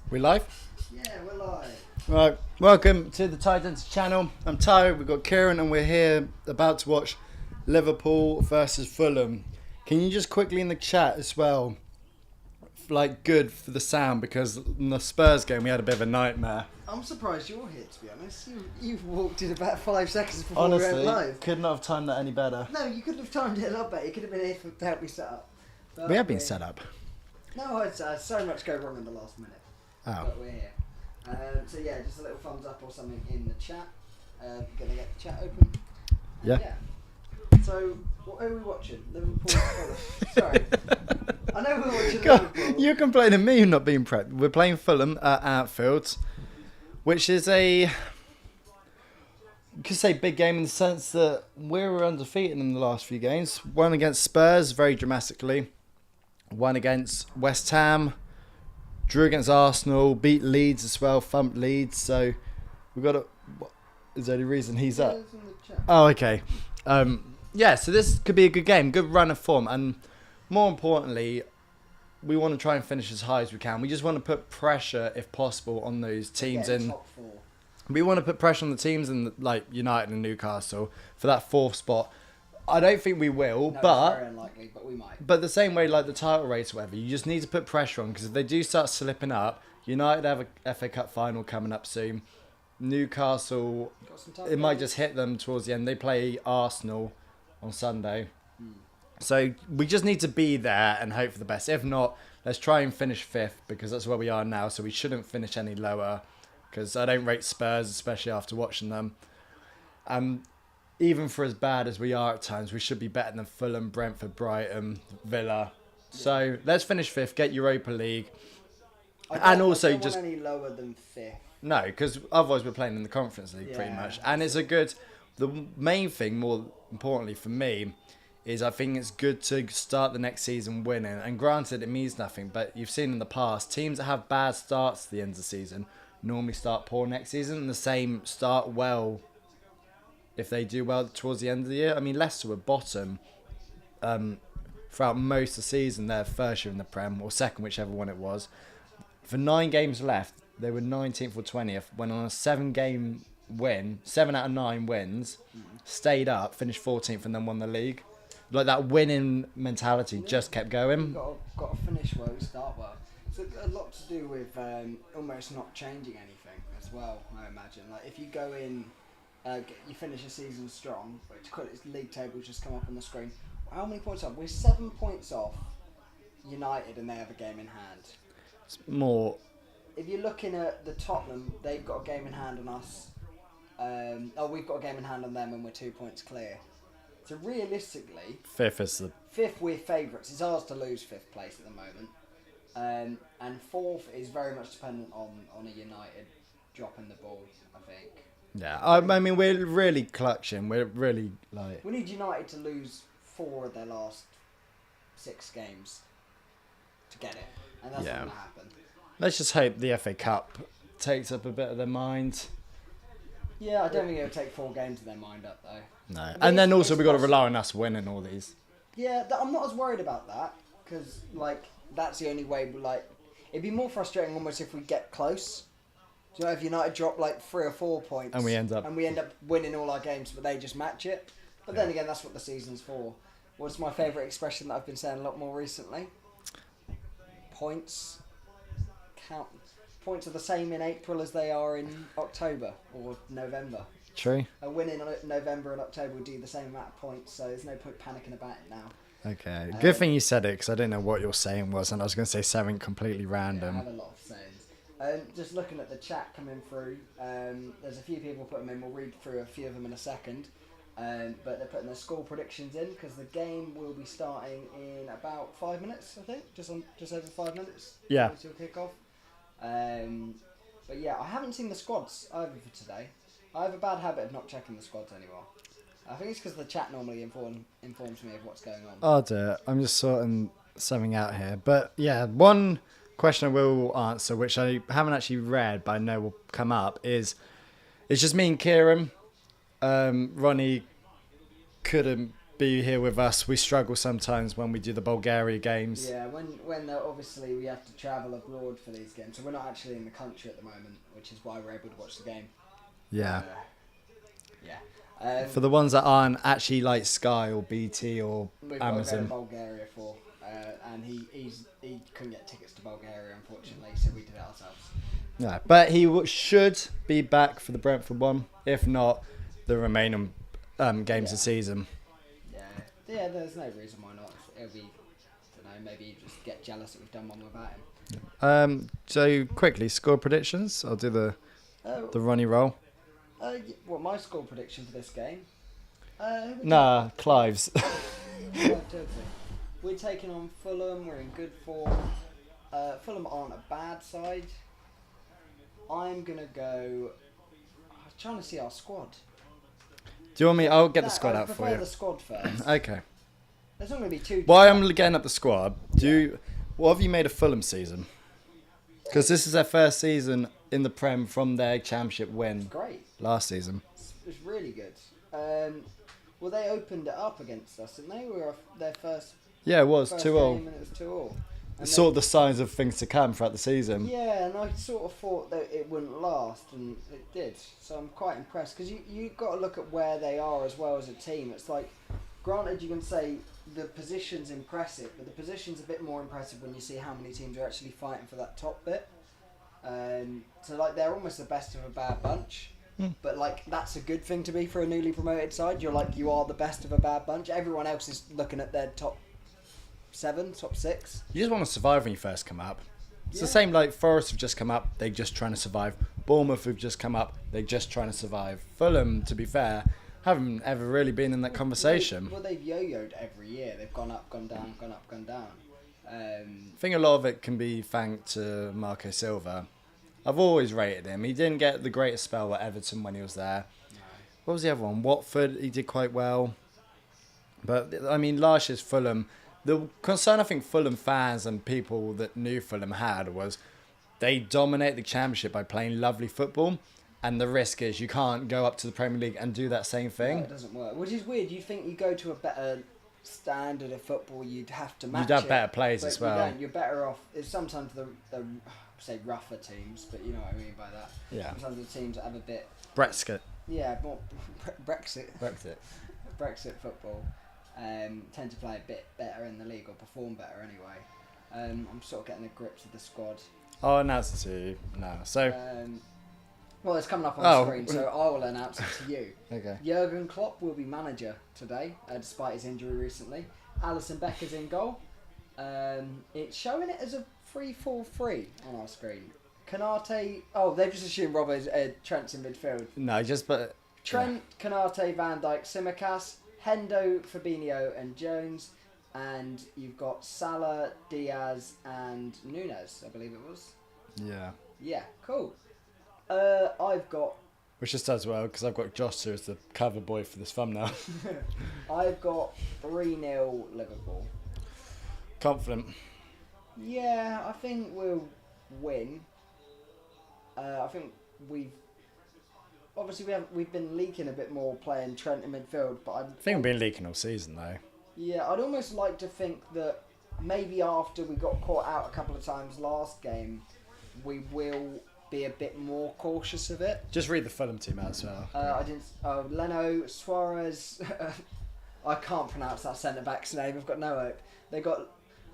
We live? Yeah, we're live. Right, welcome to the Denty channel. I'm Tyler, we've got Kieran, and we're here about to watch Liverpool versus Fulham. Can you just quickly in the chat as well, like good for the sound, because in the Spurs game we had a bit of a nightmare. I'm surprised you're here, to be honest. You've walked in about 5 seconds before Honestly, we went live. could not have timed that any better. No, you couldn't have timed it a lot better. You could have been here to help me set up. But We have been set up. No, it's so much go wrong in the last minute. Oh. But we're here. So yeah, just a little thumbs up or something in the chat. Gonna get the chat open. Yeah. So, what are we watching? Liverpool. Sorry. I know we're watching God, Liverpool. you're complaining of me not being prepped. We're playing Fulham at Anfield, which is you could say big game in the sense that we were undefeated in the last few games. One against Spurs, very dramatically. One against West Ham. Drew against Arsenal. Beat Leeds as well. Thumped Leeds. So we've got is there any reason he's up? It's in the chat. Oh, okay. Yeah, so this could be a good game. Good run of form. And more importantly, we want to try and finish as high as we can. We just want to put pressure, if possible, on those teams Yeah, in. top 4. We want to put pressure on the teams in like United and Newcastle for that 4th spot. I don't think we will, No, but it's very unlikely, but we might. but the same way like the title race or whatever, you just need to put pressure on, because if they do start slipping up, United have a FA Cup final coming up soon. Newcastle, Got some time it might guys? just hit them towards the end. They play Arsenal on Sunday. So we just need to be there and hope for the best. If not, let's try and finish 5th, because that's where we are now. So we shouldn't finish any lower, because I don't rate Spurs, especially after watching them. Even for as bad as we are at times, we should be better than Fulham, Brentford, Brighton, Villa. So let's finish 5th, get Europa League. I And also don't just want any lower than 5th. no, because otherwise we're playing in the Conference League pretty Yeah, much. And it's a good. The main thing, more importantly for me, is I think it's good to start the next season winning. And granted, it means nothing, but you've seen in the past teams that have bad starts at the end of the season normally start poor next season, and the same start well if they do well towards the end of the year. I mean, Leicester were bottom throughout most of the season. Their first year in the Prem, or second, whichever one it was. For 9 games left, they were 19th or 20th. Went on a 7-game win, 7 out of 9 wins, stayed up, finished 14th, and then won the league. Like that winning mentality just kept going. Got to finish well, start well. It's a lot to do with almost not changing anything as well, I imagine. Like if you go in, you finish a season strong, its league tables just come up on the screen. How many points off? We're 7 points off United, and they have a game in hand. It's more. If you're looking at the Tottenham, they've got a game in hand on us. We've got a game in hand on them, and we're 2 points clear. So realistically, 5th is the 5th we're favourites. It's ours to lose 5th place at the moment. And 4th is very much dependent on a United dropping the ball, I think. yeah. I mean, we're really clutching. We're really like. We need United to lose 4 of their last 6 games to get it. And that's Yeah. not going to happen. Let's just hope the FA Cup takes up a bit of their mind. Yeah, I don't think it'll take 4 games to their mind up, though. No, and then also we've got to rely on us winning all these. Yeah, I'm not as worried about that, because, like, that's the only way, it'd be more frustrating almost if we get close. Do you know, if United drop, 3 or 4 points... And we end up winning all our games, but they just match it. But then again, that's what the season's for. What's my favourite expression that I've been saying a lot more recently? Points count. Points are the same in April as they are in October or November. True. A win in November and October will do the same amount of points, so there's no point panicking about it now. Okay. Good thing you said it, because I didn't know what your saying was, and I was going to say something completely random. Yeah, I have a lot of sayings. Just looking at the chat coming through, there's a few people put them in. We'll read through a few of them in a second. But they're putting their score predictions in, because the game will be starting in about 5 minutes, I think. Just over 5 minutes. Yeah. Till kick-off. But yeah, I haven't seen the squads either for today. I have a bad habit of not checking the squads anymore. I think it's because the chat normally informs me of what's going on. I'll do it. I'm just sorting something out here. But yeah, one question I will answer, which I haven't actually read, but I know will come up, is it's just me and Kieran. Ronnie couldn't be here with us. We struggle sometimes when we do the Bulgaria games. Yeah, when obviously we have to travel abroad for these games, so we're not actually in the country at the moment, which is why we're able to watch the game. Yeah. Yeah. For the ones that aren't actually like Sky or BT or we've Amazon. got to go to Bulgaria for, and he couldn't get tickets to Bulgaria, unfortunately, so we did it ourselves. Yeah, but he should be back for the Brentford one. If not, the remaining games of the season. Yeah, there's no reason why not. It'll be, I don't know, maybe you just get jealous that we've done one without him. So quickly, score predictions. I'll do the Ronnie roll. What my score prediction for this game? Nah, Clive's. We're taking on Fulham. We're in good form. Fulham aren't a bad side. I'm gonna go. I'm trying to see our squad. Do you want me? I'll get the squad I out for prefer you. the squad first. Okay. There's not going to be two. While I'm getting up the squad, what have you made of Fulham season? Because this is their first season in the Prem from their Championship win. Great. Last season. It's really good. Well, they opened it up against us, didn't they? We were their first. Yeah, it was 2-0. Game and it was 2-0. It's sort of the signs of things to come throughout the season. Yeah, and I sort of thought that it wouldn't last, and it did. So I'm quite impressed because you've got to look at where they are as well as a team. It's like, granted, you can say the position's impressive, but the position's a bit more impressive when you see how many teams are actually fighting for that top bit. So like they're almost the best of a bad bunch, but like that's a good thing to be for a newly promoted side. You're like you are the best of a bad bunch. Everyone else is looking at their top 7, top 6. You just want to survive when you first come up. It's the same like Forest have just come up, they're just trying to survive. Bournemouth have just come up, they're just trying to survive. Fulham, to be fair, haven't ever really been in that conversation. Well, they've yo-yoed every year. They've gone up, gone down, gone up, gone down. I think a lot of it can be thanked to Marco Silva. I've always rated him. He didn't get the greatest spell at Everton when he was there. No. What was the other one? Watford, he did quite well. But, I mean, last year's Fulham, the concern I think Fulham fans and people that knew Fulham had was they dominate the Championship by playing lovely football. And the risk is you can't go up to the Premier League and do that same thing. No, it doesn't work. Which is weird. You think you go to a better standard of football, you'd have to match You'd have it, better players but as well. You don't. You're better off. It's sometimes the say rougher teams, but you know what I mean by that. Yeah. Sometimes the teams that have a bit. Brexit. Yeah, more Brexit football tend to play a bit better in the league or perform better anyway. I'm sort of getting the grips of the squad. I'll announce it to you now. So. Well, it's coming up on the screen, so I will announce it to you. Okay. Jurgen Klopp will be manager today, despite his injury recently. Alisson Becker's in goal. It's showing it as a 3-4-3 on our screen. Canate... Oh, they've just assumed Trent's in midfield. No, just but... Trent, yeah. Canate, Van Dijk, Tsimikas, Hendo, Fabinho and Jones. And you've got Salah, Diaz and Nunes, I believe it was. Yeah. Yeah, cool. I've got... Which just does well, because I've got Josh as the cover boy for this thumbnail. I've got 3-0 Liverpool. Confident. Yeah, I think we'll win. I think we've been leaking a bit more playing Trent in midfield, but I think we've been leaking all season though. Yeah, I'd almost like to think that maybe after we got caught out a couple of times last game, we will be a bit more cautious of it. Just read the Fulham team out as well. I didn't. Leno, Suarez. I can't pronounce that centre back's name. I've got no hope. They got.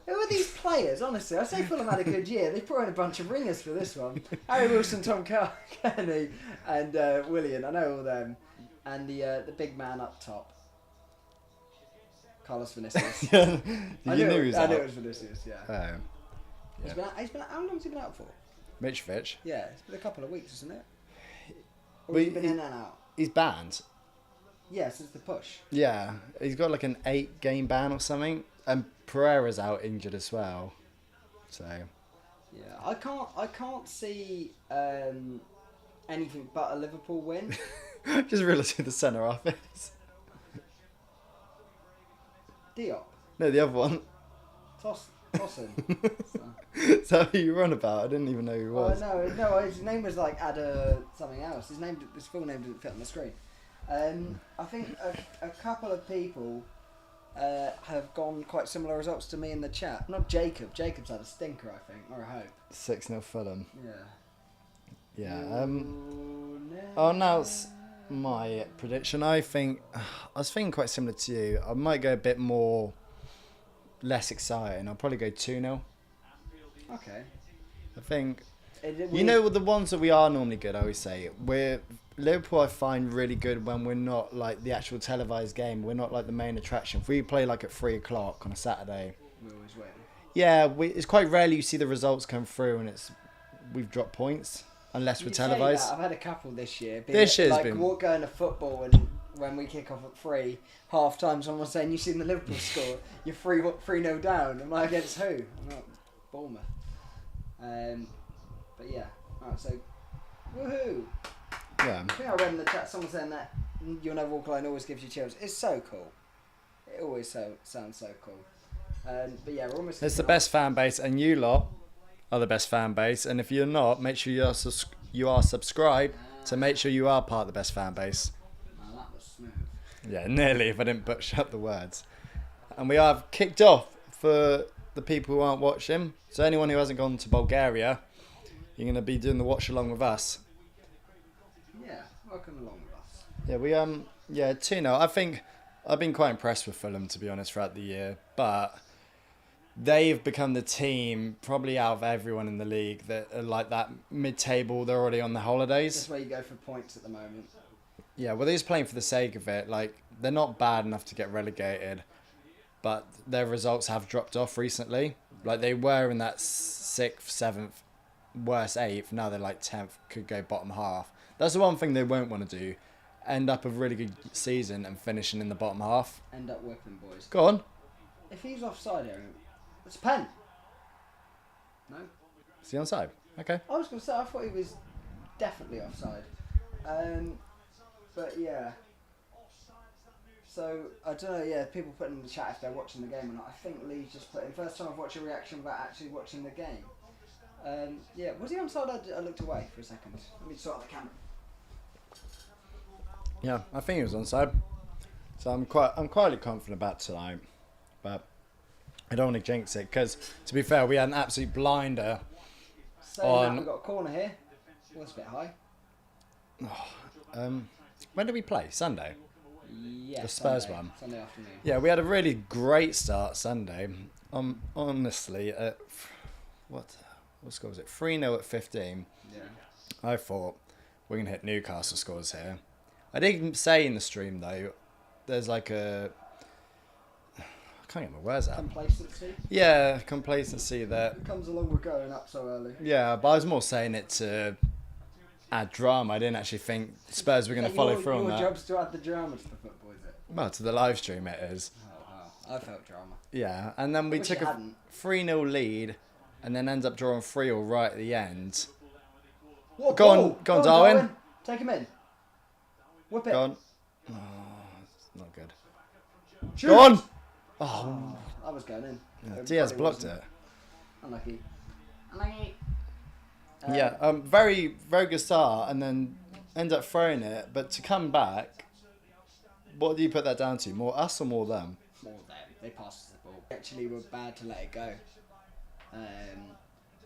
Who are these players? Honestly, I say Fulham had a good year. They brought in a bunch of ringers for this one. Harry Wilson, Tom Kearney, and Willian. I know all them. And the big man up top, Carlos Vinicius. I knew he was out. I knew it was Vinicius. Yeah. Yeah. He's been. How long has he been out for? Mitrovic. Yeah, it's been a couple of weeks, isn't it? Or Well, has he been in and out? He's banned. Yeah, since the push. Yeah, he's got like an 8-game ban or something, and Pereira's out injured as well. So. Yeah, I can't see anything but a Liverpool win. Just realised the centre office. Diop. No, the other one. Tosin. Is that who you were on about? I didn't even know who he was. No, his name was like something else. His full name didn't fit on the screen. I think a couple of people have gone quite similar results to me in the chat. Not Jacob. Jacob's had a stinker, I think, or I hope. 6-0 Fulham. Yeah. Yeah. I'll announce my prediction. I was thinking quite similar to you. I might go a bit more less exciting. I'll probably go 2-0. Okay. I think you know the ones that we are normally good. I always say Liverpool. I find really good when we're not like the actual televised game. We're not like the main attraction. If we play like at 3:00 on a Saturday, we always win. Yeah, it's quite rarely you see the results come through and we've dropped points unless we're televised. I've had a couple this year. This year's like been going to football and when we kick off at 3, half time someone's saying you've seen the Liverpool score. You're 3-0 down. I'm like, against who? I'm like, Bournemouth. But yeah, alright, so woohoo! Yeah. I think I read in the chat someone saying that You'll Never Walk Alone always gives you chills. It's so cool. It always sounds so cool. But yeah, we're almost. It's the best fan base, and you lot are the best fan base. And if you're not, make sure you are subscribed to make sure you are part of the best fan base. Oh, that was smooth. Yeah, nearly. If I didn't butcher up the words. And we have kicked off for the people who aren't watching. So anyone who hasn't gone to Bulgaria, you're going to be doing the watch along with us. Yeah, welcome along with us. Yeah, 2-0. I think I've been quite impressed with Fulham, to be honest, throughout the year. But they've become the team, probably out of everyone in the league, that are like that mid-table. They're already on the holidays. That's where you go for points at the moment. Yeah, well, they're just playing for the sake of it. Like, they're not bad enough to get relegated, but their results have dropped off recently. Like, they were in that 6th, 7th, worst 8th. Now they're like 10th, could go bottom half. That's the one thing they won't want to do. End up a really good season and finishing in the bottom half. End up whipping, boys. Go on. If he's offside here, it's a pen. No? Is he onside? Okay. I was going to say, I thought he was definitely offside. But yeah. So, I don't know, yeah, people put in the chat if they're watching the game or not. I think Lee's just put in, first time I've watched a reaction without actually watching the game. Yeah, was he onside? I looked away for a second. Let me sort out the camera. Yeah, I think he was onside. So I'm quietly confident about tonight. But I don't want to jinx it because, to be fair, we had an absolute blinder. Saying that, we've got a corner here. Well, that's a bit high. When did we play? Sunday? Yeah, the Spurs Sunday, one. Sunday afternoon. Yeah, we had a really great start Sunday. Honestly, what score was it? 3-0 at 15. Yeah. I thought we're going to hit Newcastle scores here. I didn't say in the stream, though, there's like a... I can't get my words out. Complacency? Yeah, complacency that... It comes along with going up so early. Yeah, but I was more saying it to add drama. I didn't actually think Spurs were going to follow through on that. Your job's to add the drama to the football, is it? Well, to the live stream it is. Oh, wow. I felt drama. Yeah, and then we took a 3-0 lead and then end up drawing 3-0 right at the end. What Go on, Darwin. Take him in. Whip it. Go on. Oh, it's not good. Shoot. Go on. Oh, that was going in. Yeah, Diaz blocked it. Unlucky. Yeah, very, very good start, and then end up throwing it. But to come back, what do you put that down to? More us or more them? More them. They passed us the ball. Actually, we're bad to let it go.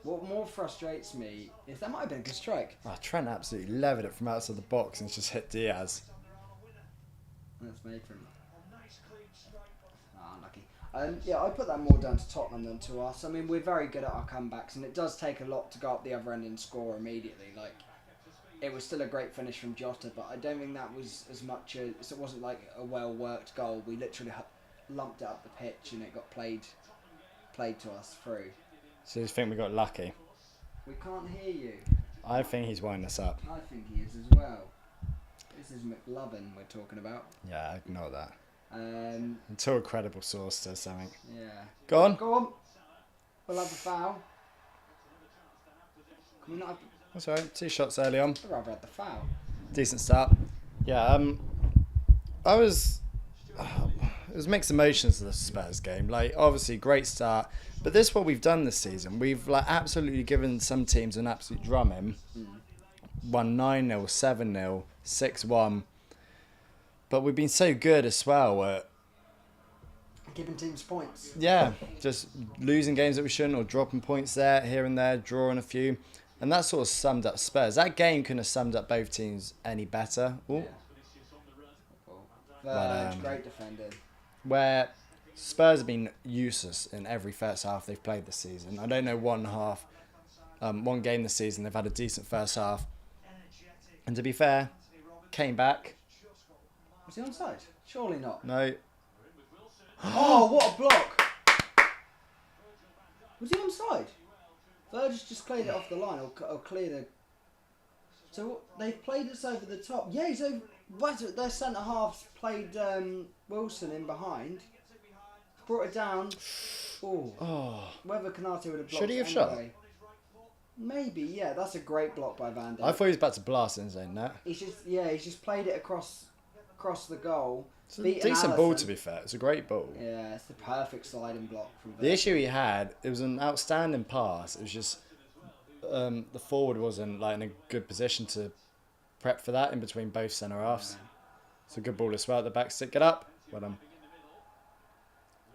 What more frustrates me is that might have been a good strike. Oh, Trent absolutely levered it from outside the box and it's just hit Diaz. That's made from. Unlucky. Yeah, I put that more down to Tottenham than to us. I mean, we're very good at our comebacks, and it does take a lot to go up the other end and score immediately. Like, it was still a great finish from Jota, but I don't think that was as much as it wasn't like a well-worked goal. We literally lumped it up the pitch, and it got played to us through. So you think we got lucky? We can't hear you. I think he's winding us up. I think he is as well. This is McLovin we're talking about. Yeah, ignore that. Until a credible source says something. Yeah. Go on. Go on. We'll have a foul. Can we not have... That's all right. 2 shots early on. I'd rather have the foul. Decent start. Yeah, I was... it was mixed emotions of the Spurs game. Like, obviously, great start. But this is what we've done this season. We've like absolutely given some teams an absolute drumming. Won 9-0, 7-0, 6-1. But we've been so good as well at Giving teams points. Yeah, just losing games that we shouldn't, or dropping points there, here and there, drawing a few. And that sort of summed up Spurs. That game couldn't have summed up both teams any better. Ooh. Yeah. Great defending. Where Spurs have been useless in every first half they've played this season. I don't know one game this season they've had a decent first half. And to be fair, came back. Was he onside? Surely not. No. Oh, what a block! Was he onside? Verge just cleared it off the line, or cleared the. So they've played us over the top. Yeah, he's over. Their centre halves played Wilson in behind. Brought it down. Ooh. Oh. Whether Canate would have blocked. Should he have anyway. shot? Maybe, yeah. That's a great block by Van Dijk. I thought he was about to blast in his own net. He's just played it across the goal. It's a decent ball, to be fair. It's a great ball. Yeah, it's the perfect sliding block from The issue he had, it was an outstanding pass. It was just the forward wasn't like in a good position to prep for that in between both centre halves. Yeah. It's a good ball as well at the back. Stick it up. Well done.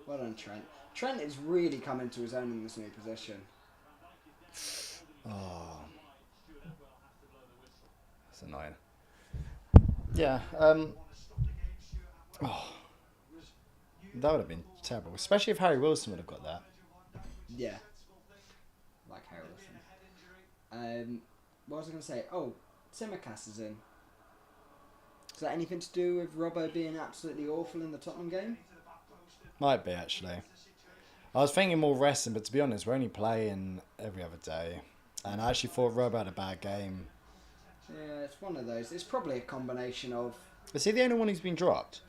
Well done, Trent. Trent is really coming to his own in this new position. Oh, that's annoying. Yeah. That would have been terrible, especially if Harry Wilson would have got that. Yeah. Like Harry Wilson. What was I going to say? Oh, Simicast is in. Is that anything to do with Robbo being absolutely awful in the Tottenham game? Might be, actually. I was thinking more resting, but to be honest, we're only playing every other day. And I actually thought Robbo had a bad game. Yeah, it's one of those. It's probably a combination of... Is he the only one who's been dropped?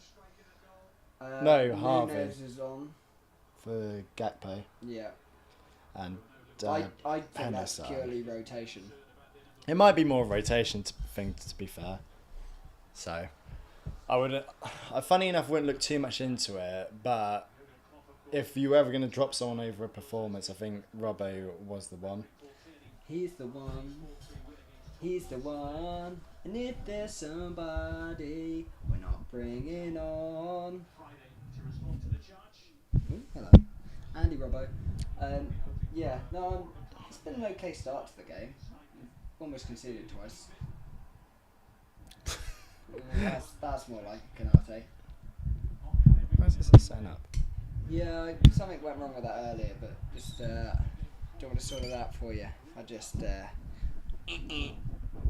No, Harvey. Nunes is on. For Gakpo. Yeah. And I think that's Penasar. purely rotation. It might be more a rotation thing, to be fair. So, I would. Funny enough, wouldn't look too much into it, but if you were ever going to drop someone over a performance, I think Robbo was the one. He's the one. He's the one. And if there's somebody we're not bringing on. Ooh, hello. Andy Robbo. Yeah, no, it's been an okay start to the game. Almost conceded twice. That's more like Canate. Where's this setting up? Yeah, something went wrong with that earlier, but just don't want to sort it out for you. I just Well,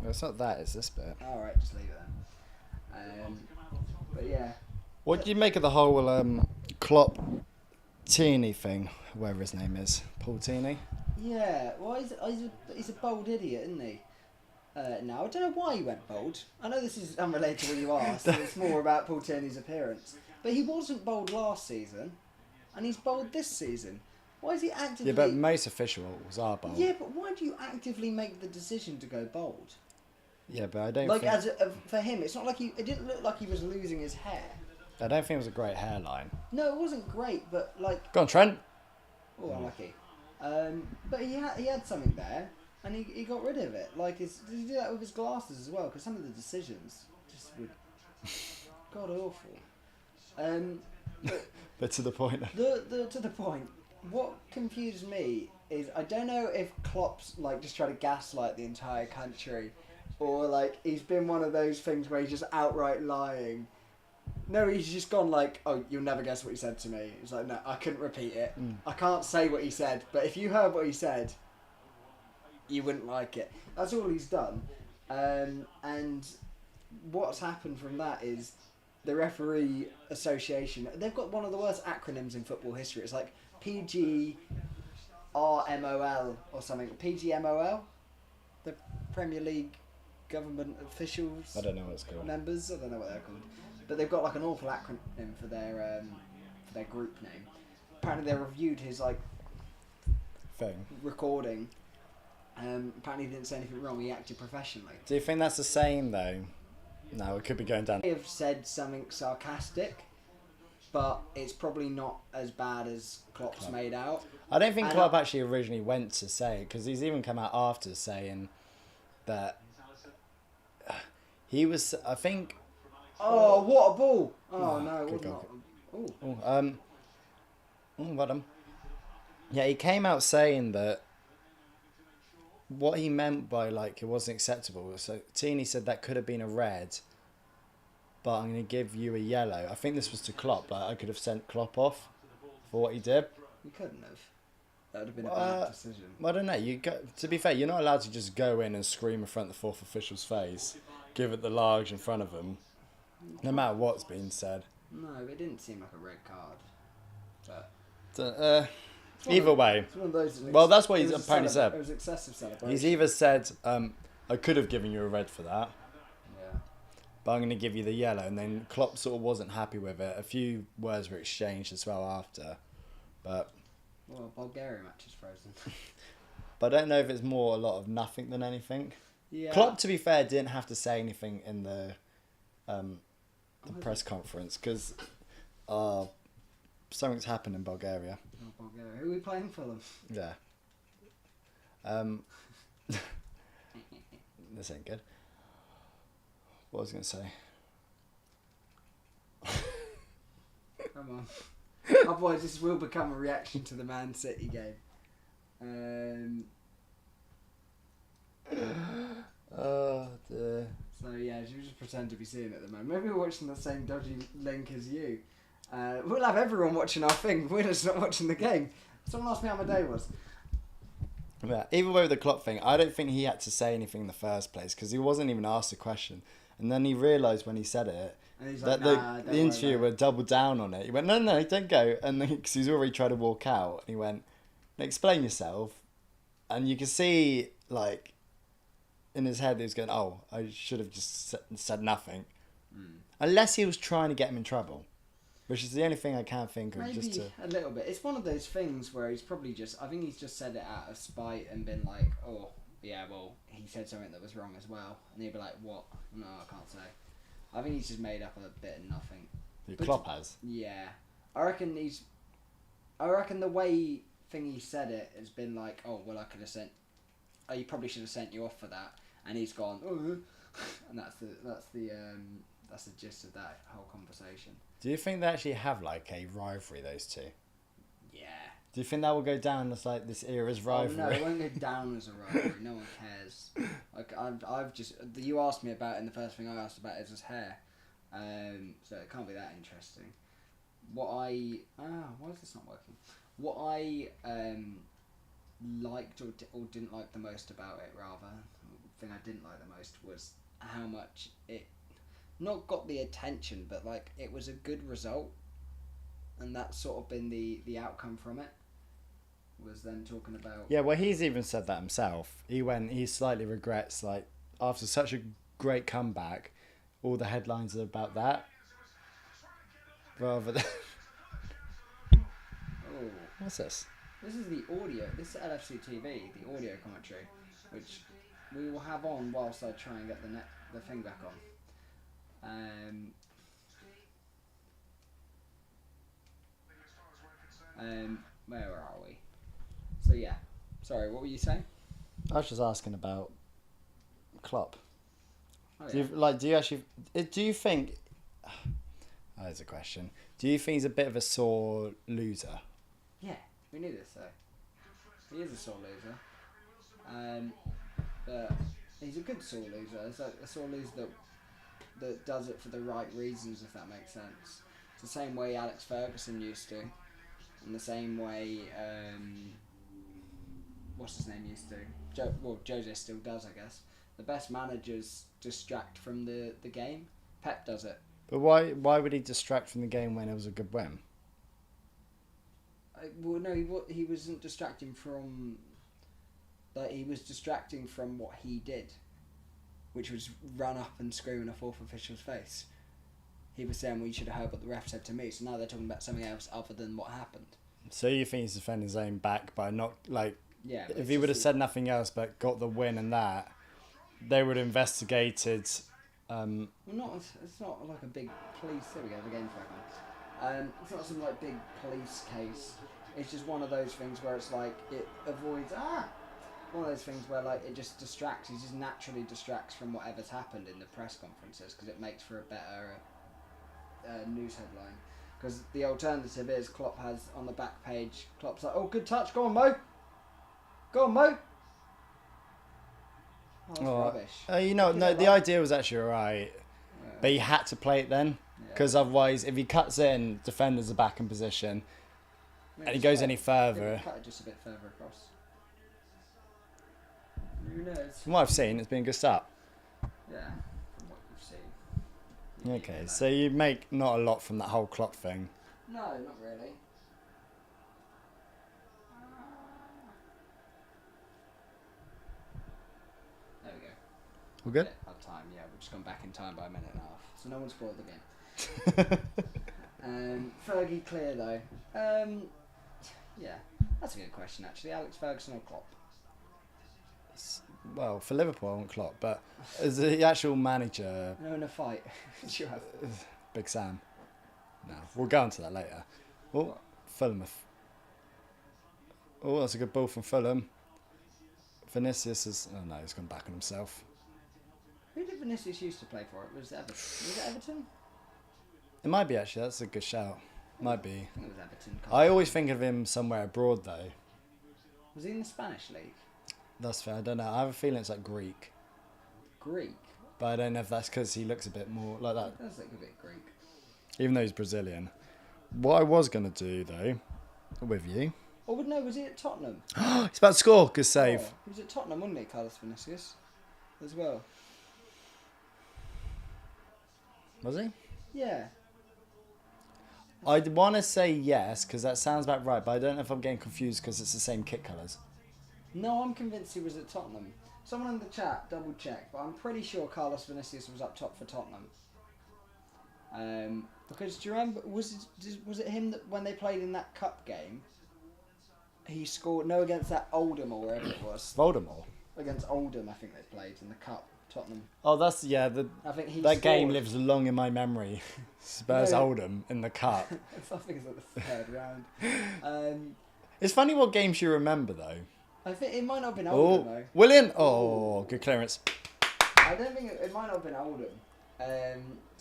it's not that, it's this bit. alright, just leave it then. But yeah. What do you make of the whole Klopp Teeny thing, whatever his name is? Paul Teeny? Yeah, well, he's a bold idiot, isn't he? Now, I don't know why he went bold. I know this is unrelated to what you asked. It's more about Paul Tierney's appearance. But he wasn't bold last season, and he's bold this season. Why is he actively... Yeah, but most officials are bold. Yeah, but why do you actively make the decision to go bold? Yeah, but I don't Like, think... for him, it's not like it didn't look like he was losing his hair. I don't think it was a great hairline. No, it wasn't great, but like... Go on, Trent. Oh, unlucky. But he had something there, and he got rid of it. Like, did he do that with his glasses as well? Because some of the decisions just were god awful. But to the point. To the point. What confused me is I don't know if Klopp's like just trying to gaslight the entire country, or like he's been one of those things where he's just outright lying. No, he's just gone like, oh, you'll never guess what he said to me. It's like, no, I couldn't repeat it. I can't say what he said, but if you heard what he said, you wouldn't like it. That's all he's done. And what's happened from that is the referee association, they've got one of the worst acronyms in football history. It's like PGRMOL or something. PGMOL? The Premier League government officials? I don't know what it's called. Members? I don't know what they're called. But they've got like an awful acronym for their group name. Apparently they reviewed his like Thing. recording. Apparently he didn't say anything wrong. He acted professionally. Do you think that's the same though? No, it could be going down. They have said something sarcastic, but it's probably not as bad as Klopp's made out. I don't think And Klopp actually originally went to say it, because he's even come out after saying that he was, I think... Oh, what a ball! Oh, no, it good was goal. not. Ooh. Well done. Yeah, he came out saying that what he meant by like it wasn't acceptable. So Tini said that could have been a red, but I'm going to give you a yellow. I think this was to Klopp. Like I could have sent Klopp off for what he did. You couldn't have. That would have been a bad decision. I don't know. To be fair, you're not allowed to just go in and scream in front of the fourth official's face, give it the large in front of him, no matter what's been said. No, it didn't seem like a red card. But either way, it's one of those, well, that's what he's apparently said. It was excessive celebration. He's either said, "I could have given you a red for that." Yeah. But I'm going to give you the yellow, and then Klopp sort of wasn't happy with it. A few words were exchanged as well after, but. Well, Bulgaria match is frozen. But I don't know if it's more a lot of nothing than anything. Yeah. Klopp, to be fair, didn't have to say anything in the press conference because something's happened in Bulgaria. Oh, Bulgaria. Who are we playing for them? Yeah. This ain't good. What was I going to say? Come on. Otherwise, this will become a reaction to the Man City game. Oh dear. So yeah, you just pretend to be seeing it at the moment. Maybe we're watching the same dodgy link as you. We'll have everyone watching our thing. We're just not watching the game. Someone asked me how my day was. Yeah, either way with the Klopp thing, I don't think he had to say anything in the first place because he wasn't even asked a question. And then he realised when he said it that the interviewer would double down on it. He went, no, don't go. And then, because he's already tried to walk out, and he went, explain yourself. And you can see, like, in his head, he was going, oh, I should have just said nothing. Mm. Unless he was trying to get him in trouble. Which is the only thing I can think of. Maybe a little bit. It's one of those things where he's probably I think he's just said it out of spite and been like, oh, yeah, well, he said something that was wrong as well. And he'd be like, what? No, I can't say. I think he's just made up a bit of nothing. Klopp has? Yeah. I reckon the way he said it has been like, oh, well, I could have sent... Oh, you probably should have sent you off for that. And he's gone, oh. And that's the gist of that whole conversation. Do you think they actually have like a rivalry, those two? Yeah. Do you think that will go down as like this era's rivalry? Oh, no, it won't go down as a rivalry. No one cares. Like I've just you asked me about it, and the first thing I asked about is his hair. So it can't be that interesting. Why is this not working? What I liked or didn't like the most about it, rather, the thing I didn't like the most was how much it not got the attention, but like it was a good result, and that's sort of been the outcome from it. Was them talking about... Yeah, well, he's even said that himself. He slightly regrets, like, after such a great comeback, all the headlines are about that. Rather than... Oh. What's this? This is the audio. This is LFC TV, the audio commentary, which we will have on whilst I try and get the thing back on. Where are we? So yeah, sorry, what were you saying? I was just asking about Klopp. Oh, Do you think? There's a question. Do you think he's a bit of a sore loser? Yeah, we knew this though. He is a sore loser. But he's a good sore loser. It's like a sore loser that does it for the right reasons, if that makes sense. It's the same way Alex Ferguson used to, and the same way what's his name used to. Jose still does, I guess. The best managers distract from the game. Pep does it. But why would he distract from the game when it was a good win? Well, no, he wasn't distracting from... Like, he was distracting from what he did, which was run up and scream in a fourth official's face. He was saying, well, you should have heard what the ref said to me, so now they're talking about something else other than what happened. So you think he's defending his own back by not, like... Yeah. If he would have said nothing else but got the win and that, they would have investigated... Well, it's not like a big police... There we go, the game's back on. It's not some, like, big police case. It's just one of those things where it's like, it avoids... One of those things where, like, it just distracts. He just naturally distracts from whatever's happened in the press conferences because it makes for a better news headline. Because the alternative is Klopp has on the back page, Klopp's like, oh, good touch, go on, Mo. Go on, Mo. Oh, that's rubbish. No, the idea was actually alright. Yeah. But he had to play it then. Because otherwise, if he cuts in, defenders are back in position. Maybe And he goes any further. maybe cut it just a bit further across. Who knows? From what I've seen, it's been a good start. Yeah, from what you've seen. Okay, so you make not a lot from that whole clock thing. No, not really. There we go. All good? Yeah, up time, yeah. We've just gone back in time by a minute and a half. So no one spoiled the game. Fergie clear though. Yeah, that's a good question actually. Alex Ferguson or Klopp? Well, for Liverpool, I want Klopp, but as the actual manager, No, in a fight. You have. Big Sam. No, we'll go on to that later. Oh, Fulham. Oh, that's a good ball from Fulham. Vinicius is... Oh no, he's gone back on himself. Who did Vinicius used to play for? It was Everton. Was it Everton? It might be actually, that's a good shout. Might be. I think it was Everton. I always think of him somewhere abroad though. Was he in the Spanish league? That's fair, I don't know. I have a feeling it's like Greek. Greek? But I don't know if that's because he looks a bit more like that. It does look a bit Greek. Even though he's Brazilian. What I was going to do though, with you... Oh, no, was he at Tottenham? He's about to score. Good save. Oh, he was at Tottenham, wasn't he, Carlos Vinicius? As well. Was he? Yeah. I'd want to say yes, because that sounds about right, but I don't know if I'm getting confused because it's the same kit colours. No, I'm convinced he was at Tottenham. Someone in the chat, double check, but I'm pretty sure Carlos Vinicius was up top for Tottenham. Because do you remember, was it him that when they played in that cup game, he scored, no, against that Oldham or wherever it was. Voldemort? Against Oldham, I think they played in the cup, Tottenham. Oh, that's, yeah, I think he that scored. game lives long in my memory. Spurs No. Oldham in the cup. I think it's like the third round. It's funny what games you remember though. I think it might not have been Oldham Oh, though. William! Oh, good clearance. I don't think it might not have been Oldham.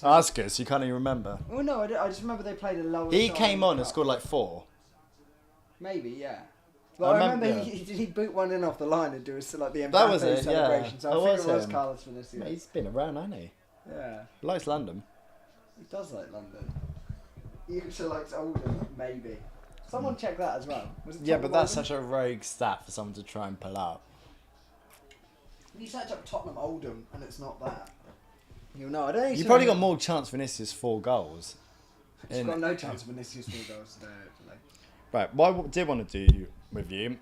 Oh, that's good, so you can't even remember. Oh no, I just remember they played a lower He side came in the on and cup. sure like 4. Maybe, yeah. But I remember yeah. he boot one in off the line and do like the That was Mbappe it, yeah. celebration. So That I think was it was him. Carlos Vinicius. Mate, he's been around, hasn't he? Yeah, He likes London. he does like London. He also likes Oldham, maybe. Someone check that as well. Was it Yeah, but Tottenham that's Oldham? such a rogue stat for someone to try and pull out. If you search up Tottenham Oldham and it's not that, you'll know. I don't think You so probably many- got more chance Vinicius 4 goals. He's got no chance of Vinicius 4 goals today, actually. Right, what I did want to do with you...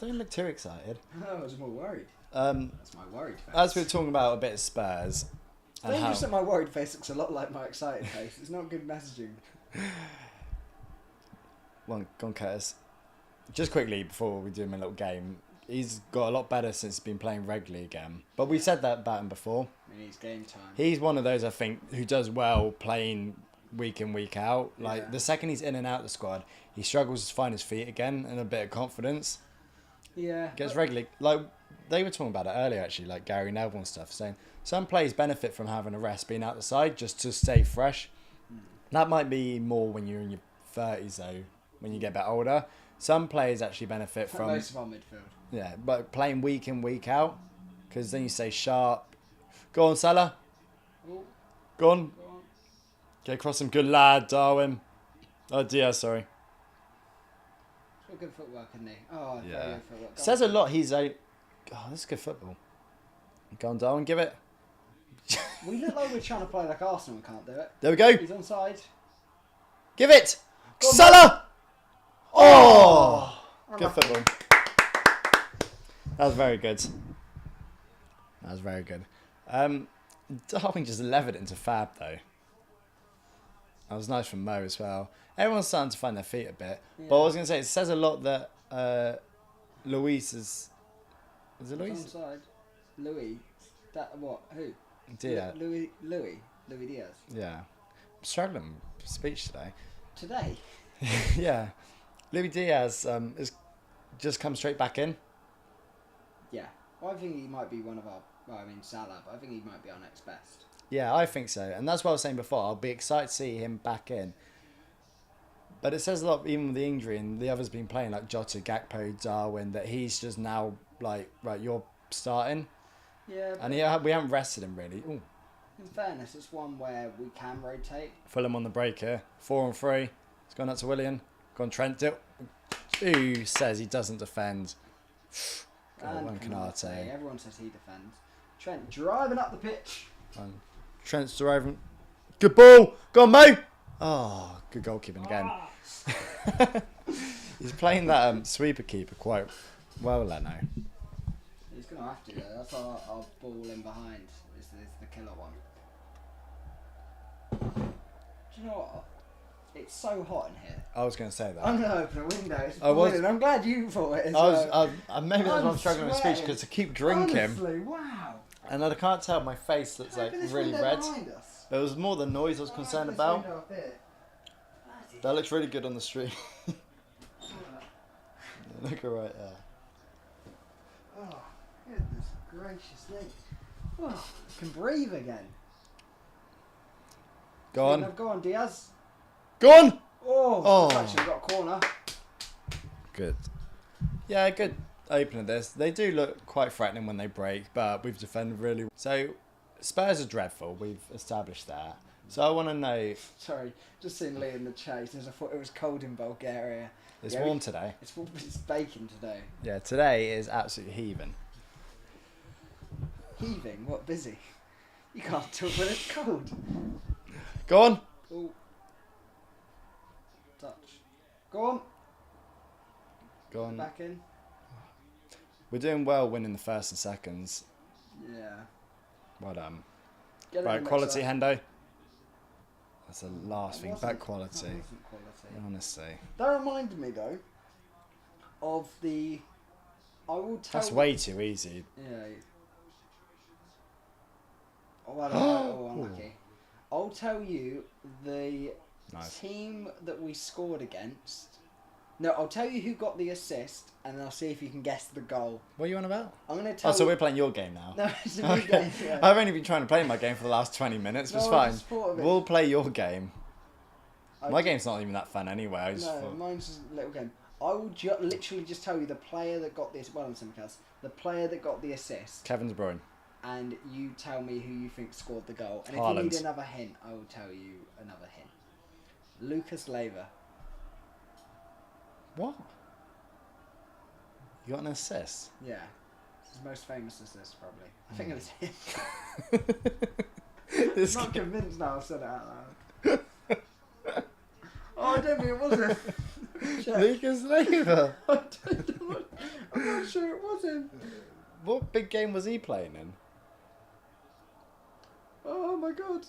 Don't look too excited. I was more worried. Um, That's my worried face. as we were talking about a bit of Spurs... It's dangerous that my worried face looks a lot like my excited face. It's not good messaging. Well, go on, Curtis. Just quickly, before we do him a little game, he's got a lot better since he's been playing regularly again. But we said that about him before. I mean, it's game time. He's one of those, I think, who does well playing week in, week out. Like, Yeah. the second he's in and out the squad, he struggles to find his feet again and a bit of confidence. Yeah. Gets but- regularly... Like, they were talking about it earlier, actually, like Gary Neville and stuff, saying some players benefit from having a rest, being out the side, just to stay fresh. That might be more when you're in your 30s, though, when you get a bit older. Some players actually benefit from... Most of our midfield. Yeah, but playing week in, week out, because then you stay sharp. Go on, Salah. Oh, Go on. go on. Get across him. Good lad, Darwin. Oh, Diaz, sorry. He's got good footwork, isn't he? Oh, very Yeah. good footwork. Go Says on. a lot. He's a... Oh, this is good football. Go on, Darwin. Give it. We look like we're trying to play like Arsenal and can't do it. There we go. He's onside. Give it. Go on, Salah. Oh. Good Unlucky. football. That was very good. That was very good. Darwin just levered it into Fab, though. That was nice from Mo as well. Everyone's starting to find their feet a bit. Yeah. But I was going to say, it says a lot that Luis is... Is it He's Luis? onside. Louis. That what? Who? Diaz. Louis Diaz. Yeah. I'm struggling with speech today. Today. Yeah. Louis Diaz is just come straight back in. Yeah. Well, I think he might be one of our. Well, I mean Salah, but I think he might be our next best. Yeah, I think so. And that's what I was saying before. I'll be excited to see him back in. But it says a lot, even with the injury and the others been playing, like Jota, Gakpo, Darwin, that he's just now like, right, you're starting. Yeah, And we haven't rested him really. Ooh. in fairness, it's one where we can rotate. Fulham on the break here. 4-on-3. It's gone out to Willian. Gone Trent. Who says he doesn't defend? And Canate. Everyone says he defends. Trent driving up the pitch. Trent's driving. Good ball. Go on, mate. Oh, good goalkeeping again. He's playing that sweeper keeper quite well, Leno. He's going to have to, though. That's our ball in behind. Is the killer one. Do you know what? It's so hot in here. I was going to say that. I'm going to open a window. It's boiling. I'm glad you thought it as well. Maybe that's why I'm struggling with speech, because I keep drinking. Honestly, wow. And I can't tell, my face looks like really red. There was more the noise I was concerned about. That looks really good on the stream. Look right there. Oh, goodness gracious me. Oh, I can breathe again. Go on. Go on, Diaz. Go on! Oh, actually got a corner. Good. Yeah, good opening of this. They do look quite threatening when they break, but we've defended really well. So, Spurs are dreadful. We've established that. So I want to know... Sorry, just seen Lee in the chase. I thought it was cold in Bulgaria. It's warm today. It's baking today. Yeah, today is absolutely heaving. Heaving? What, busy? You can't talk when it's cold. Go on. Ooh. Touch. Go on. Go on. Back in. We're doing well winning the first and seconds. Yeah. Well done. Right, quality, Hendo. That's the last thing. Back quality. That wasn't quality. Honestly. That reminded me, though, of the... I will tell... That's way too easy. Yeah. Oh, I don't know. Oh, unlucky. I'll tell you the team that we scored against. No, I'll tell you who got the assist, and then I'll see if you can guess the goal. What are you on about? I'm going to tell. Oh, so we're playing your game now. No, it's a new game. Yeah. I've only been trying to play my game for the last 20 minutes. It's fine. We'll play your game. My game's not even that fun anyway. Mine's just a little game. I will literally just tell you the player that got this. Well, I'm simulcast. The player that got the assist. Kevin De Bruyne. And you tell me who you think scored the goal. And Haaland. if you need another hint, I will tell you another hint. Lucas Leiva. What? You got an assist? Yeah. It's his most famous assist, probably. I think it was him. I'm not convinced now I've said it out loud. Oh, I don't think it was him. Lucas Leiva. I'm not sure it was him. What big game was he playing in? Oh my god.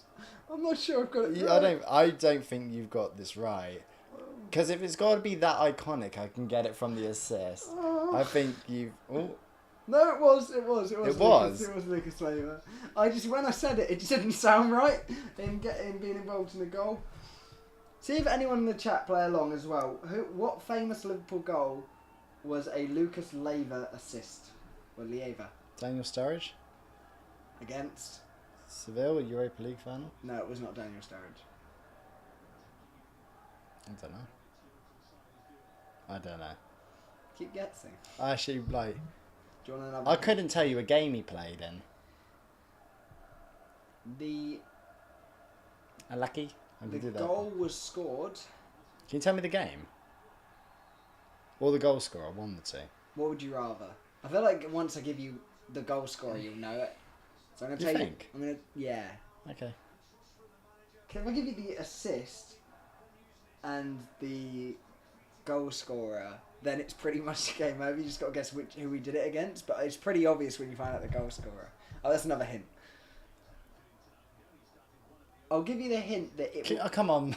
I'm not sure I've got it right. I don't think you've got this right. Because if it's got to be that iconic, I can get it from the assist. I think you've... Oh. No, it was. It was Lucas Leiva. When I said it, it just didn't sound right in being involved in the goal. See if anyone in the chat play along as well. What famous Liverpool goal was a Lucas Leiva assist? Well, Leiva. Daniel Sturridge? Against? Seville, Europa League final? No, it was not Daniel Sturridge. I don't know. Keep guessing. I actually, Do you want another? I couldn't tell you a game he played in. Unlucky? The goal was scored. Can you tell me the game? Or the goal scorer, one of the two. What would you rather? I feel like once I give you the goal scorer, you'll know it. So I'm going to tell you. I'm going to... Yeah. Okay. If I give you the assist and the goal scorer, then it's pretty much the game over. You just got to guess who we did it against, but it's pretty obvious when you find out the goal scorer. Oh, that's another hint. I'll give you the hint that it... come on.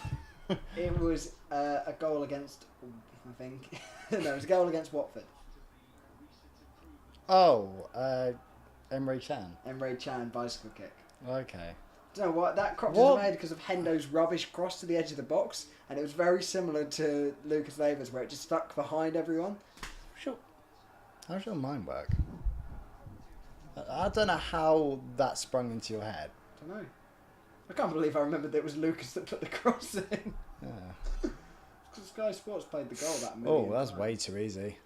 It was a goal against... I think... No, it was a goal against Watford. Oh, Emre Can. Emre Can bicycle kick. Okay. Do you know what? That crop was made because of Hendo's rubbish cross to the edge of the box, and it was very similar to Lucas Leiva's, where it just stuck behind everyone. Sure. How does your mind work? I don't know how that sprung into your head. I don't know. I can't believe I remembered that it was Lucas that put the cross in. Yeah. Because Sky Sports played the goal that minute. Oh, that's way too easy.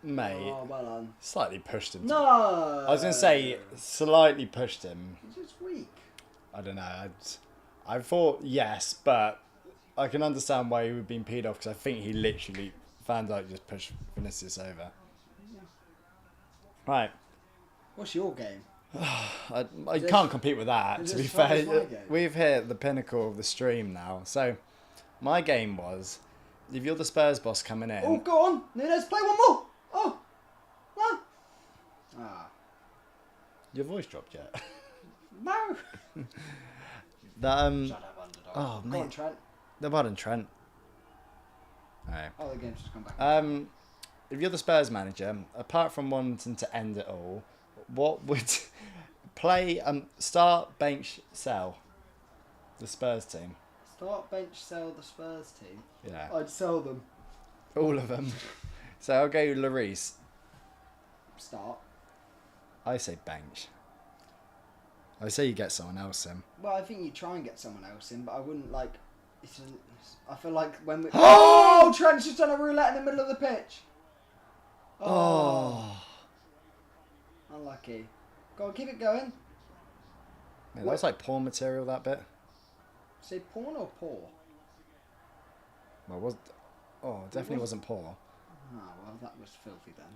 Mate, Oh, well done. slightly pushed him. No! I was going to say, slightly pushed him. He's just weak. I don't know. I thought yes, but I can understand why he would have been peed off because I think he literally, Van Dijk just pushed Vinicius over. Yeah. Right. What's your game? I can't compete with that, is to be this fun as fair. my game? We've hit the pinnacle of the stream now. So, my game was, if you're the Spurs boss coming in... Oh, go on! Nunes, play one more! Oh! No! Ah. Your voice dropped yet? No! that, Shut up, underdog. Oh, Go mate. on, Trent. The button, Trent. Alright. Oh, the game's just come back. If you're the Spurs manager, apart from wanting to end it all, what would start, bench, sell the Spurs team? Start, bench, sell the Spurs team. Yeah, I'd sell them. all of them. So I'll go Lloris. Start. I say bench. I say you get someone else in. Well, I think you try and get someone else in, but I wouldn't like. I feel like when we. Oh! Oh! Trent's just done a roulette in the middle of the pitch. Oh, Unlucky. Go on, keep it going. Man, that was like porn material, that bit. Say porn or poor? Well, definitely wasn't poor. Oh, well, that was filthy then.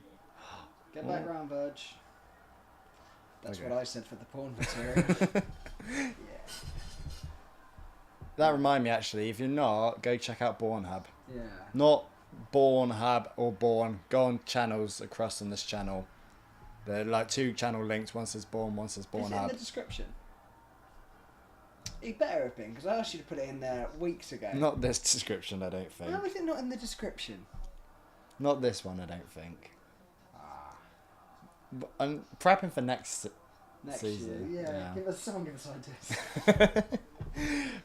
Get back round, Verge. That's Okay. what I said for the porn material. Yeah. That reminded me, actually, if you're not, go check out Bornhub. Yeah. Not Bornhub or Born. Go on channels across on this channel. They're like 2 channel links. One says Born, one says Is it in the Bornhub. description? It better have been, because I asked you to put it in there weeks ago. Not this description, I don't think. How is it not in the description? Not this one, I don't think. Ah. But I'm prepping for next Next season. year, yeah. Yeah. Give us ideas.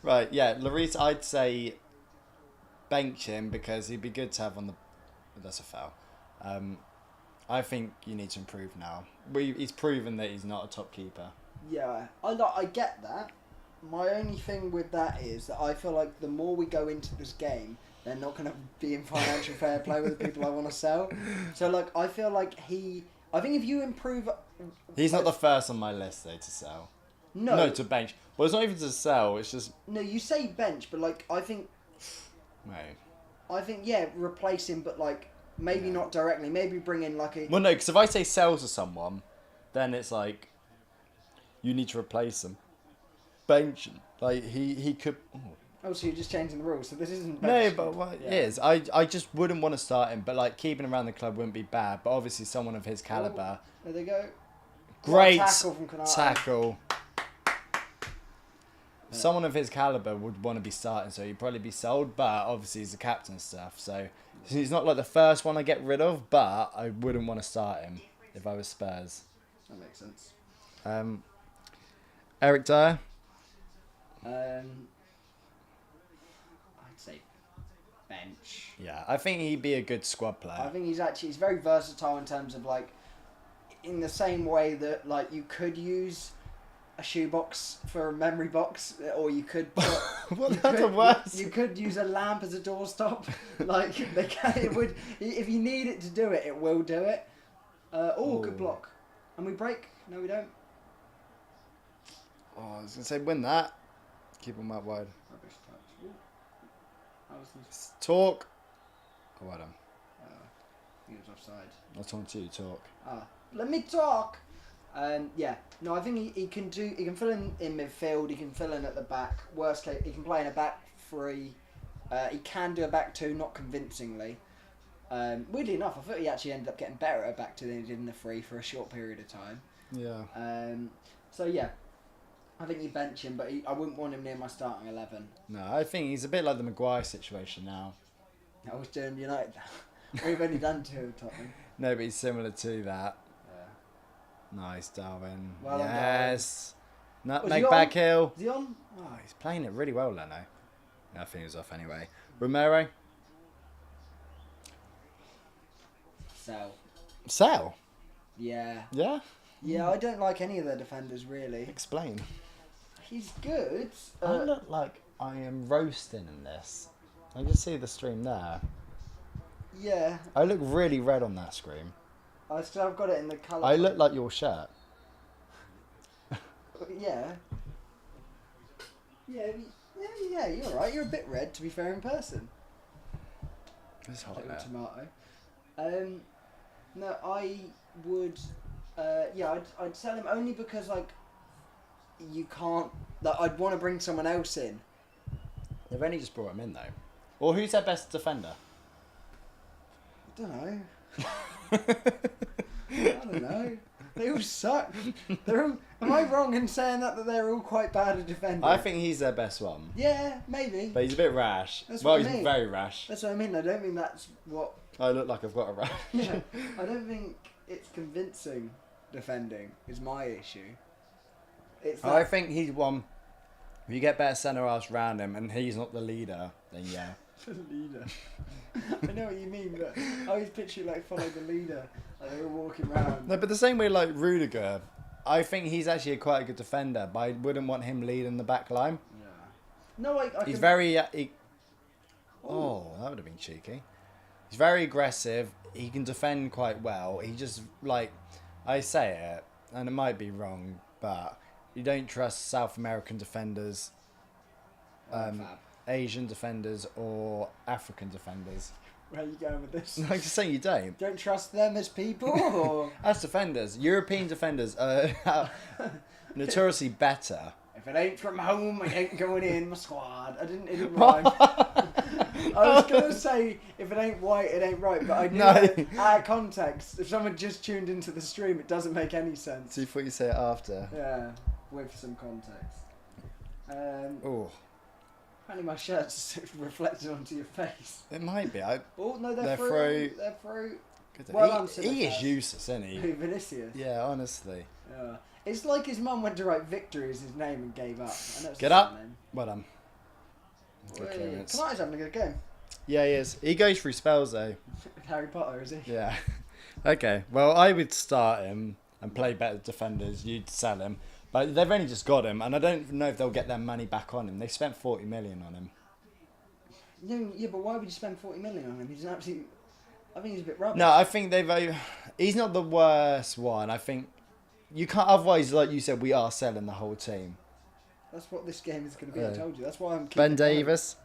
Right, yeah, Lloris, I'd say bench him because he'd be good to have on the... That's a foul. I think you need to improve now. He's proven that he's not a top keeper. Yeah, I get that. My only thing with that is that I feel like the more we go into this game, they're not going to be in financial fair play with the people I want to sell. So, like, I feel like I think if you improve... He's not the first on my list, though, to sell. No, to bench. Well, it's not even to sell, it's just... No, you say bench, but, like, I think, yeah, replace him, but, like, maybe not directly. Maybe bring in, like, a... Well, no, because if I say sell to someone, then it's like, you need to replace them. Bench, like, he could... Oh, so you're just changing the rules, so this isn't No, bench. but what Yeah. it is, I just wouldn't want to start him, but, like, keeping him around the club wouldn't be bad, but obviously someone of his calibre... There they go. Great What a tackle from Konate. tackle. Someone of his calibre would want to be starting, so he'd probably be sold, but obviously he's the captain and stuff, so he's not like the first one I get rid of, but I wouldn't want to start him if I was Spurs. That makes sense. Eric Dyer? I'd say bench. Yeah, I think he'd be a good squad I player. think he's very versatile in terms of, like, in the same way that, like, you could use a shoebox for a memory box, or you could put, That's the worst. you could use a lamp as a doorstop. Like, it would, if you need it to do it, it will do it. Good block. And we break? No, we don't. Oh, I was going to say win that. Keep him out wide. Rubbish touch. Ooh. That was the... Talk. Oh, well done. He was offside. I was talking to you, talk. Let me talk. Yeah, no, I think he can do. He can fill in midfield. He can fill in at the back. Worst case, he can play in a back 3. He can do a back 2, not convincingly. Weirdly enough, I thought he actually ended up getting better at a back 2 than he did in the 3 for a short period of time. Yeah. So yeah, I think you bench him, but I wouldn't want him near my starting 11. No, I think he's a bit like the Maguire situation now. I was doing United. We've only done 2 of Tottenham. No, but he's similar to that. Yeah. Nice, Darwin. Well done, yes. Was he Nutmeg on? back heel. Is he on? Oh, he's playing it really well, Leno. I think he was off anyway. Romero. Sell. Sell. Yeah. Yeah. Yeah, I don't like any of their defenders really. Explain. He's good. I look like I am roasting in this. I can see the stream there. Yeah, I look really red on that screen. I've got it in the colour. I look like your shirt. Yeah. Yeah, you're right. You're a bit red, to be fair, in person. It's hot Little there. tomato. No, I would. I'd sell him only because like you can't. Like, I'd want to bring someone else in. They've only just brought him in though. Or who's their best defender? I don't know. I don't know. They all suck. They're all. Am I wrong in saying that they're all quite bad at defending? I think he's their best one. Yeah, maybe. But he's a bit rash. That's Well, what I he's mean. very rash. That's what I mean. I don't think that's what. I look like I've got a rash. Yeah, I don't think it's convincing defending is my issue. It's that, I think he's one. If you get better centre halves around him and he's not the leader, then yeah. the leader. I know what you mean, but I always picture you like follow the leader, like they're all walking around. No, but the same way like Rudiger, I think he's actually quite a good defender, but I wouldn't want him leading the back line. Yeah. No, I He's can... very. Oh, that would have been cheeky. He's very aggressive. He can defend quite well. He just like I say it, and it might be wrong, but you don't trust South American defenders, Fab. Asian defenders, or African defenders. Where are you going with this? I'm just saying you don't. Don't trust them as people, or As defenders, European defenders are notoriously better. if it ain't from home, it ain't going in my squad. It didn't rhyme. I was gonna say if it ain't white, it ain't right, but I knew No. that out of context. If someone just tuned into the stream, it doesn't make any sense. So you thought you say it after? Yeah, with some context. Oh, Apparently my shirt's reflected onto your face. it might be. Oh no, they're They're through. through. They're through. Good. Well done, He is Simicast. useless, isn't he? Who, Vinicius? Yeah, honestly. Yeah. It's like his mum went to write Victory as his name and gave up. I know it's Get his up. name. Well done. Good clearance. Kanata's having a good game. Yeah, he is. He goes through spells though. Harry Potter, is he? Yeah. Okay. Well, I would start him and play better defenders. You'd sell him, but they've only just got him, and I don't know if they'll get their money back on him. They spent 40 million on him. No, yeah, but why would you spend 40 million on him? He's an absolute. I think he's a bit rubbish. No, I think they've. He's not the worst one. I think you can't. Otherwise, like you said, we are selling the whole team. That's what this game is going to be. Yeah. I told you. That's why I'm. Ben keeping Davis.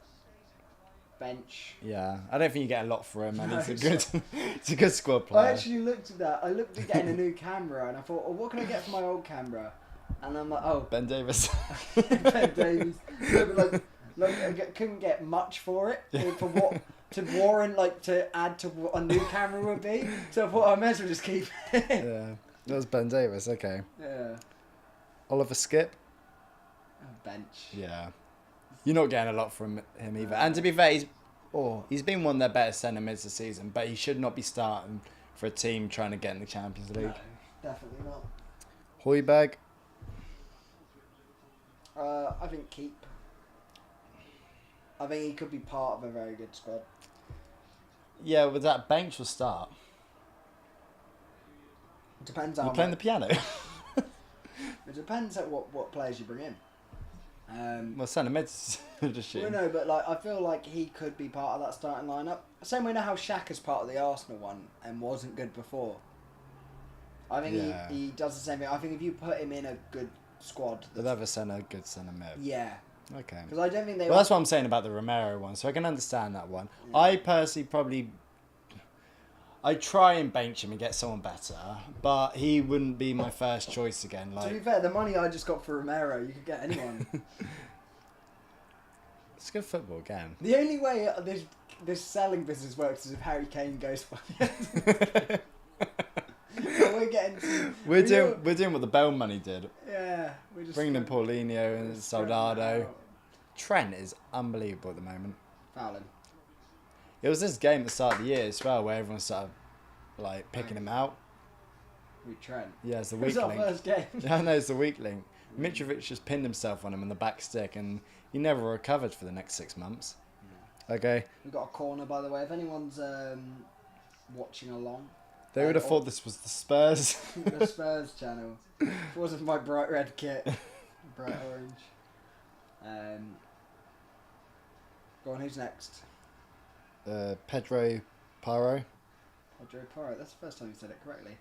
Bench. Yeah, I don't think you get a lot for him, and No, he's a it's good, it's a good squad I player. actually looked at that. I looked at getting a new camera, and I thought, oh, what can I get for my old camera? And I'm like, oh, Ben Davis. Ben Davies. No, but I couldn't get much for it for what to warrant to add to what a new camera would be. So I thought I may as well just keep it. Yeah, that was Ben Davis. Okay, Yeah. Oliver Skip. Bench. Yeah, you're not getting a lot from him either. And to be fair, he's been one of their better centre mids this season, but he should not be starting for a team trying to get in the Champions League. No, definitely not. Højbjerg. I think keep. I think he could be part of a very good squad. Yeah, with that bench will start. Depends You how playing the much, piano? it depends at what players you bring in. Well, centre mid's just Well, shit. no, but I feel like he could be part of that starting lineup. Same way now how Shaq is part of the Arsenal one and wasn't good before. I think Yeah. he does the same thing. I think if you put him in a good squad, They'll have a centre, good centre mid. yeah, Okay. because I don't think they. Well, that's what I'm saying about the Romero one, so I can understand that one. Yeah. I personally probably... I'd try and bench him and get someone better, but he wouldn't be my first choice again. To be Like, fair, the money I just got for Romero, you could get anyone. it's good football again. The only way this selling business works is if Harry Kane goes for it. So we're getting to, We're doing what the Bell money did. yeah, we're just Bringing in Paulinho and just spreading Soldado. it out. Trent is unbelievable at the moment. Fouling. It was this game at the start of the year as well, where everyone started like picking him out. With Trent. Yeah, it's the It weak was our link. first game. Yeah, I know it's the weak link. Mitrovic just pinned himself on him in the back stick, and he never recovered for the next 6 months. Okay. We've got a corner, by the way. If anyone's watching along, They would have thought this was the Spurs. The Spurs channel. It wasn't my bright red kit. Bright orange. Go on, who's next? Pedro Paro. Pedro Porro. That's the first time you said it correctly.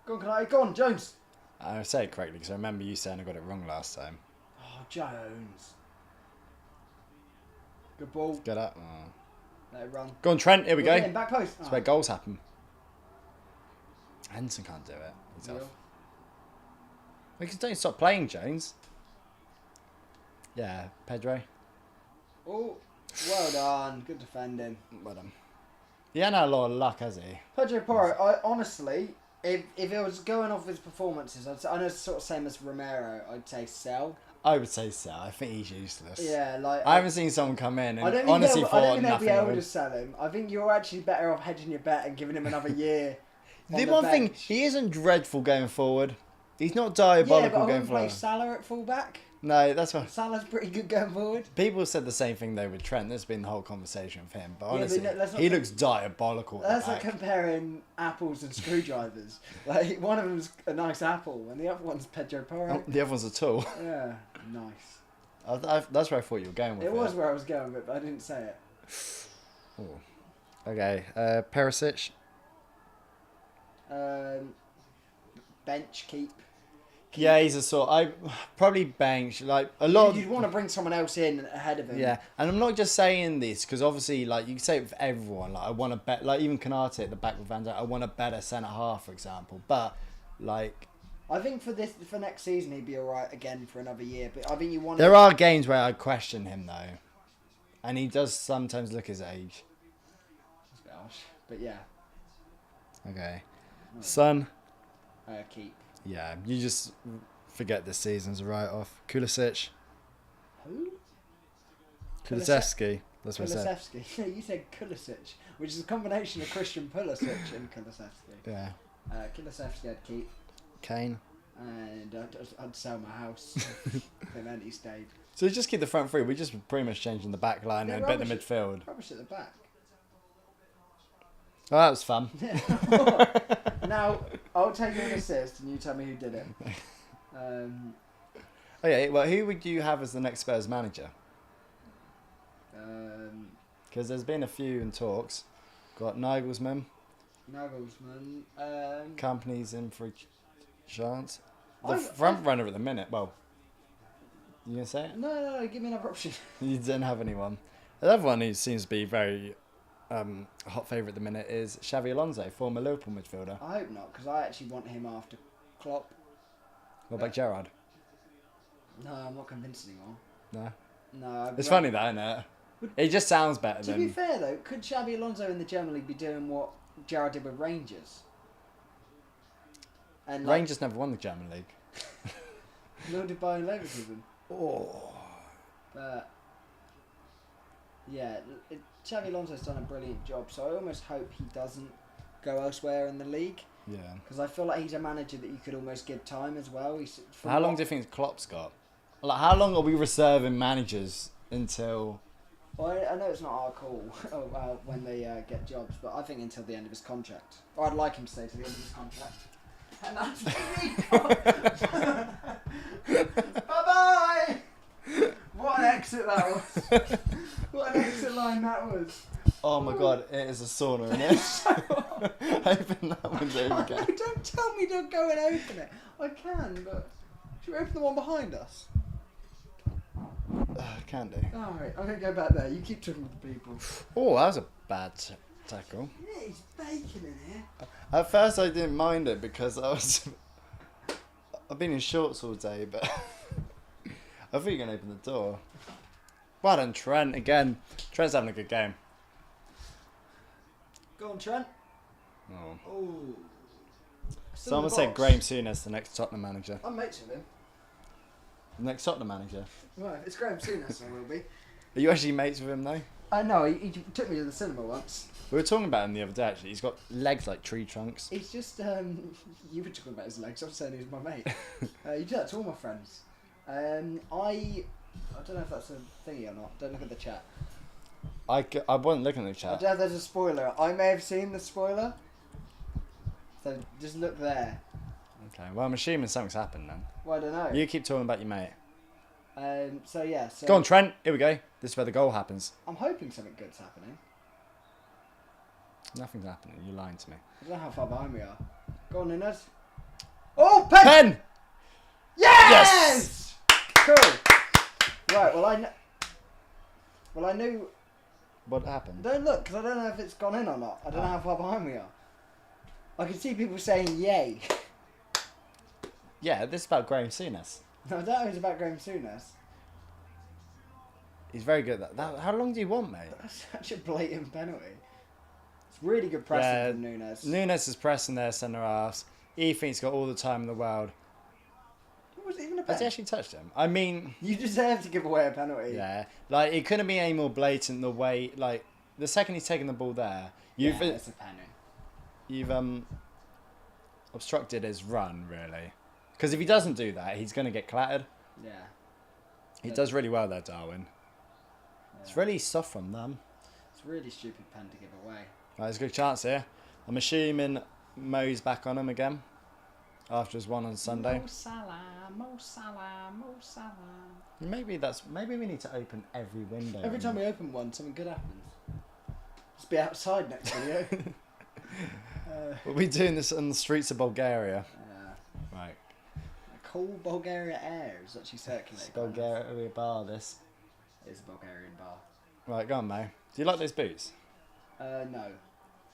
Go on, Jones. I say it correctly because I remember you saying I got it wrong last time. Oh, Jones. Good ball. Get up. Oh. Let it run. Go on, Trent. Here we go. In, back post. That's where goals happen. Henderson can't do it. He's off. We can don't stop playing, Jones. Yeah, Pedro. Oh, well done. Good defending. Well done. He ain't had a lot of luck, has he? Pedro Porro, honestly, if it was going off his performances, I know it's sort of same as Romero, I'd say sell. I would say so. I think he's useless. Yeah, like I haven't seen someone come in and I don't honestly think thought they'll be able nothing. to sell him. I think you're actually better off hedging your bet and giving him another year. The one thing, he isn't dreadful going forward. He's not diabolical going play forward. Salah at fullback. No, that's what Salah's pretty good going forward. people said the same thing though with Trent. There's been the whole conversation with him, but honestly, let's not he looks diabolical. At That's the like back. comparing apples and screwdrivers. Like one of them's a nice apple and the other one's Pedro Porro. The other one's a tool. Yeah, nice. That's where I thought you were going with it. It was where I was going with it, but I didn't say it. Ooh. Okay, Perisic. Bench, keep. Yeah, he's a sort. I probably bench like a lot. You'd want to bring someone else in ahead of him. Yeah, and I'm not just saying this because obviously, like you can say it with everyone. Like I want to bet, like even Canate at the back with Van Dijk. I want a better centre half, for example. But like, I think for next season he'd be alright again for another year. But I think you want. there are games where I question him though, and he does sometimes look his age. It's a bit harsh, but yeah. Okay, Son. Keep. Yeah, you just forget this season's a write-off. Kulisic. Who? Kulusevski. That's what I said. Kulusevski. You said Kulisic, which is a combination of Christian Pulisic and Kulusevski. Yeah. Kulusevski I'd keep. Kane. And I'd sell my house. If meant he stayed. So just keep the front three. We're just pretty much changing the back line and a bit of the midfield. Rubbish at the back. Oh, that was fun. Now, I'll take an assist and you tell me who did it. Okay, well, who would you have as the next Spurs manager? Because there's been a few in talks. Got Nagelsmann. Company's in for a chance. The front runner at the minute. Well, you going to say it? No, give me another option. You didn't have anyone. The other one who seems to be very hot favourite at the minute is Xavi Alonso, former Liverpool midfielder. I hope not, because I actually want him after Klopp. What about Gerrard? No, I'm not convinced anymore. No. No. It's funny that, isn't it? It just sounds better To be fair though, could Xabi Alonso in the German League be doing what Gerrard did with Rangers? And Rangers never won the German League. Nor did Bayern Leverkusen. Oh. But yeah, Xabi Alonso's done a brilliant job, so I almost hope he doesn't go elsewhere in the league. Yeah. Because I feel like he's a manager that you could almost give time as well. How long do you think Klopp's got? Like, how long are we reserving managers until? Well, I know it's not our call when they get jobs, but I think until the end of his contract. Or I'd like him to stay to the end of his contract. And that's me. Bye-bye! What an exit that was. What an exit line that was. Oh my god, it is a sauna in it. Open that window again. No, don't tell me don't go and open it. I can, but should we open the one behind us? Can do. Alright, I'm going to go back there. You keep talking to the people. Oh, that was a bad tackle. Yeah, he's baking in here. At first I didn't mind it because I've been in shorts all day, but I think you can open the door. Well done, Trent, again. Trent's having a good game. Go on, Trent. Oh. Ooh. Someone said Graham Souness, the next Tottenham manager. I'm mates with him. The next Tottenham manager? Right, it's Graham Souness, I will be. Are you actually mates with him though? No, he took me to the cinema once. We were talking about him the other day actually. He's got legs like tree trunks. He's just, you were talking about his legs, I'm saying he's my mate. You do that to all my friends. I don't know if that's a thingy or not, don't look at the chat. I wasn't looking at the chat. There's a spoiler. I may have seen the spoiler. So just look there. Okay, well, I'm assuming something's happened then. Well, I don't know. You keep talking about your mate. So yeah. So Go on, Trent. Here we go. This is where the goal happens. I'm hoping something good's happening. Nothing's happening. You're lying to me. I don't know how far behind we are. Go on, Nunes. Oh, pen! Pen! Yes! Cool. Right. Well, I knew. What happened? Don't look, because I don't know if it's gone in or not. I don't know how far behind we are. I can see people saying yay. Yeah, this is about Graham Souness. No, I don't know it's about Graham Souness. He's very good at that. How long do you want, mate? That's such a blatant penalty. It's really good pressing from Nunes. Nunes is pressing their centre halves. He thinks he's got all the time in the world. It wasn't even a Has penalty. he actually touched him? I mean... You deserve to give away a penalty. Yeah. Like, it couldn't be any more blatant the way... Like, the second he's taken the ball there... It's a penalty. You've obstructed his run, really. Because if he doesn't do that, he's going to get clattered. Yeah. He does really well there, Darwin. Yeah. It's really soft from them. It's a really stupid pen to give away. Right, there's a good chance here. I'm assuming Mo's back on him again. After his one on Sunday. Mo Salah, Mo Salah, Mo Salah. Maybe we need to open every window. Every time we open one, something good happens. Just be outside next video. We'll be doing this on the streets of Bulgaria. Right. A cool Bulgaria air is actually circulating. It's Bulgaria bar, this. It is a Bulgarian bar. Right, go on, Mo. Do you like those boots? No.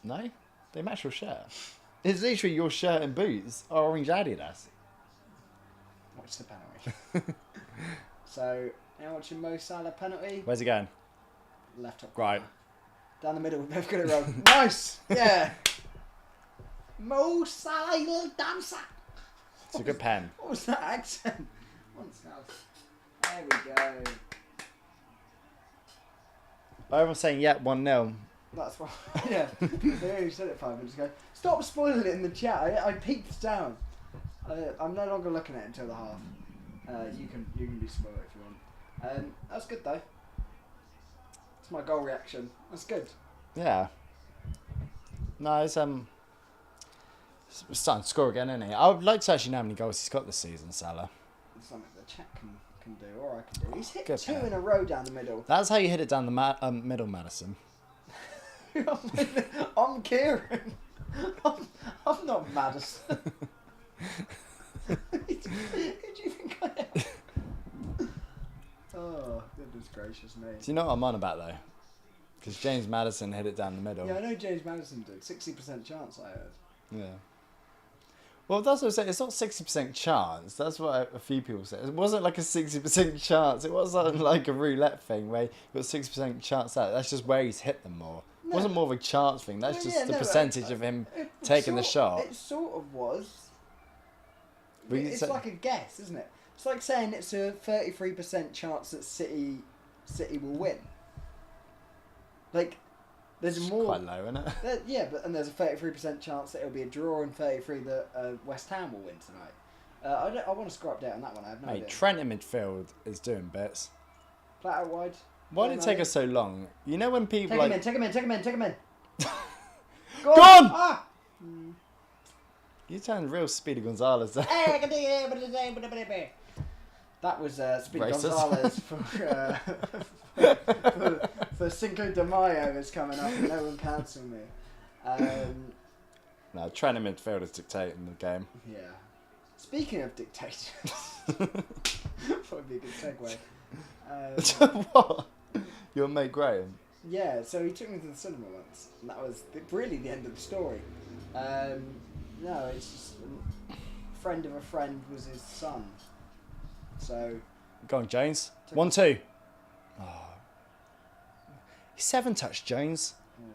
No? They match your shirt. It's literally your shirt and boots are orange Adidas. Watch the penalty. So, now watching Mo Salah penalty. Where's he going? Left top. Right. Corner. Down the middle, we've both got it wrong. Nice! Yeah! Mo Salah, you little dancer! It's a good pen. What was that accent? Once now. There we go. Everyone's saying, yeah, 1-0. That's why. Yeah. They only said it 5 minutes ago. Stop spoiling it in the chat. I peeked down. I'm no longer looking at it until the half. You can do spoil it if you want. That's good though. It's my goal reaction. That's good. Yeah. No, it's We're starting to score again, isn't he? I would like to actually know how many goals he's got this season, Salah. It's something the chat can do, or I can do. He's hit Good 2 player. in a row down the middle. That's how you hit it down the middle, Madison. I'm Kieran. I'm not Madison. Who do you think I am? Oh, goodness gracious me. Do you know what I'm on about, though? Because James Madison hit it down the middle. Yeah, I know James Madison did. 60% chance, I heard. Yeah. Well, that's what I said. It's not 60% chance. That's what a few people said. It wasn't like a 60% chance. It wasn't like a roulette thing where you got 60% chance out. That's just where he's hit them more. No. It wasn't more of a chance thing. That's Well, just yeah, the no, percentage of him taking the shot. It sort of was. But you It's said- like a guess, isn't it? It's like saying it's a 33% chance that City will win. Like, there's It's more. quite low, isn't it? Yeah, and there's a 33% chance that it'll be a draw and 33 that West Ham will win tonight. I want to score update on that one. I have no Mate, idea. Trent in midfield is doing bits. Flat out wide. Why did it take us so long? You know when people Take like... him in. Go on! Ah! You turned real Speedy Gonzalez there. That was Speedy Racist. Gonzalez for Cinco de Mayo is coming up and no one cancel me. No, Trent in midfield is dictating the game. Yeah. Speaking of dictators, that would be a good segue. What? Your mate Graham? Yeah, so he took me to the cinema once, and that was really the end of the story. No, it's just a friend of a friend was his son. So. Go on, Jones. 1-2. Oh. He's 7-touch, Jones. Yeah.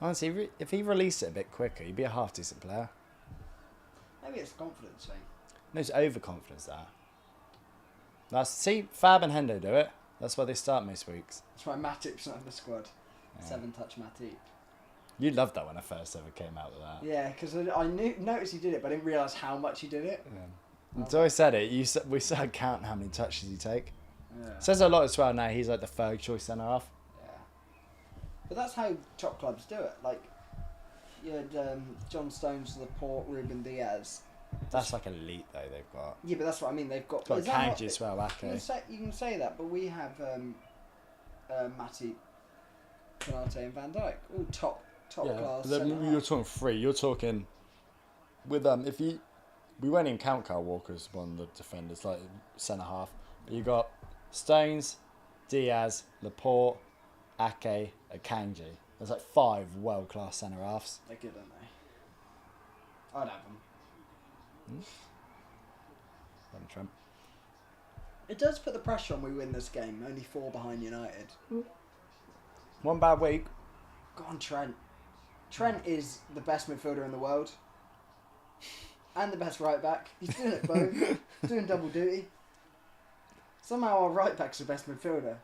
Honestly, if he released it a bit quicker, he'd be a half-decent player. Maybe it's a confidence thing. No, it's overconfidence there. See, Fab and Hendo do it. That's why they start most weeks. That's why Matip's not in the squad. Yeah. 7-touch Matip. You loved that when I first ever came out with that. Yeah, because I noticed he did it, but I didn't realise how much he did it. Yeah. Until I said it, we started counting how many touches you take. Yeah. Says a lot as well now. He's like the third choice centre half. Yeah. But that's how top clubs do it. Like, You had John Stones, Laporte, Ruben Diaz. That's like elite though they've got. Yeah, but that's what I mean. They've got. Got Kanji as well, You okay. can say that, but we have Matty, Canate, and Van Dijk, all top class. You're talking 3. You're talking with if you we won't even count Kyle Walker as one of the defenders, like centre half. But you got Stones, Diaz, Laporte, Ake, and Kanji. There's like 5 world class centre halves. They're good, aren't they? I'd have them. Trent. It does put the pressure on. We win this game. Only 4 behind United. One bad week. Go on, Trent. Trent is the best midfielder in the world. And the best right back. He's doing it both. He's doing double duty. Somehow our right back's the best midfielder.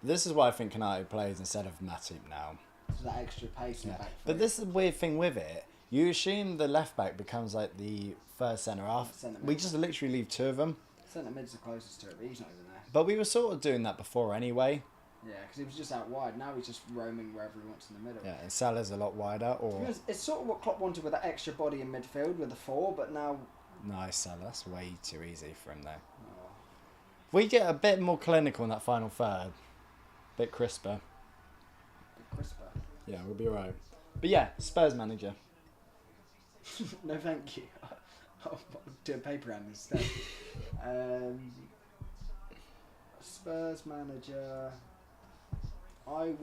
This is why I think Kanate plays instead of Matip now. So that extra pace in the back. But this is the weird thing with it. You assume the left back becomes like the first centre half. We just literally leave 2 of them. Centre mid's the closest to it, but he's not even there. But we were sort of doing that before anyway. Yeah, because he was just out wide. Now he's just roaming wherever he wants in the middle. Yeah, and Salah's a lot wider. Or it's sort of what Klopp wanted with that extra body in midfield with the 4, but now... Nice, Salah. That's way too easy for him, though. Oh. We get a bit more clinical in that final third. Bit crisper. Bit crisper. Yeah, we'll be alright. But yeah, Spurs manager. No, thank you. I'll do a paper round instead. Spurs manager... I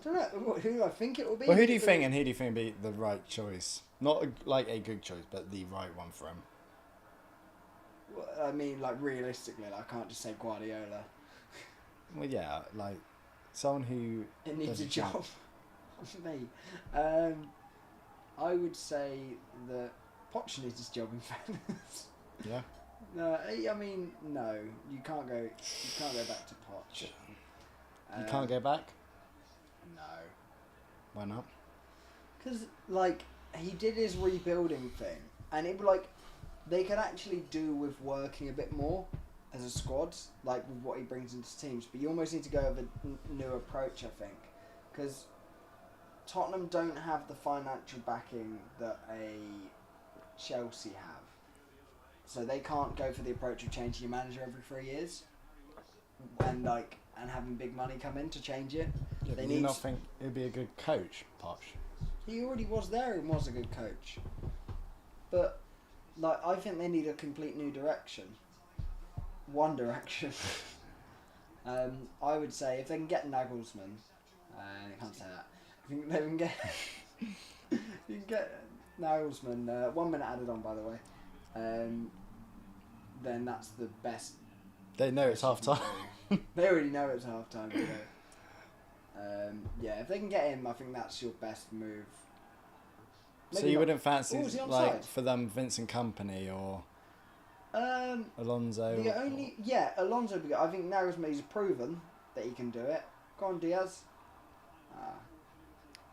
don't know who I think it will be. Well, who do you think, and who do you think would be the right choice? Not like a good choice, but the right one for him. Well, I mean, like realistically, I can't just say Guardiola. Well, yeah, like someone who it needs a job. Me, I would say that Poch needs his job in fairness. Yeah. No, I mean no. You can't go back to Poch. You can't go back? No. Why not? Because, like, he did his rebuilding thing, and it like they could actually do with working a bit more as a squad, like with what he brings into teams. But you almost need to go with a new approach, I think, because Tottenham don't have the financial backing that a Chelsea have, so they can't go for the approach of changing your manager every 3 years, and having big money come in to change it. Yeah, they do you not think it'd be a good coach, Poch? He already was there and was a good coach. But, like, I think they need a complete new direction. One direction. I would say if they can get Nagelsmann, I can't say that. If they can get, you can get Nagelsmann. 1 minute added on, by the way. Then that's the best. They know it's half time. They already know it's half time. You know. Yeah, if they can get him, I think that's your best move. Maybe so you wouldn't fancy like for them Vincent Kompany or Alonso? Alonso. I think Nagelsmann's proven that he can do it. Go on, Diaz.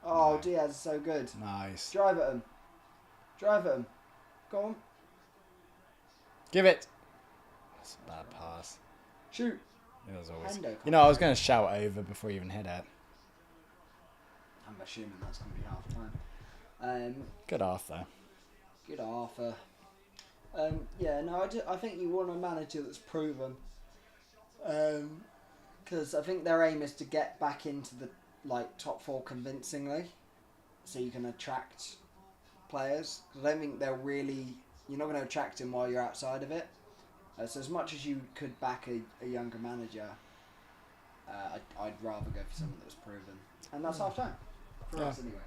Oh, no. Diaz is so good. Nice. Drive at him. Go on. Give it. That's a bad pass. Shoot. It was always. I was going to shout over before you even hit it. I'm assuming that's going to be half time. Good half though. Good half. I think you want a manager that's proven. Because I think their aim is to get back into the top 4 convincingly, so you can attract players. Because I don't think you're not going to attract him while you're outside of it. So as much as you could back a younger manager, I'd rather go for someone that's proven. And that's half time. For us anyway.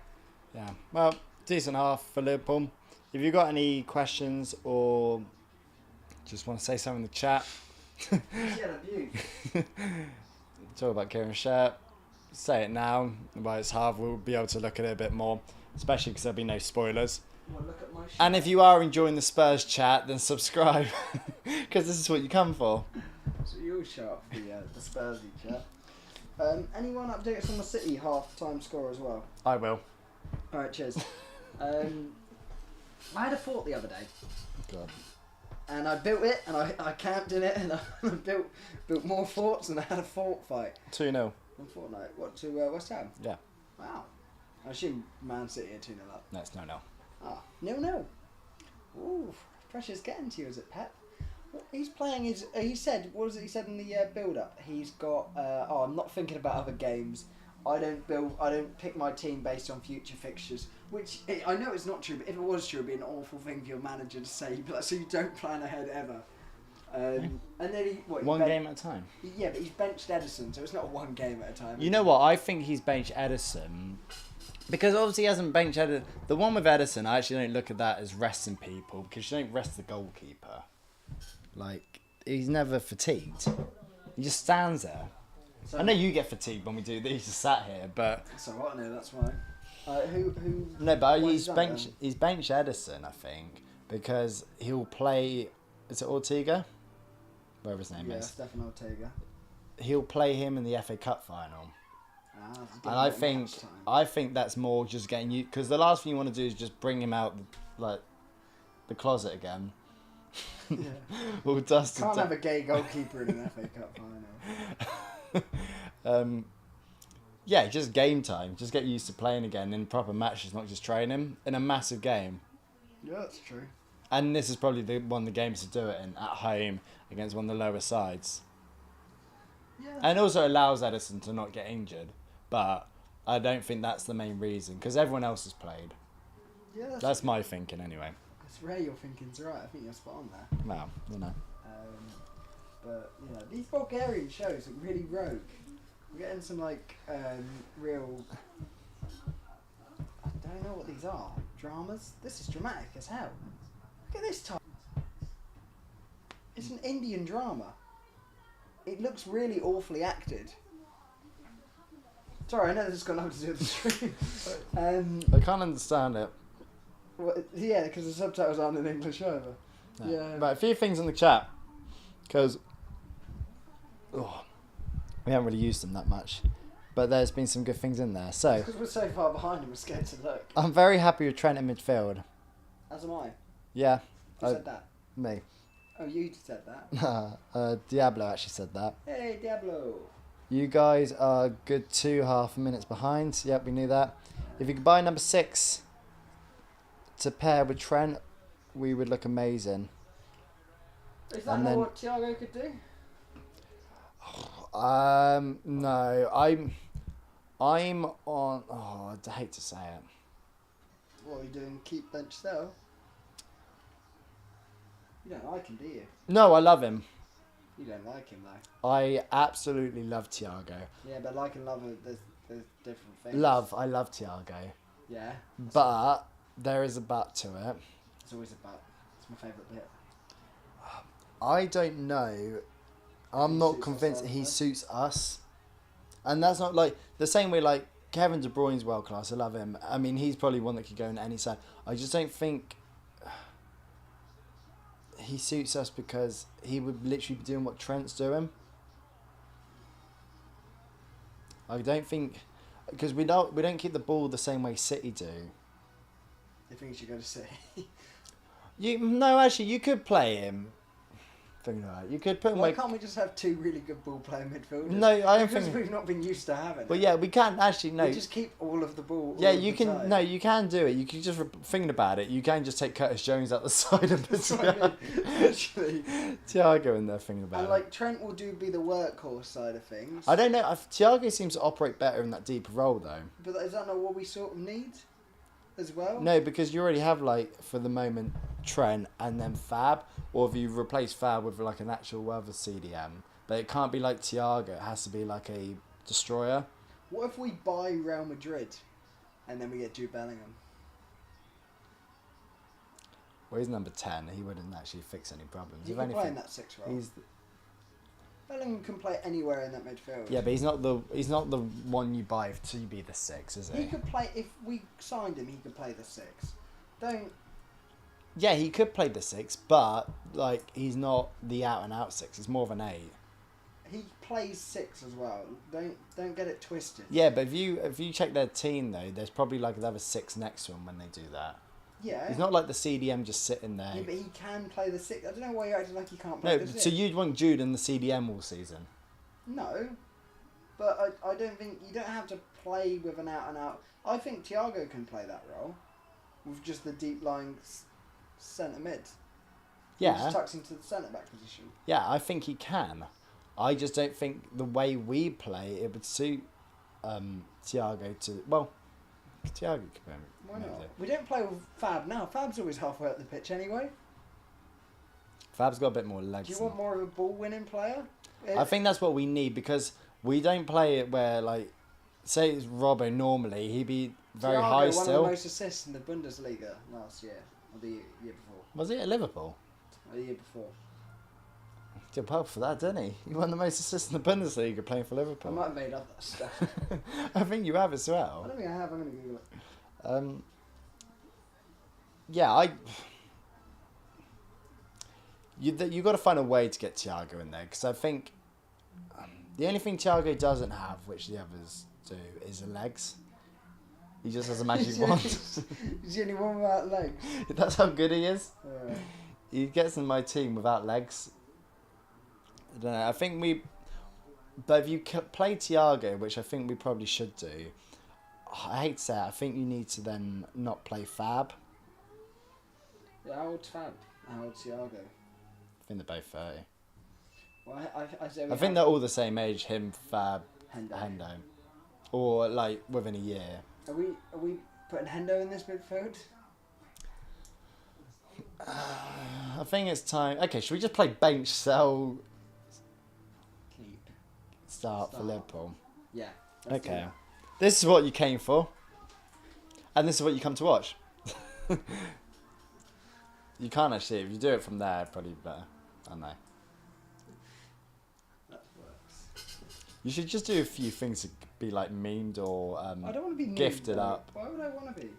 Yeah. Well, decent half for Liverpool. If you've got any questions or just want to say something in the chat. Talk about Kieran's shirt. Say it now. Well, it's half. We'll be able to look at it a bit more. Especially because there'll be no spoilers. Well, look at my shirt. And if you are enjoying the Spurs chat, then subscribe. Because this is what you come for. So you'll show up for the Spursy chat. Anyone update us on the City half-time score as well? I will. Alright, cheers. I had a fort the other day. God. And I built it, and I camped in it, and I built more forts, and I had a fort fight. 2-0. On Fortnite. What, to West Ham? Yeah. Wow. I assume Man City are 2-0 up. No, it's 0-0. Ah, 0-0. Ooh, pressure's getting to you, is it, Pep? He's playing his. He said, what was it he said in the build-up? He's got. I'm not thinking about other games. I don't pick my team based on future fixtures. Which I know it's not true, but if it was true, it'd be an awful thing for your manager to say. So you don't plan ahead ever. And then one game at a time. Yeah, but he's benched Edison, so it's not one game at a time. You know what? I think he's benched Edison because obviously he hasn't benched Edison. The one with Edison, I actually don't look at that as resting people because you don't rest the goalkeeper. Like, he's never fatigued. He just stands there. So, I know you get fatigued when we do these, just sat here, but... So what? No, that's fine. Who? No, but he's benched Edison, I think, because he'll play... Is it Ortega? Whatever his name is. Yeah, Stefan Ortega. He'll play him in the FA Cup final. And I think that's more just getting you... Because the last thing you want to do is just bring him out, like, the closet again. Yeah. All dusted. Can't have a gay goalkeeper in an FA Cup final. Yeah, just game time. Just get used to playing again in proper matches, not just training in a massive game. Yeah, that's true. And this is probably one of the games to do it in at home against one of the lower sides. Yeah. And also allows Edison to not get injured, but I don't think that's the main reason because everyone else has played. Yeah, that's my thinking anyway. It's rare your thinking's right. I think you're spot on there. Well, you know. But yeah, these Bulgarian shows are really rogue. We're getting some like real. I don't know what these are. Dramas. This is dramatic as hell. Look at this time. It's an Indian drama. It looks really awfully acted. Sorry, I know this has got nothing to do with the stream. I can't understand it. Well, yeah, because the subtitles aren't in English either. No. Yeah. But a few things in the chat, because we haven't really used them that much, but there's been some good things in there. So because we're so far behind and we're scared to look. I'm very happy with Trent in midfield. As am I. Yeah. Who said that? Me. Oh, you said that. Diablo actually said that. Hey, Diablo. You guys are good 2.5 minutes behind. Yep, we knew that. If you could buy number 6 to pair with Trent, we would look amazing. Is that not what Thiago could do? No. I'm on... Oh, I hate to say it. What are you doing? Keep bench still? You don't like him, do you? No, I love him. You don't like him, though. I absolutely love Thiago. Yeah, but like and love, there's different things. I love Thiago. Yeah. But there is a but to it. There's always a but. It's my favourite bit. I don't know. I'm not convinced he suits us. And that's not like the same way like Kevin De Bruyne's world class. I love him. I mean, he's probably one that could go in any side. I just don't think he suits us because he would literally be doing what Trent's doing. I don't think because we don't keep the ball the same way City do. You think you should go to City? Actually, you could play him. You could put him. Why can't we just have 2 really good ball playing midfielders? No, I don't because think we've not been used to having. Well, yeah, we can't actually. No, we just keep all of the ball. Yeah, you can. Time. No, you can do it. You can just thinking about it. You can just take Curtis Jones out the side and put Thiago in there. Thinking about it. And like Trent will be the workhorse side of things. I don't know. Thiago seems to operate better in that deeper role though. But is that not what we sort of need? As well? No, because you already have like for the moment Trent and then Fab, or if you replace Fab with like an actual other CDM, but it can't be like Thiago. It has to be like a destroyer. What if we buy Real Madrid, and then we get Jude Bellingham? Well, he's number 10. He wouldn't actually fix any problems. He can play in that 6 role. Bellingham can play anywhere in that midfield. Yeah, but he's not the one you buy to be the 6, is he? He could play if we signed him. He could play the 6. Yeah, he could play the 6, but like he's not the out and out 6. He's more of an 8. He plays 6 as well. Don't get it twisted. Yeah, but if you check their team though, there's probably like another 6 next to him when they do that. Yeah. He's not like the CDM just sitting there. Yeah, but he can play the 6. I don't know why you're acting like he can't play the 6. So you'd want Jude in the CDM all season? No. But I don't think... You don't have to play with an out and out. I think Thiago can play that role with just the deep lying centre mid. He Yeah. just tucks into the centre back position. Yeah, I think he can. I just don't think the way we play it would suit Thiago to. Well, Thiago could play. Why not? We don't play with Fab now. Fab's always halfway up the pitch anyway. Fab's got a bit more legs. Do you want more of a ball-winning player? I think that's what we need because we don't play it where, like, say it's Robbo normally, he'd be very Thiago high won still. the most assists in the Bundesliga last year, or the year before. Was he at Liverpool? Or the year before. He did well for that, didn't he? He won the most assists in the Bundesliga playing for I Liverpool. might have made up that stuff. I think you have as I well. don't think I have. I'm going to Google it. Yeah, you got to find a way to get Thiago in there because I think the only thing Thiago doesn't have, which the others do, is the legs. He just has a magic wand. He's the only one without legs. That's how good he is. Yeah. He gets in my team without legs. I don't know. I think but if you play Thiago, which I think we probably should do, I hate to say it, I think you need to then not play Fab. Yeah, how old's Fab? How old's Thiago? I think they're both 30. Well, I say I think they're all the same age, him, Fab, Hendo. Hendo. Or, like, within a year. Are we putting Hendo in this midfield? I think it's time. Okay, should we just play bench, sell, Keep. start for Start. Liverpool? Yeah. let's do Okay. that. This is what you came for. And this is what you come to watch. You can't actually. If you do it from there, probably better. I don't know. That works. You should just do a few things to be like memed or I don't want to be mean, gifted though. up. Why would I want to be?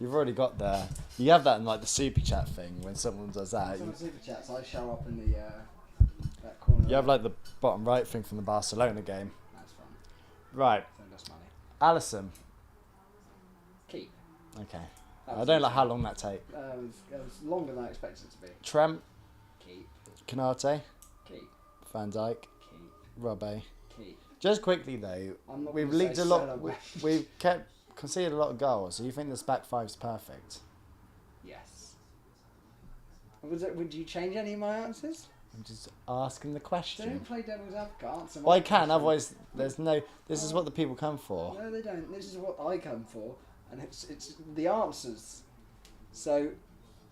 You've already got there. You have that in like the super chat thing when someone does that. Some super chats. I show up in the that corner. You have like the bottom right thing from the Barcelona game. That's fun. Right. Send us money. Allison. Keep. Okay. That I was don't like easy. how long that take. It was longer than I expected it to be. Trent. Keep. Canate. Keep. Van Dijk. Keep. Robbo. Keep. Just quickly though, I'm not we've gonna leaked say a lot. sell away. We've conceded a lot of goals. So you think this back five's perfect? Yes. Would you change any of my answers? I'm just asking the question. Don't play devil's advocate. Answer my Well, I can. question. Otherwise, there's no. This is what the people come for. No, they don't. This is what I come for, and it's the answers. So,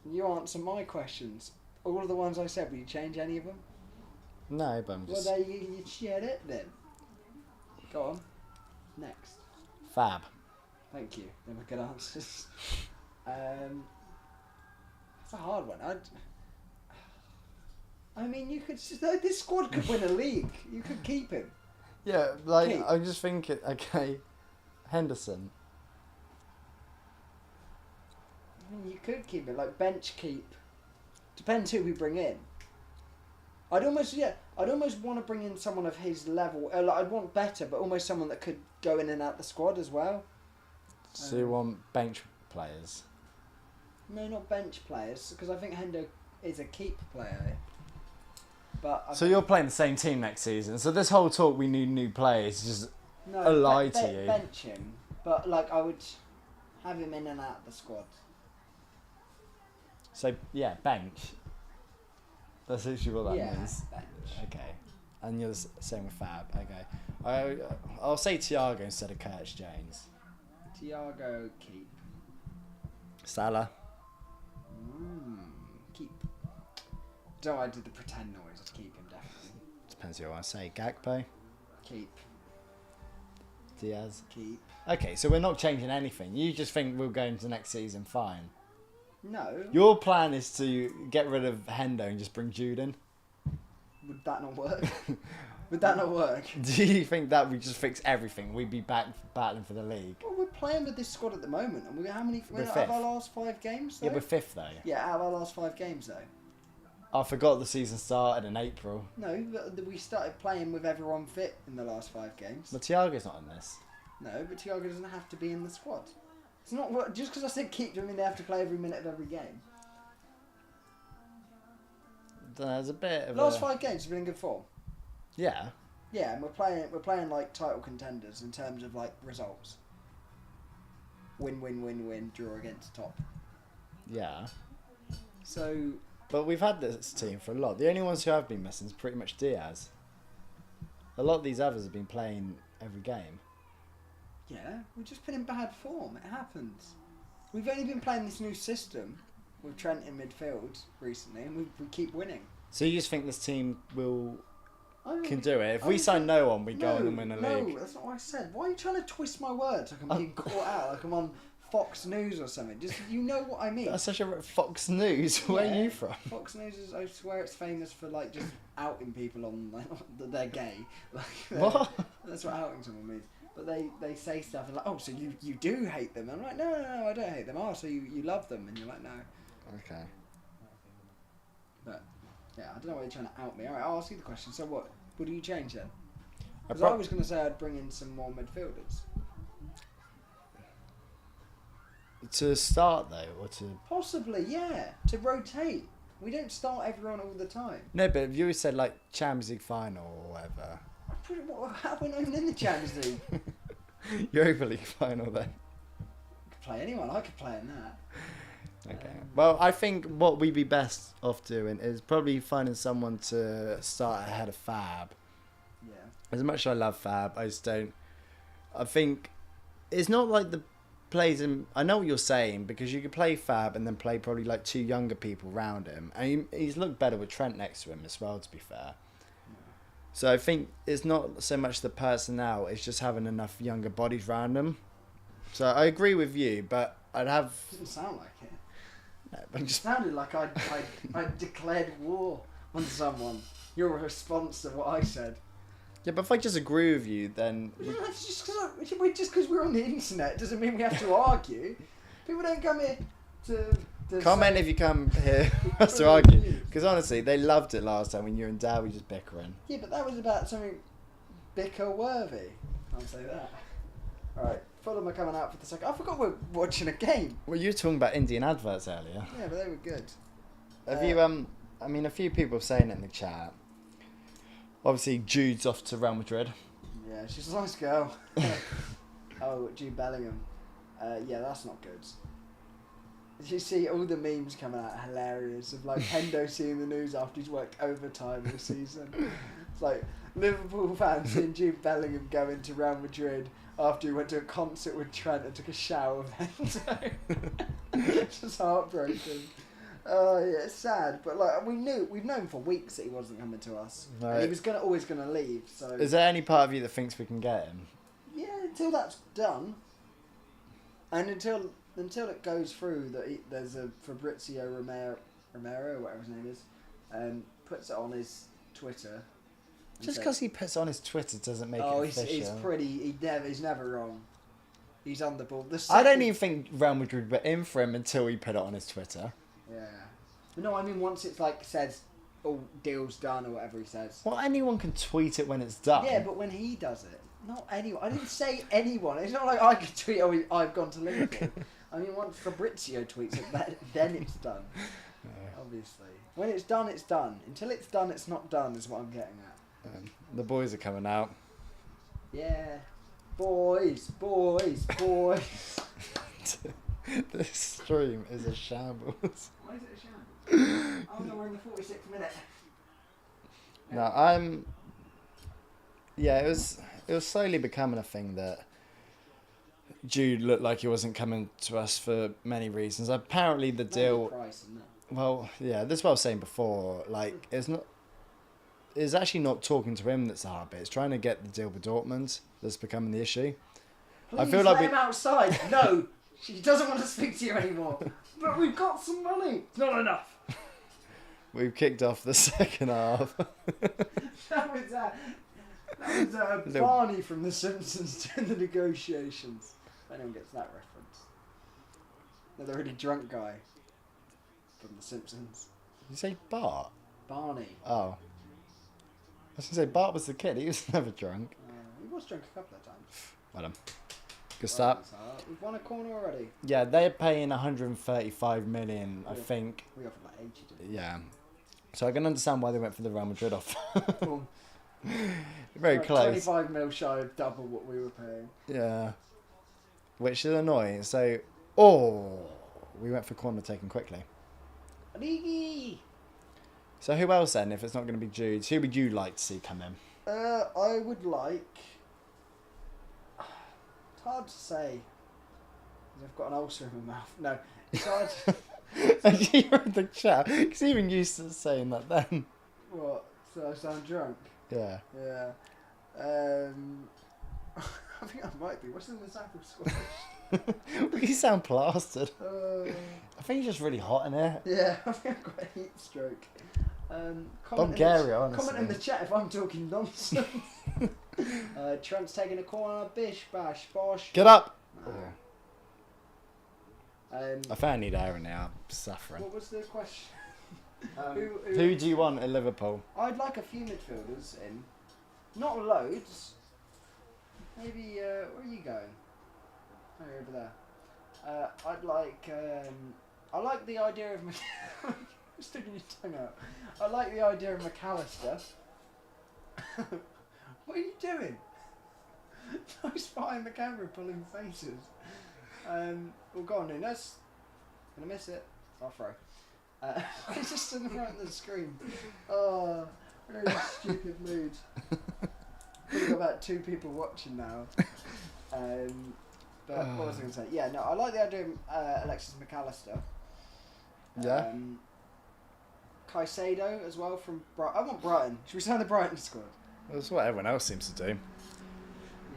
you answer my questions. All of the ones I said, will you change any of them? No, but I'm Well, just there you shared it then. Go on. Next. fab. Thank you. They were good answers. It's a hard one. I mean, you could. This squad could win a league. You could keep him. Yeah, like Keep. I'm just thinking. Okay, Henderson. I mean, you could keep it like bench keep. Depends who we bring in. I'd almost want to bring in someone of his level. Like, I'd want better, but almost someone that could go in and out the squad as well. So you want bench players? No, not bench players, because I think Hendo is a keep player. But I So think- you're playing the same team next season. So this whole talk we need new players is just no, a lie to you. Bench him, but like I would have him in and out of the squad. so yeah, bench. That's literally what that yeah, means. bench. Okay, and you're the same with Fab. Okay, I'll say Thiago instead of Curtis Jones. Thiago keep. Salah. Keep. No, I did the pretend noise. I'd keep him definitely. Depends who I want to say. Gakpo. Keep. Diaz. Keep. Okay, so we're not changing anything. You just think we'll go into next season fine. No. Your plan is to get rid of Hendo and just bring Jude in. Would that not work? Would that not work? Do you think that would just fix everything? We'd be back battling for the league. Well, we're playing with this squad at the moment, and how many? We're Out of fifth. our last 5 games, though? Yeah, we're fifth though. Yeah, out of our last 5 games, though. I forgot the season started in April. No, but we started playing with everyone fit in the last 5 games. But Thiago's not in this. No, but Thiago doesn't have to be in the squad. It's not what just because I said keep them in. They have to play every minute of every game. There's a bit of Last 5 games have been in good form. Yeah. Yeah, and we're playing like title contenders in terms of like results. Win, draw against top. Yeah. So, But we've had this team for a lot. The only ones who have been missing is pretty much Diaz. A lot of these others have been playing every game. yeah, we've just been in bad form. It happens. We've only been playing this new system with Trent in midfield recently, and we keep winning. So you just think this team can I do it? If we sign no one, we go on and win a league. No, that's not what I said. Why are you trying to twist my words like I'm being caught out, like I'm on Fox News or something? Just you know what I mean. That's such a Fox News. Where are you from? Fox News is, I swear, it's famous for like just outing people on like that they're gay. Like, What? That's what outing someone means. But they say stuff like, oh, so you do hate them? And I'm like, no, I don't hate them. Oh, so you love them? And you're like, no. Okay. But yeah, I don't know why you're trying to out me. All right, I'll ask you the question. So what do you change then? Because I was going to say I'd bring in some more midfielders. To start though, or to... Possibly, yeah. To rotate. We don't start everyone all the time. No, but if you always said like Champions League final or whatever. How are we not even in the Champions League? Europa League final then. Could play anyone. I could play in that. Okay. Well, I think what we'd be best off doing is probably finding someone to start ahead of Fab. Yeah. As much as I love Fab, I just don't... I think it's not like the plays in... I know what you're saying, because you could play Fab and then play probably like two younger people around him. And he's looked better with Trent next to him as well, to be fair. So I think it's not so much the personnel, it's just having enough younger bodies around them. So I agree with you, but I'd have... It doesn't sound like it. No, but It sounded like I declared war on someone. Your response to what I said. Yeah, but if I just agree with you, then... It's just because we're on the internet doesn't mean we have to argue. People don't come here to Comment say, if you come here for us to argue. Because honestly, they loved it last time when you and Dad were just bickering. Yeah, but that was about something bicker-worthy. I'll say that. Alright, Fulham are coming out for the second... I forgot we're watching a game. Well, you were talking about Indian adverts earlier. Yeah, but they were good. Have you, I mean, a few people saying it in the chat. Obviously, Jude's off to Real Madrid. Yeah, she's a nice girl. Oh, Jude Bellingham. Yeah, that's not good. Did you see all the memes coming out? Hilarious. Of like Hendo seeing the news after he's worked overtime all season. It's like Liverpool fans seeing Jude Bellingham go into Real Madrid after he went to a concert with Trent and took a shower with Hendo. It's just heartbreaking. Oh yeah, it's sad, but like we've known for weeks that he wasn't coming to us. Right. And he was always gonna leave. So Is there any part of you that thinks we can get him? yeah, until that's done, and until it goes through that there's a Fabrizio Romero, whatever his name is, puts it on his Twitter. Just because he puts on his Twitter doesn't make it official. he's pretty. He's never wrong. He's on the ball. I don't even think Real Madrid were in for him until he put it on his Twitter. Yeah. No, I mean once it's like says, "Oh, deal's done" or whatever he says. Well, anyone can tweet it when it's done. Yeah, but when he does it, not anyone. I didn't say anyone. It's not like I could tweet, "Oh, I've gone to Liverpool." I mean, once Fabrizio tweets it, then it's done. Obviously, when it's done, it's done. Until it's done, it's not done. Is what I'm getting at. The boys are coming out. Yeah, boys. This stream is a shambles. Why is it a shambles? Oh no, we're in the 46th minute. No, yeah, it was slowly becoming a thing that Jude looked like he wasn't coming to us for many reasons. Apparently the deal... Price, isn't it? Well, yeah, this is what I was saying before. Like, it's actually not talking to him that's the hard bit. It's trying to get the deal with Dortmund that's becoming the issue. Please I feel like let him outside. No, she doesn't want to speak to you anymore. But we've got some money. It's not enough. We've kicked off the second half. That was Barney from The Simpsons during the negotiations. If anyone gets that reference. No, the really drunk guy from The Simpsons. Did you say Bart? Barney. Oh. I was going to say Bart was the kid. He was never drunk. He was drunk a couple of times. Well done. Good start. We've won a corner already. Yeah, they're paying 135 million, I think. We offered like 80, didn't we? Yeah. So I can understand why they went for the Real Madrid offer. Very Like close. 25 mil shy of double what we were paying. Yeah. Which is annoying. So, we went for corner taken quickly. Origi! So who else then, if it's not going to be Jude? Who would you like to see come in? I would like... It's hard to say. 'Cause I've got an ulcer in my mouth. No, it's hard. You read the chat. Because even used to saying that then. What? So I sound drunk? Yeah. Yeah. I think I might be. What's in the apple squash? Well, you sound plastered. Uh, I think you're just really hot in here. yeah, I think I've got a heat stroke. Bulgaria, honestly. Comment in the chat if I'm talking nonsense. Trent's taking a corner. Bish, bash, bosh. Get up! Um, I found I need Aaron now. I'm suffering. what was the question? Who do you want at Liverpool? I'd like a few midfielders in. Not loads. Maybe, where are you going? Oh, you're over there. I'd like, I like the idea of... You're sticking your tongue out. I like the idea of McAllister. What are you doing? Nice behind the camera pulling faces. Well, go on, Nunes. Gonna miss it. I'll throw. It's just in the front of the screen. Oh, really stupid mood. We've got about 2 people watching now. But what was I going to say? Yeah, no, I like the idea of Alexis McAllister. Yeah. Caicedo as well from Brighton. I want Brighton. Should we sign the Brighton squad? That's what everyone else seems to do.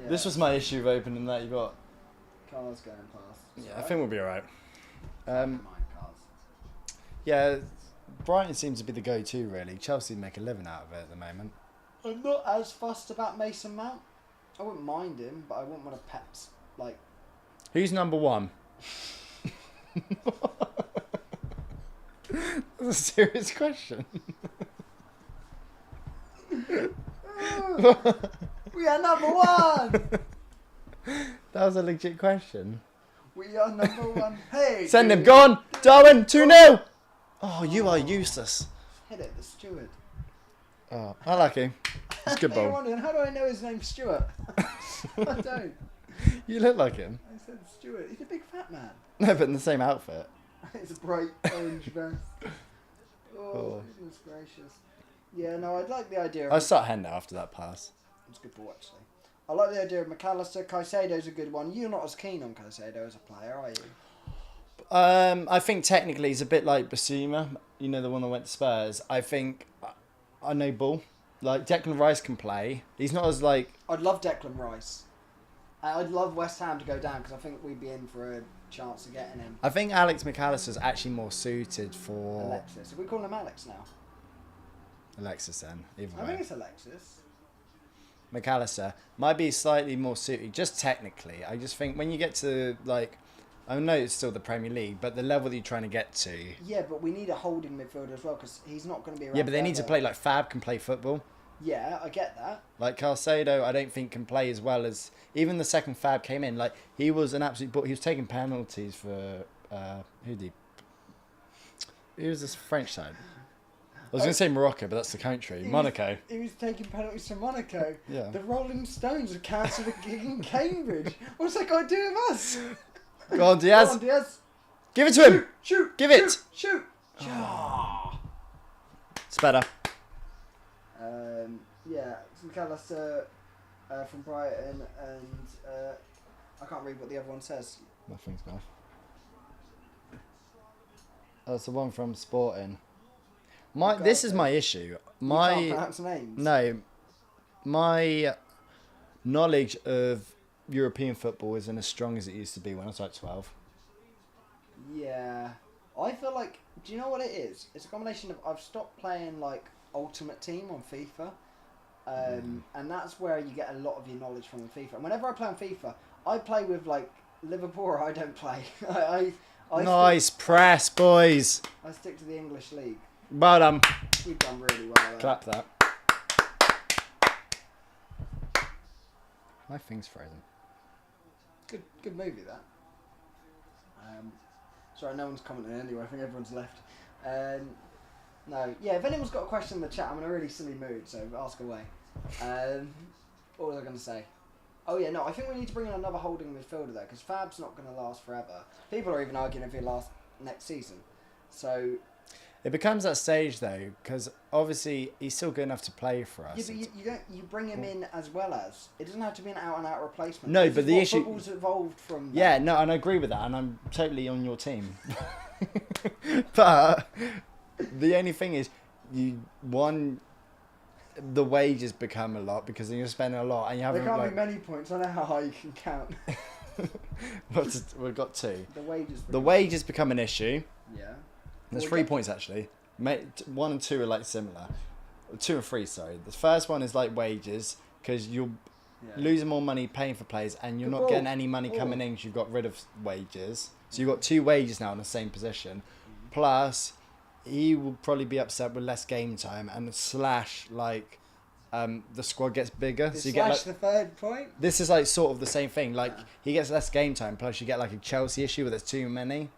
Yeah. This was my issue of opening that you got. Cars going past. It's Yeah, I alright. think we'll be alright. Mind cars. Yeah, Brighton seems to be the go-to really. Chelsea make a living out of it at the moment. I'm not as fussed about Mason Mount. I wouldn't mind him, but I wouldn't want to Pep's like. Who's number 1? That's a serious question. We are number 1. That was a legit question. We are number 1. Hey. Send him. dude. Go on. Darwin, 2-0. Oh, you are useless. Hit it, the steward. Oh, I like him. It's a good You're ball. wondering, how do I know his name's Stuart? I don't. You look like him. I said Stuart. He's a big fat man. No, but in the same outfit. It's a bright orange vest. Oh, goodness gracious. Yeah, no, I'd like the idea of... I'll start Hendo after that pass. It's a good ball, actually. I like the idea of McAllister. Caicedo's a good one. You're not as keen on Caicedo as a player, are you? I think technically he's a bit like Basuma. You know, the one that went to Spurs. I think I know ball. Like, Declan Rice can play. He's not as, like... I'd love Declan Rice. I'd love West Ham to go down because I think we'd be in for a chance of getting him. I think Alex McAllister's actually more suited for... Alexis. Are we calling him Alex now? Alexis then, either I way. think it's Alexis. McAllister might be slightly more suited, just technically. I just think when you get to, like... I know it's still the Premier League, but the level that you're trying to get to... Yeah, but we need a holding midfielder as well because he's not going to be around Yeah, but they need to forever. play, like, Fab can play football. Yeah, I get that. Like, Caicedo, I don't think can play as well as... Even the second Fab came in, like, he was an absolute... He was taking penalties for... who was this French side? I was going to say Morocco, but that's the country. Monaco. He was taking penalties to Monaco. Yeah. The Rolling Stones have cancelled a gig in Cambridge. What's that got to do with us? Go on, Diaz. Go on, Diaz. Give it to him. Shoot. Give it. Shoot. It's better. Yeah, it's McAllister from Brighton, and I can't read what the other one says. Nothing's bad. That's the one from Sporting. This is my issue. You can't pronounce names. No, my knowledge of European football isn't as strong as it used to be when I was like 12. Yeah, I feel like. Do you know what it is? It's a combination of I've stopped playing like Ultimate Team on FIFA, and that's where you get a lot of your knowledge from on FIFA. And whenever I play on FIFA, I play with like Liverpool. Or I don't play. I Nice press, boys. I stick to the English league. Well done. We've done really well there. Clap that. My thing's frozen. Good movie that. Sorry, no one's commenting anyway. I think everyone's left. No, yeah. If anyone's got a question in the chat, I'm in a really silly mood, so ask away. What was I going to say? Oh yeah, no, I think we need to bring in another holding midfielder there because Fab's not going to last forever. People are even arguing if he'll last next season. So It becomes that stage though, because obviously he's still good enough to play for us. yeah, but you bring him in as well as it doesn't have to be an out and out replacement. No, This but is the what issue. football's evolved from. Yeah, no, and I agree with that, and I'm totally on your team. But the only thing is, the wages become a lot because you're spending a lot, and you haven't. There can't like, be many points. I know how high you can count. We've got 2. The wages. The wages become an issue. Yeah. There's Well, 3 yeah. points actually. 1 and 2 are like similar. 2 and 3, sorry. The first one is like wages because you're losing more money paying for players, and you're Good not ball. getting any money coming in because you've got rid of wages. So you've got 2 wages now in the same position. Plus, he will probably be upset with less game time, and slash like the squad gets bigger. So you get like the third point. this is like sort of the same thing. Like he gets less game time. Plus, you get like a Chelsea issue where there's too many.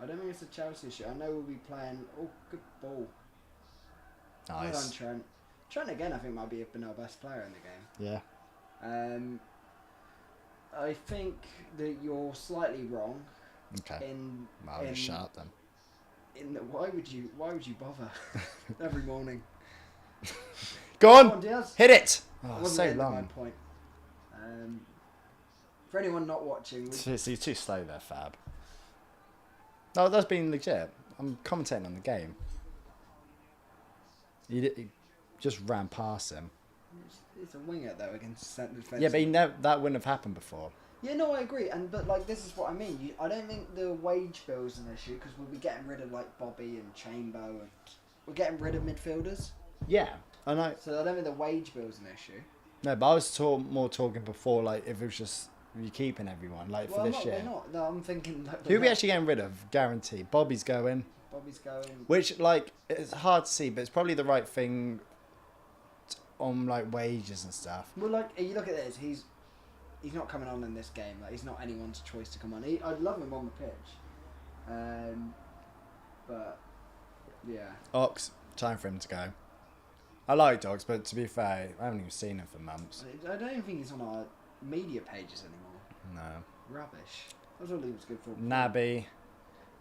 I don't think it's a Chelsea issue. I know we'll be playing. Oh, good ball. Well done, Nice. Trent. Trent again, I think might have been our best player in the game. Yeah. I think that you're slightly wrong Okay. in. Well, I'll just shut up then. In that, why would you bother every morning? Go Come on, on, Diaz. hit it. That Oh, wasn't so the end of my long. point. For anyone not watching, So you're too slow there, Fab. No, that's being legit. I'm commentating on the game. He just ran past him. it's a winger though against centre defence. Yeah, but that wouldn't have happened before. Yeah, no, I agree, but like this is what I mean. I don't think the wage bill is an issue because we'll be getting rid of like Bobby and Chambo, and we're getting rid of midfielders. Yeah, I know. So I don't think the wage bill is an issue. No, but I was more talking before, like if it was just you keeping everyone, like Well, for this not, year. we're not. No, I'm thinking. Like, Who are we actually getting rid of? Guarantee. Bobby's going. Bobby's going. Which, like, it's hard to see, but it's probably the right thing on, like, wages and stuff. Well, like you look at this, he's not coming on in this game. Like he's not anyone's choice to come on. I'd love him on the pitch, but yeah. Ox, time for him to go. I like Dogs, but to be fair, I haven't even seen him for months. I don't even think he's on our media pages anymore. No. Rubbish. That's all he was good for. Naby.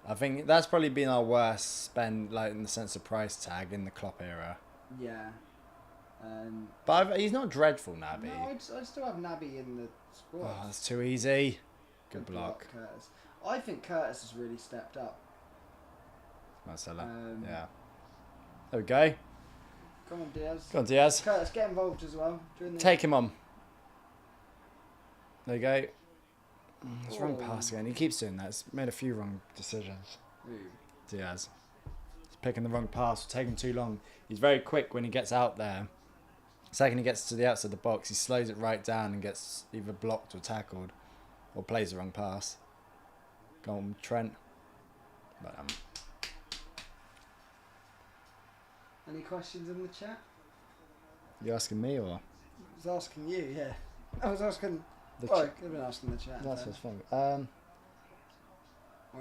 I think that's probably been our worst spend, like, in the sense of price tag in the Klopp era. Yeah. But he's not dreadful, Naby. No, I'd still have Naby in the squad. Oh, that's too easy. Good block. Curtis. I think Curtis has really stepped up. Marcella. Yeah. There we go. Come on, Diaz. Go on, Diaz. Curtis, get involved as well. Take him on. There you go. It's wrong pass again. He keeps doing that. He's made a few wrong decisions. Diaz. He's picking the wrong pass. Taking too long. He's very quick when he gets out there. Second he gets to the outside of the box, he slows it right down and gets either blocked or tackled. Or plays the wrong pass. Go on, Trent. But, Any questions in the chat? you asking me or? I was asking you, yeah. I was asking... The I could have been asking the chat. That's what's funny. Or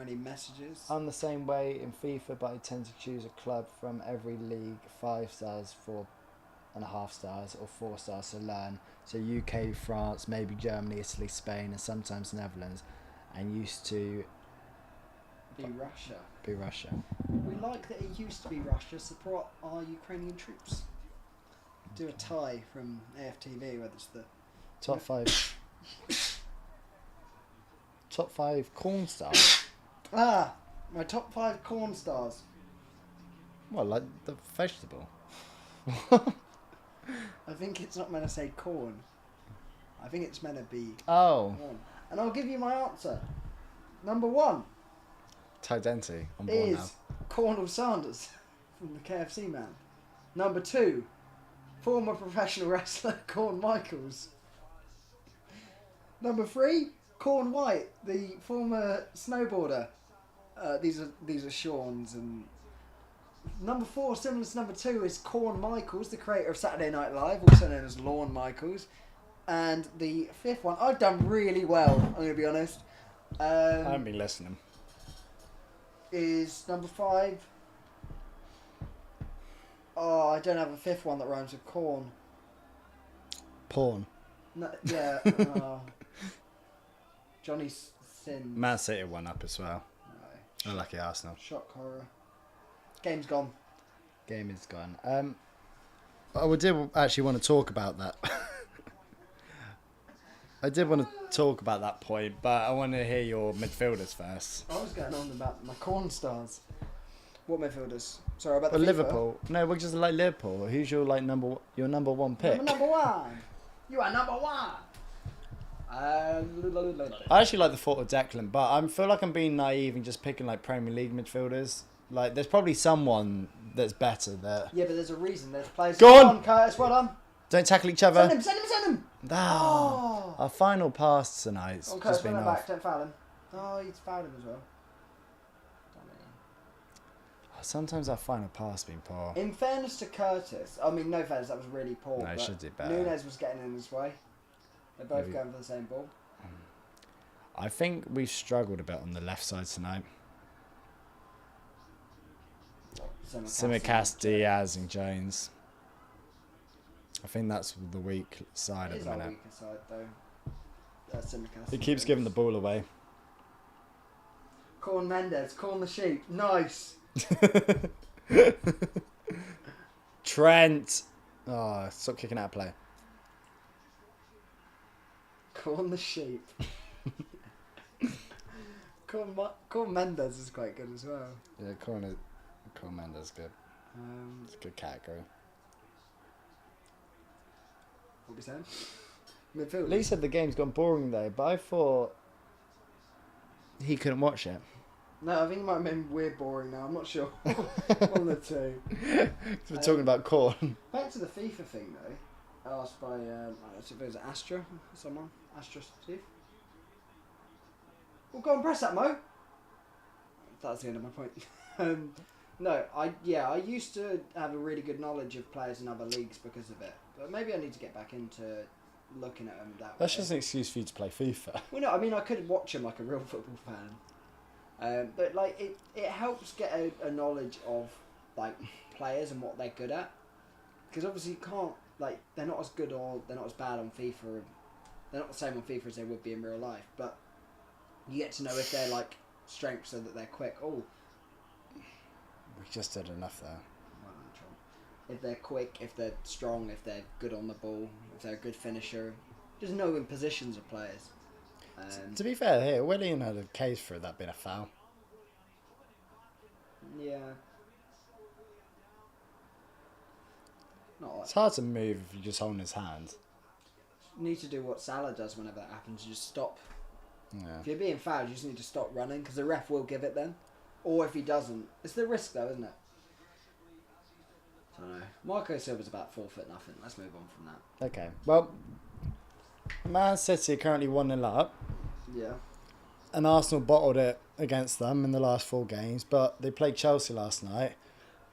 any messages? I'm the same way in FIFA, but I tend to choose a club from every league, 5 stars, 4.5 stars, or 4 stars to learn. So UK, France, maybe Germany, Italy, Spain, and sometimes Netherlands. And used to Be Russia. be Russia. We like that it used to be Russia. Support our Ukrainian troops. Do a tie from AFTV, whether it's the... Top 5. Top 5 corn stars. Ah! My top 5 corn stars. Well, like the vegetable. I think it's not meant to say corn. I think it's meant to be Oh. corn. And I'll give you my answer. Number 1 Ty Denty on board now. is Cornel Sanders from the KFC man. Number 2, former professional wrestler Corn Michaels. Number 3, Corn White, the former snowboarder. These are Sean's. And number 4, similar to number 2, is Corn Michaels, the creator of Saturday Night Live, also known as Lorne Michaels. And the 5th one, I've done really well, I'm going to be honest. I haven't been listening. Is number 5. Oh, I don't have a 5th one that rhymes with corn. Porn. No, yeah. Johnny Sins. Man City won up as well. No. Unlucky Arsenal. Shock horror. Game's gone. Game is gone. I did actually want to talk about that. I did want to talk about that point, but I want to hear your midfielders first. I was going on about my corn stars. What midfielders? Sorry about the Well, FIFA. Liverpool. No, we're just like Liverpool. Who's your number one pick? Number one. You are number one. I actually like the thought of Declan, but I feel like I'm being naive and just picking like Premier League midfielders. Like, there's probably someone that's better there. Yeah, but there's a reason. There's players. Go Come on, Curtis. Well done. Don't tackle each other. Send him. Ah, our final pass tonight's Oh, just Curtis, been run it off. back. Don't foul him. Oh, he's fouled him as well. Sometimes our final pass has been poor. In fairness to Curtis, I mean, no fairness, that was really poor. No, but should do better. Nunes was getting in his way. They're both Maybe. going for the same ball. I think we've struggled a bit on the left side tonight. Simicast, Diaz and Jones. I think that's the weak side It at is the our minute. weaker side, though. Simicast. He keeps giving the ball away. Corn Mendes, corn the sheep. Nice. Trent. Oh, stop kicking out of play. Corn the sheep. Corn Mendes is quite good as well. Yeah, Corn Mendes good. It's a good category. What are we saying? Midfield. Lee said the game's gone boring though, but I thought he couldn't watch it. No, I think it might have been weird boring now. I'm not sure. One of the two. We're talking about Corn. Back to the FIFA thing though. Asked by I suppose Astra, someone. Astra Steve. Well, go and press that, Mo. That's the end of my point. No, I used to have a really good knowledge of players in other leagues because of it, but maybe I need to get back into looking at them that That's way. just an excuse for you to play FIFA. Well, no, I mean I could watch them like a real football fan, but like it helps get a knowledge of like players and what they're good at, because obviously you can't, like, they're not as good or they're not as bad on FIFA. They're not the same on FIFA as they would be in real life, but you get to know if they're like strengths so that they're quick. Oh, We just did enough there. if they're quick, if they're strong, if they're good on the ball, if they're a good finisher. Just knowing positions of players. To be fair, here William had a case for that being a foul. Yeah. Not like, It's hard to move if you're just holding his hand. you need to do what Salah does whenever that happens. You just stop. Yeah. If you're being fouled, you just need to stop running because the ref will give it then. Or if he doesn't, it's the risk though, isn't it? I don't know. Marco Silva's about 4'0". Let's move on from that. Okay. Well, Man City are currently 1-0 up, Yeah. and Arsenal bottled it against them in the last 4 games. But they played Chelsea last night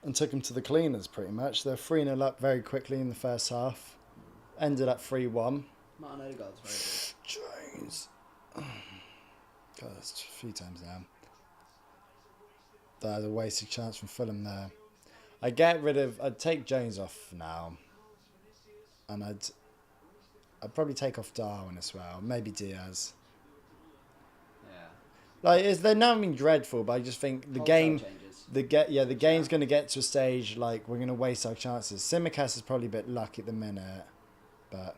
and took them to the cleaners pretty much. They're 3-0 up very quickly in the first half. Ended up 3-1. Martin Odegaard's very Jones. God, that's a few times now. That was a wasted chance from Fulham there. I'd take Jones off now. And I'd probably take off Darwin as well. Maybe Diaz. good. Yeah. They're now being dreadful, but I just think the Wholesale game, changes. the game's going to get to a stage like we're going to waste our chances. Simicast is probably a bit lucky at the minute, but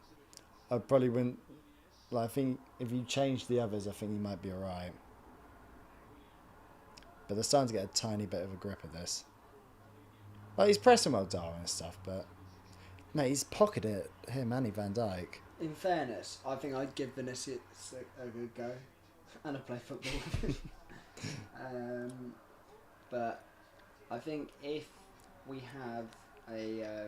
I probably wouldn't. Like, I think if you change the others, I think you might be alright. But they're starting to get a tiny bit of a grip of this. Like, he's pressing well, Darwin and stuff, but mate, he's pocketed him, Manny Van Dijk. In fairness, I think I'd give Vinicius a good go, and I'd play football. But I think if we have a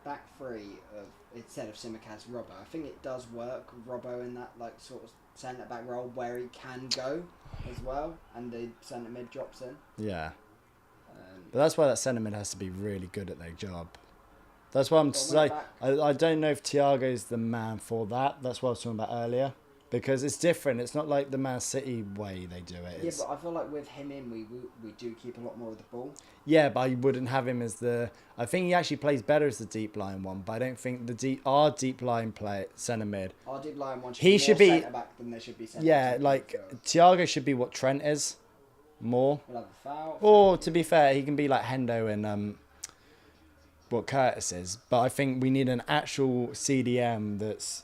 back three of, instead of Simicast, Robbo, I think it does work. Robbo in that like sort of centre back role where he can go as well, and the centre mid drops in. Yeah. But that's why that centre mid has to be really good at their job. That's why I'm saying I don't know if Thiago's the man for that. That's what I was talking about earlier. because it's different. It's not like the Man City way they do it. Yeah, but I feel like with him in, we do keep a lot more of the ball. Yeah, but I wouldn't have him as the. I think he actually plays better as the deep line one, but I don't think our deep line play centre mid. Our deep line one He should be centre back than they should be centre Yeah, back. like Thiago should be what Trent is, more. We'll have a foul. Or to be fair, he can be like Hendo and what Curtis is. But I think we need an actual CDM that's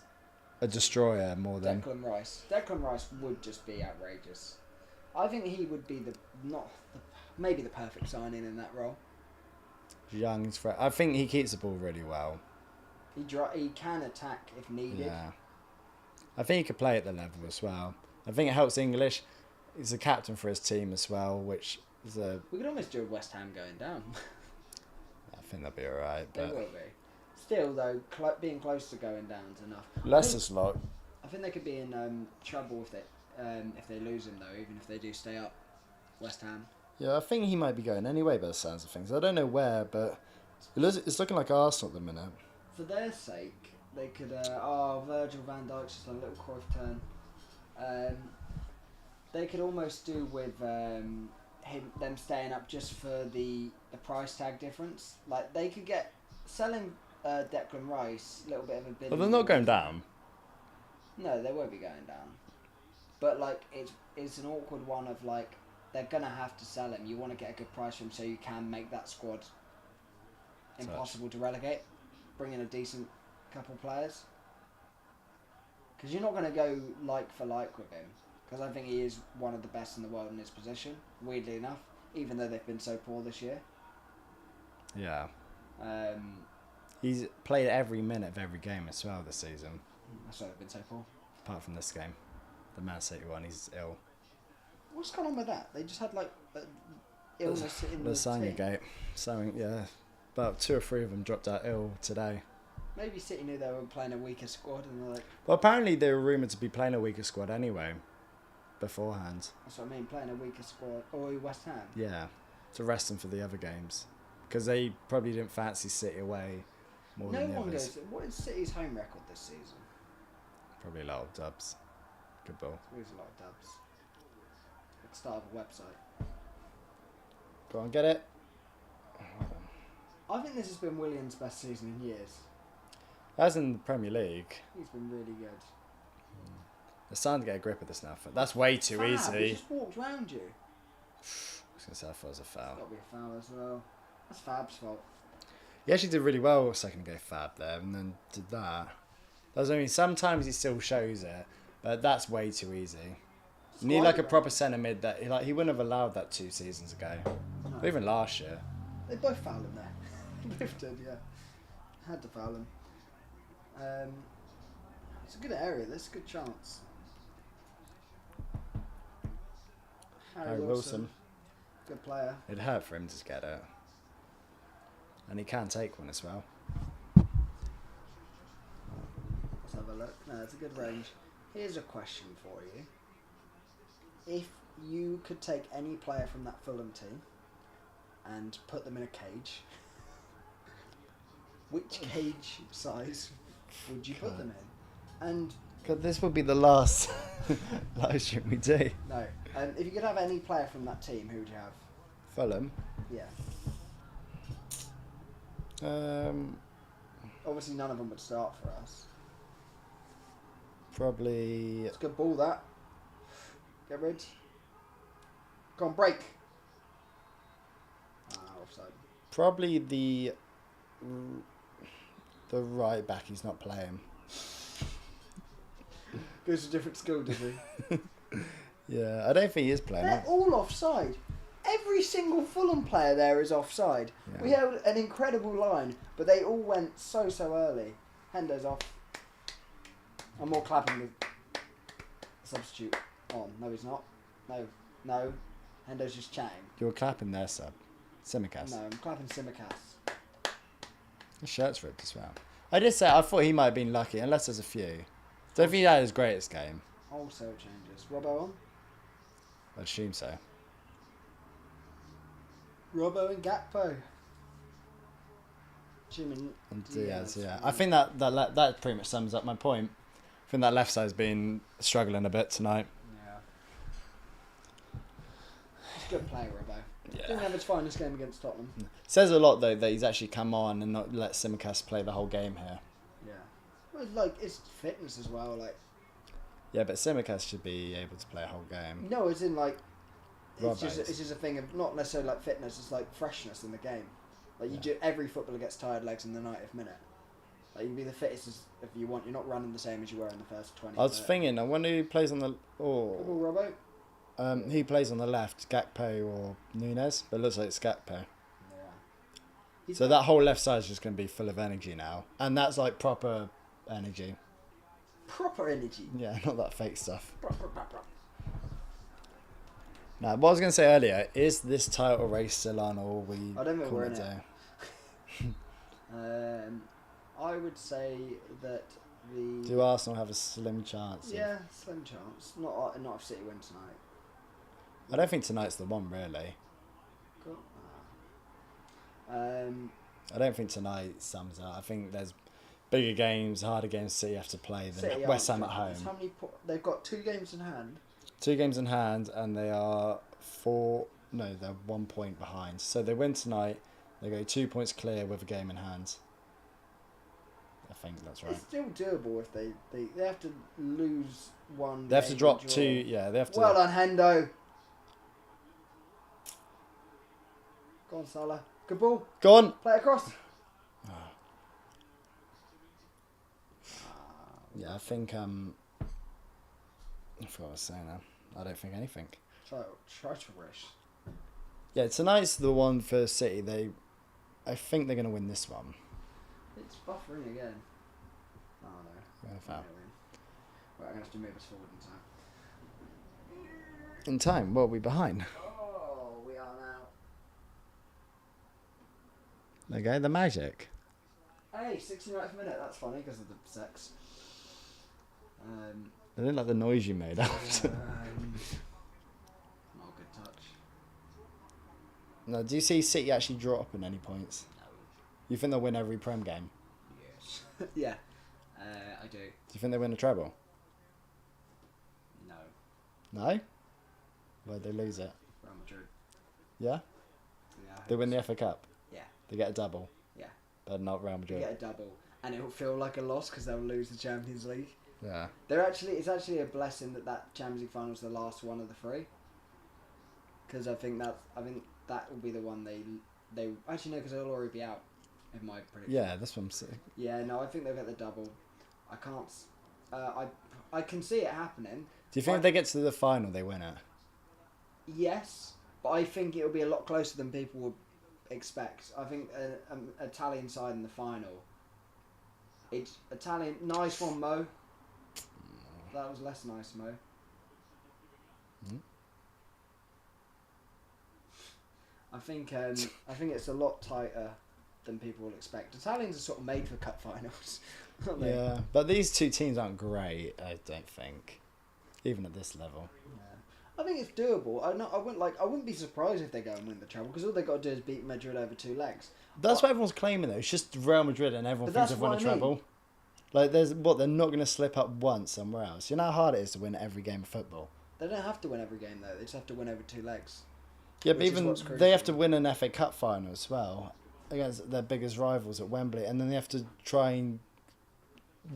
a destroyer more than. Declan Rice. Declan Rice would just be outrageous. I think he would be maybe the perfect signing in that role. Young, he's fresh. I think he keeps the ball really well. He can attack if needed. Yeah. I think he could play at the level as well. I think it helps English. He's a captain for his team as well, which is a. We could almost do West Ham going down. I think they'll be alright. They But will be. Still, though, being close to going down is enough. Leicester's lot. I think they could be in trouble if they lose him, though, even if they do stay up. West Ham. Yeah, I think he might be going anyway by the sounds of things. I don't know where, but it's looking like Arsenal at the minute. For their sake, they could. Virgil van Dijk's just a little Cruyff turn. They could almost do with them staying up just for the price tag difference. Like they could get selling Declan Rice a little bit of a bit. But they're not going down. No, they won't be going down. But like it's an awkward one of like they're gonna have to sell him. You want to get a good price for him so you can make that squad impossible to relegate. Bring in a decent couple players. Because you're not going to go like for like with him. Because I think he is one of the best in the world in his position. Weirdly enough, even though they've been so poor this year. Yeah. He's played every minute of every game as well this season. That's why they've been so poor. Apart from this game, the Man City one, he's ill. What's going on with that? They just had like illness in the Lasagna team. gate. Something, yeah. About 2 or 3 of them dropped out ill today. Maybe City knew they were playing a weaker squad and they're like... Well, apparently they were rumoured to be playing a weaker squad anyway, beforehand. That's what I mean, playing a weaker squad. Or West Ham. Yeah, to rest them for the other games. Because they probably didn't fancy City away more than the others. Goes... What is City's home record this season? Probably a lot of dubs. Good ball. There's a lot of dubs. Like start of a website. Go on, get it. I think this has been Willian's best season in years. As in the Premier League. He's been really good. They're starting to get a grip of this now. That's way too Fab, easy. He just walked round you. I was going to say I thought it was a foul. It's got to be a foul as well. That's Fab's fault. He actually did really well second go Fab there and then did that. Sometimes he still shows it, but that's way too easy. You need like a proper centre mid that he wouldn't have allowed that 2 seasons ago. No. Or even last year. They both fouled him there. Both did, yeah. Had to foul him. It's a good area. There's a good chance. Harry Wilson. Good player. It'd hurt for him to get it. And he can take one as well. Let's have a look. No, it's a good range. Here's a question for you. If you could take any player from that Fulham team and put them in a cage, which cage size would you put them in? And God, this would be the last live stream we do. no, if you could have any player from that team, who would you have? Fulham. Yeah. Obviously, none of them would start for us. Probably. It's a good ball, that. Get rid. Go on, break. Offside. Probably the right back. He's not playing. Goes to a different school, does he? Yeah, I don't think he is playing. They're all offside. Every single Fulham player there is offside. Yeah. We held an incredible line, but they all went so early. Hendo's off. I'm more clapping the substitute on. No, he's not. No. Hendo's just chatting. You were clapping there, sub. Simicast. No, I'm clapping Simicast. His shirt's ripped as well. I did say I thought he might have been lucky, unless there's a few. Don't think he had his greatest game. Also changes. Robbo on. I'd assume so. Robbo and Gakpo. And Diaz, yeah. I think that pretty much sums up my point. think that left side's been struggling a bit tonight. Yeah. He's a good player, Robbo. Yeah. Didn't have his finest game against Tottenham. Says a lot though that he's actually come on and not let Simicast play the whole game here. Yeah. Well, like, it's fitness as well. Like, Yeah, but Simicast should be able to play a whole game. no, it's in like. Robbo's. It's just a thing of not necessarily like fitness. It's like freshness in the game. Like you do, every footballer gets tired legs in the 90th minute. Like you can be the fittest if you want. You're not running the same as you were in the first 20. I was thinking, I wonder who plays on the. Good ball, Robbo. He plays on the left, Gakpo or Nunes, but it looks like it's Gakpo. Yeah. So that whole left side is just going to be full of energy now, and that's like proper energy. Proper energy. Yeah, not that fake stuff. Proper. Now, what I was going to say earlier, is this title race still on, or we I don't think call we're it in a it. I would say that the. Do Arsenal have a slim chance? Yeah, slim chance. Not if City win tonight. I don't think tonight's the one, really. Cool. I don't think tonight sums up. I think there's bigger games, harder games City have to play than City West Ham aren't at home. How many they've got 2 games in hand. 2 games in hand, and they are they're 1 point behind. So they win tonight, they go 2 points clear with a game in hand. I think that's right. It's still doable if they have to lose one. They have to game drop and draw. 2. Yeah, they have to. Well done, Hendo. Go on, Salah. Good ball. Go on. Play it across. Yeah, I think I forgot what I was saying now. I don't think anything. Treacherous. Yeah, tonight's the one for City. I think they're going to win this one. It's buffering again. Oh no. We're gonna foul. Right, I'm going to have to move us forward in time. In time, what are we behind? Oh, we are now. Okay, the magic. Hey, 69th minute. That's funny because of the sex. I didn't like the noise you made after. Not a good touch. No, do you see City actually draw up in any points? No. You think they'll win every Prem game? Yes. Yeah. I do. Do you think they win a treble? No. No? Where'd they lose it? Real Madrid. Yeah? Yeah. They win the FA Cup? Yeah. They get a double? Yeah. But not Real They Madrid? get a double, and it will feel like a loss because they'll lose the Champions League. Yeah. It's actually a blessing that Champions League final was the last one of the 3. Because I think that will be the one they actually no, because they'll already be out. In my prediction. Yeah, that's what I'm saying. Yeah, no, I think they'll get the double. I can't. I can see it happening. Do you think if they get to the final, they win it? Yes, but I think it'll be a lot closer than people would expect. I think an Italian side in the final. It's Italian. Nice one, Mo. That was less nice, Mo. I think it's a lot tighter than people will expect. Italians are sort of made for cup finals. Aren't they? Yeah, but these 2 teams aren't great, I don't think. Even at this level. Yeah. I think it's doable. I wouldn't be surprised if they go and win the treble because all they got to do is beat Madrid over 2 legs. That's what everyone's claiming though. It's just Real Madrid and everyone But thinks that's they've won a what I mean. treble. Like they're not going to slip up once somewhere else. You know how hard it is to win every game of football. They don't have to win every game though. They just have to win over 2 legs. Yeah, but Which is even what's crucial. they have to win an FA Cup final as well against their biggest rivals at Wembley, and then they have to try and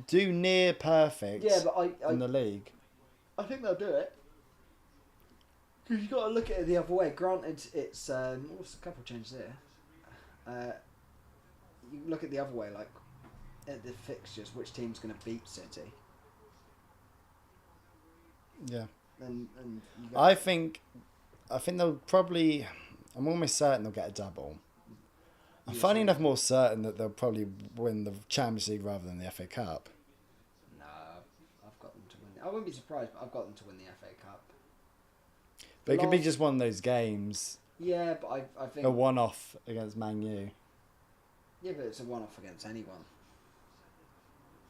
do near perfect Yeah, but in the league. I think they'll do it. Because you've got to look at it the other way. Granted, it's what's a couple of changes there. You look at the other way, like at the fixtures, which team's going to beat City? Yeah, And you I think they'll probably. I'm almost certain they'll get a double. I'm You funny think? enough more certain that they'll probably win the Champions League rather than the FA Cup. No, I've got them to win. I wouldn't be surprised, but I've got them to win the FA Cup. But it could be Last- just one of those games, Yeah, but I think a one-off against Man U. yeah, but it's a one-off against anyone.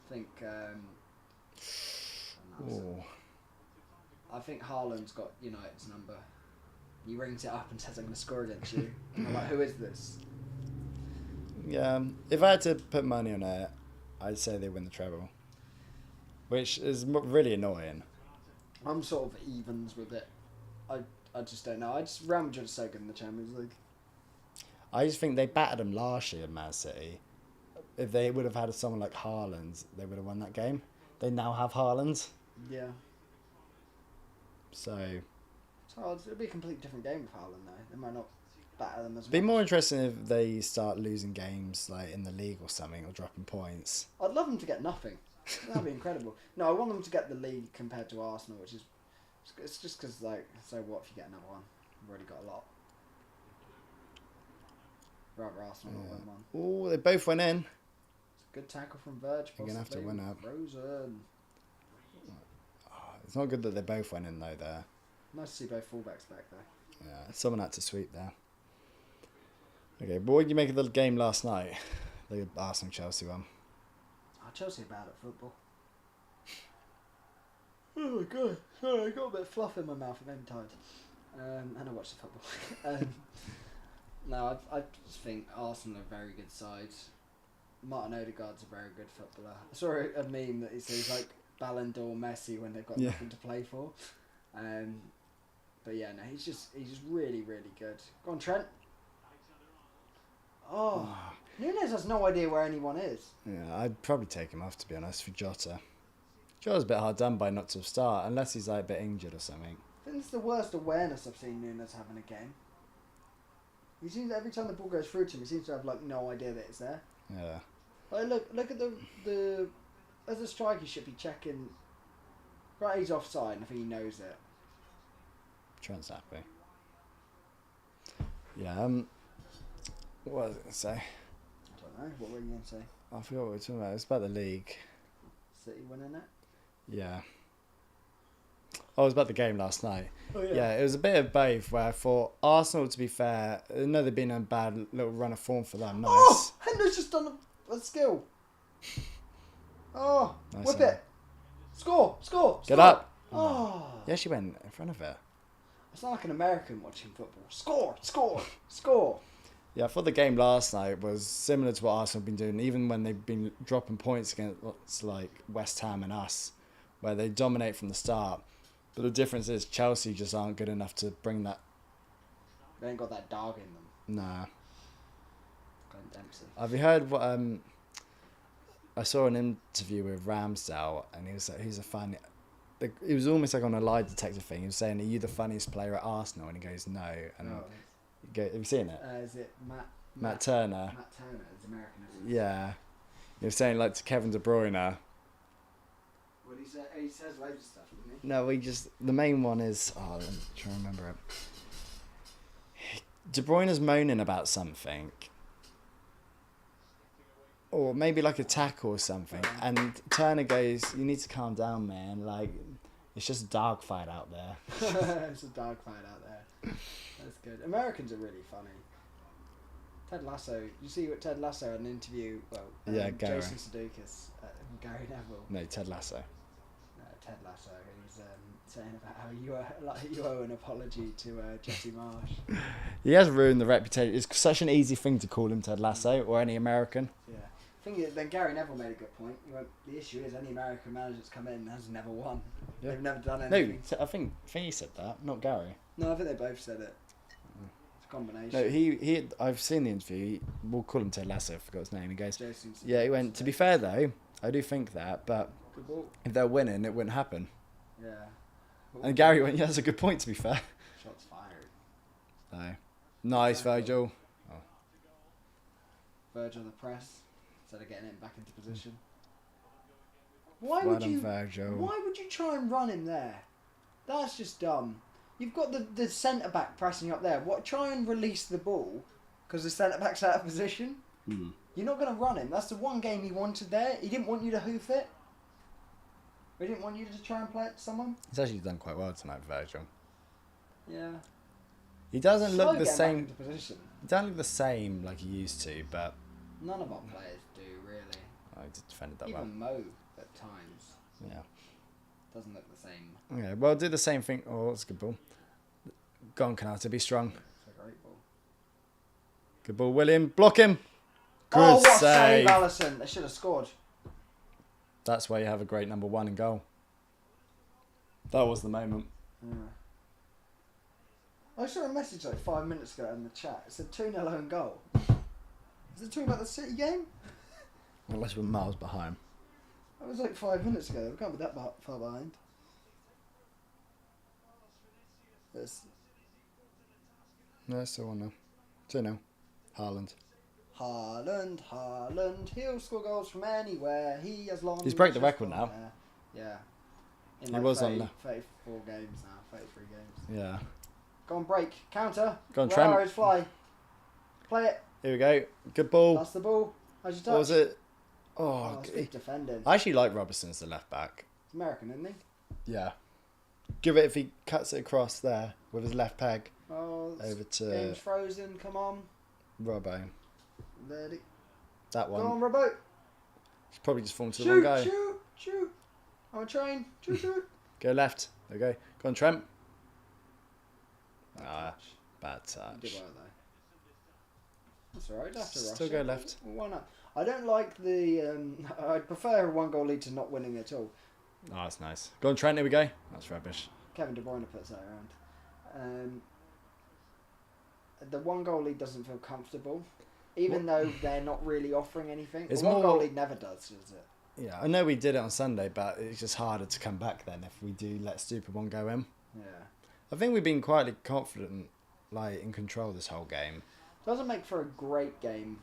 I think. Ooh. I think Haaland's got United's number. He rings it up and says, "I'm going to score against you." And I'm like, "Who is this?" Yeah, if I had to put money on it, I'd say they win the treble. which is really annoying. I'm sort of evens with it. I just don't know. Real Madrid are so good in the Champions League. I just think they battered them last year, Man City. If they would have had someone like Haaland, they would have won that game. They now have Haaland. Yeah. So It'll be a completely different game with Haaland though. They might not batter them as much. be more interesting if they start losing games like in the league or something, or dropping points. I'd love them to get nothing. That'd be incredible. No, I want them to get the league compared to Arsenal, which is it's just because like, so what if you get another one? We've already got a lot. Rather Arsenal not win one. Oh, they both went in. It's a good tackle from Verge. You're gonna have to win up. Rosen. It's not good that they both went in though. There. Nice to see both fullbacks back there. Yeah, someone had to sweep there. Okay, but what did you make of the game last night? The Arsenal-Chelsea one. Oh, Chelsea are bad at football. Oh my god, sorry, I got a bit of fluff in my mouth. I'm tired. And I watched the football. No, I just think Arsenal are a very good side. Martin Odegaard's a very good footballer. I saw a meme that he says like Ballon d'Or Messi when they've got nothing to play for. But yeah, no, he's just really, really good. Go on, Trent. Oh, Nunes has no idea where anyone is. Yeah, I'd probably take him off, to be honest, for Jota. Jota's a bit hard done by not to start, unless he's like a bit injured or something. I think it's the worst awareness I've seen Nunes have in a game. He seems every time the ball goes through to him, he seems to have like no idea that it's there. Yeah. Like look at the as a striker, he should be checking. Right, he's offside, and I think he knows it. Trent's happy. Yeah. What was I going to say? I don't know. What were you going to say? I forgot what we were talking about. It's about the league. City winning it? Yeah. Oh, it was about the game last night. Oh, Yeah, it was a bit of both where I thought Arsenal, to be fair, I know they've been on a bad little run of form for them. Nice. Oh! Hender's just done a skill. Oh! Nice whip one. it! Score! Score! Get score. up! Oh! Yeah, she went in front of it. It's not like an American watching football. Score! Score! Score! Yeah, I thought the game last night was similar to what Arsenal have been doing, even when they've been dropping points against like West Ham and us, where they dominate from the start. But the difference is Chelsea just aren't good enough to bring that. They ain't got that dog in them. Nah. Glenn Dempsey. Have you heard what? I saw an interview with Ramsdale, and he was like, he's a fan. It was almost like on a lie detector thing. He was saying, "Are you the funniest player at Arsenal?" And he goes, "No." And have you seen it? Is it Matt Turner. Matt Turner is American, isn't he? Yeah. He was saying like to Kevin De Bruyne. Well, he says loads of stuff, doesn't he? No, the main one is, let me try and remember it. De Bruyne's moaning about something. Or maybe like a tackle or something. And Turner goes, "You need to calm down, man. Like, it's just a dog fight out there." It's a dog fight out there. That's good. Americans are really funny. Ted Lasso. You see what Ted Lasso had an interview? Well, Yeah, Gary. Jason Sudeikis, Gary Neville. No, Ted Lasso. Ted Lasso. He's saying about how you owe an apology to Jesse Marsh. He has ruined the reputation. It's such an easy thing to call him Ted Lasso or any American. Yeah. Then Gary Neville made a good point. He went, the issue is any American manager that's come in has never won. Yeah. They've never done anything. No, I think he said that, not Gary. No, I think they both said it. It's a combination. No, he. I've seen the interview. We'll call him Ted Lasso. I forgot his name. He goes, Jason yeah. He went. To be fair though, I do think that, but Good ball. if they're winning, it wouldn't happen. Yeah. And Gary went, yeah, that's a good point. To be fair. Shots fired. No. Nice, Virgil. Virgil the press. Instead of getting him back into position. Why Well would done, you? Virgil. Why would you try and run him there? That's just dumb. You've got the centre back pressing up there. What? Try and release the ball because the centre back's out of position. You're not going to run him. That's the one game he wanted there. He didn't want you to hoof it. He didn't want you to try and play it to someone. He's actually done quite well tonight, Virgil. Yeah. He doesn't Slow look the getting same. back into position. He doesn't look the same like he used to, but None of our players do really. I defended that well. Even Mo at times Yeah. doesn't look the same. Okay, well, do the same thing. Oh, that's a good ball. Go on, Canata, be strong. It's a great ball. Good ball, William. Block him. Good Oh, what a save. save, Alisson. They should have scored. That's why you have a great number one in goal. That was the moment. Yeah. I saw a message like 5 minutes ago in the chat. It said 2-0 own goal. Is it talking about the City game? Unless we're miles behind. That was like 5 minutes ago. We can't be that far behind. It's No, it's still 1-0. 2-0. Haaland. Haaland. He'll score goals from anywhere. He has long. He's break the record now. Yeah. In He like was 30, on the... 34 games now. 33 games. Yeah. Go on, break. Counter. Go on, Where Trent. arrows fly. Play it. Here we go. Good ball. That's the ball. How's your touch? What was it? Oh, it's good defending. I actually like Robertson as the left back. He's American, isn't he? Yeah. Give it if he cuts it across there with his left peg. Oh, Over to game's frozen. Come on. Robbo. Let it. That one. Go on, Robbo. He's probably just fallen to the wrong guy. Shoot. I'm a train. Shoot. Go left. There we go. Go on, Trent. Bad Bad touch. You touch. did well, though. That's alright. Don't have to rush Still it. go left. Why not? I don't like the. I'd prefer a 1-goal lead to not winning at all. Oh, that's nice. Go on, Trent. Here we go. That's rubbish. Kevin De Bruyne puts that around. The 1-goal lead doesn't feel comfortable, even though they're not really offering anything. It's The 1-goal more- lead never does it? Yeah, I know we did it on Sunday, but it's just harder to come back then if we do let stupid one go in. Yeah. I think we've been quietly confident, like in control this whole game. Doesn't make for a great game,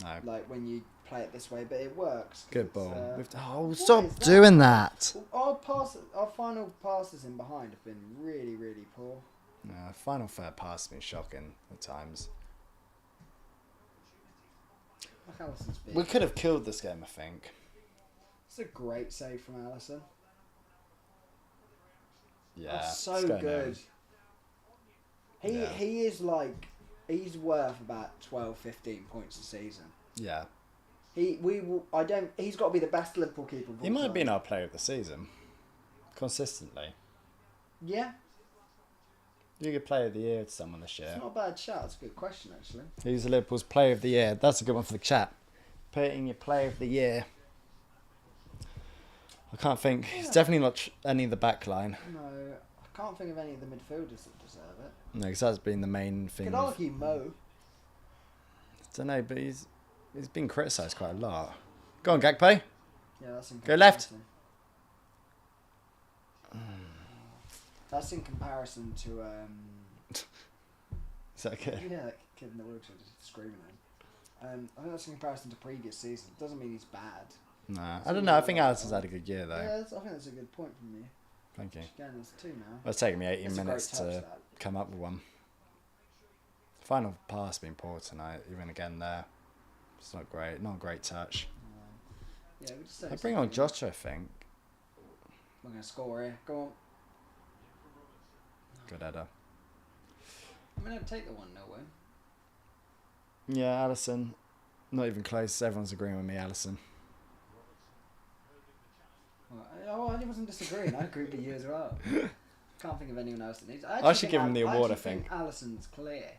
No. like when you play it this way, but it works. 'Cause Good it's, ball. Oh, what stop is that? doing that. Our final passes in behind have been really, really poor. No, final third pass has been shocking at times. Like Alisson's big. We could have killed this game, I think. It's a great save from Alisson. Yeah. That's so it's going good. Yeah. He is like, he's worth about 12, 15 points a season. Yeah. He's got to be the best Liverpool keeper of all He might have been time. our player of the season. Consistently. Yeah, You could player of the year to someone this year. it's not a bad shout. It's a good question, actually. Who's Liverpool's player of the year? That's a good one for the chat. Put it in your player of the year. I can't think. It's definitely not any of the back line. No, I can't think of any of the midfielders that deserve it. No, because that's been the main thing. Could argue Mo. I don't know, but he's been criticised quite a lot. Go on, Gakpo. Yeah, that's in Go left. That's in comparison to Is that okay? yeah, that kid in the wheelchair just screaming at him. I think that's in comparison to previous seasons. Doesn't mean he's bad. Nah, I don't know. I think Alisson's had a good year though. Yeah, I think that's a good point from you. Thank you. Again, there's 2 now. Well, it's taken me 18 It's a great minutes touch, to that. come up with one. Final pass been poor tonight. Even again there, it's not great. Not a great touch. Yeah, we just I bring on Jota, I think. We're gonna score here. Go on. Good header. I'm gonna take the 1-0 win. Yeah, Alisson. Not even close. Everyone's agreeing with me, Alisson. Oh, I wasn't disagreeing. I agree with you as well. Can't think of anyone else that needs. I should give him the award, I think. Alisson's clear.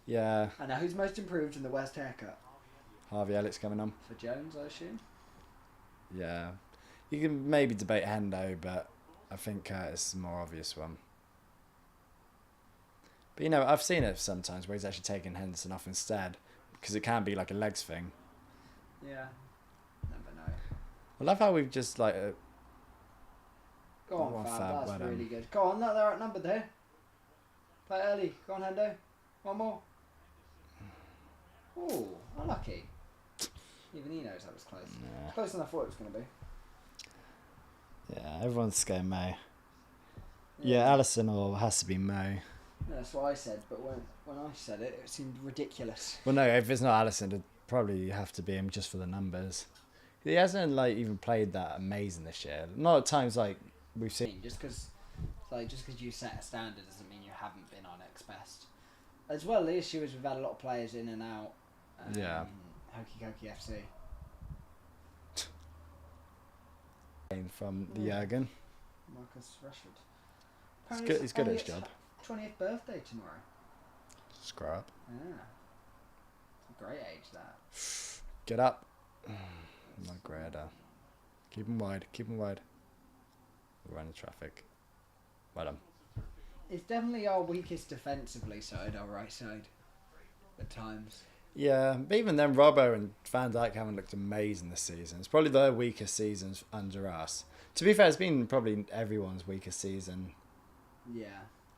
Yeah, And now who's most improved in the West haircut? Harvey Elliott's coming on. For Jones, I assume. Yeah. You can maybe debate Hendo, but I think Curtis is the more obvious one. But, you know, I've seen it sometimes where he's actually taking Henderson off instead, because it can be like a legs thing. Yeah. Never know. I love how we've just, like... Go on, Well, Fab. Fab, That's well done. really good. Go on, no, they're outnumbered there. Play early. Go on, Hendo. One more. Ooh, unlucky. Even he knows that was close. Yeah, Closer than I thought it was going to be. yeah, everyone's scared Mo. Yeah, Alisson or has to be Mo. Yeah, that's what I said, but when I said it, it seemed ridiculous. Well, no, if it's not Alisson, it'd probably have to be him just for the numbers. He hasn't, like, even played that amazing this year. Not at times, like, we've seen... Just because you set a standard doesn't mean you haven't been our next best. As well, the issue is we've had a lot of players in and out. Yeah. Hokey Cokey FC. From the Jurgen. Marcus Rashford. He's Apparently good, he's good at his only job. 20th birthday tomorrow. Screw up. Yeah. It's a great age, that. Get up. My grader. Keep them wide. Keep them wide. We're running traffic. Well done. It's definitely our weakest defensively side, our right side, at times. Yeah, but even then, Robbo and Van Dijk haven't looked amazing this season. It's probably their weakest seasons under us. To be fair, it's been probably everyone's weakest season. Yeah.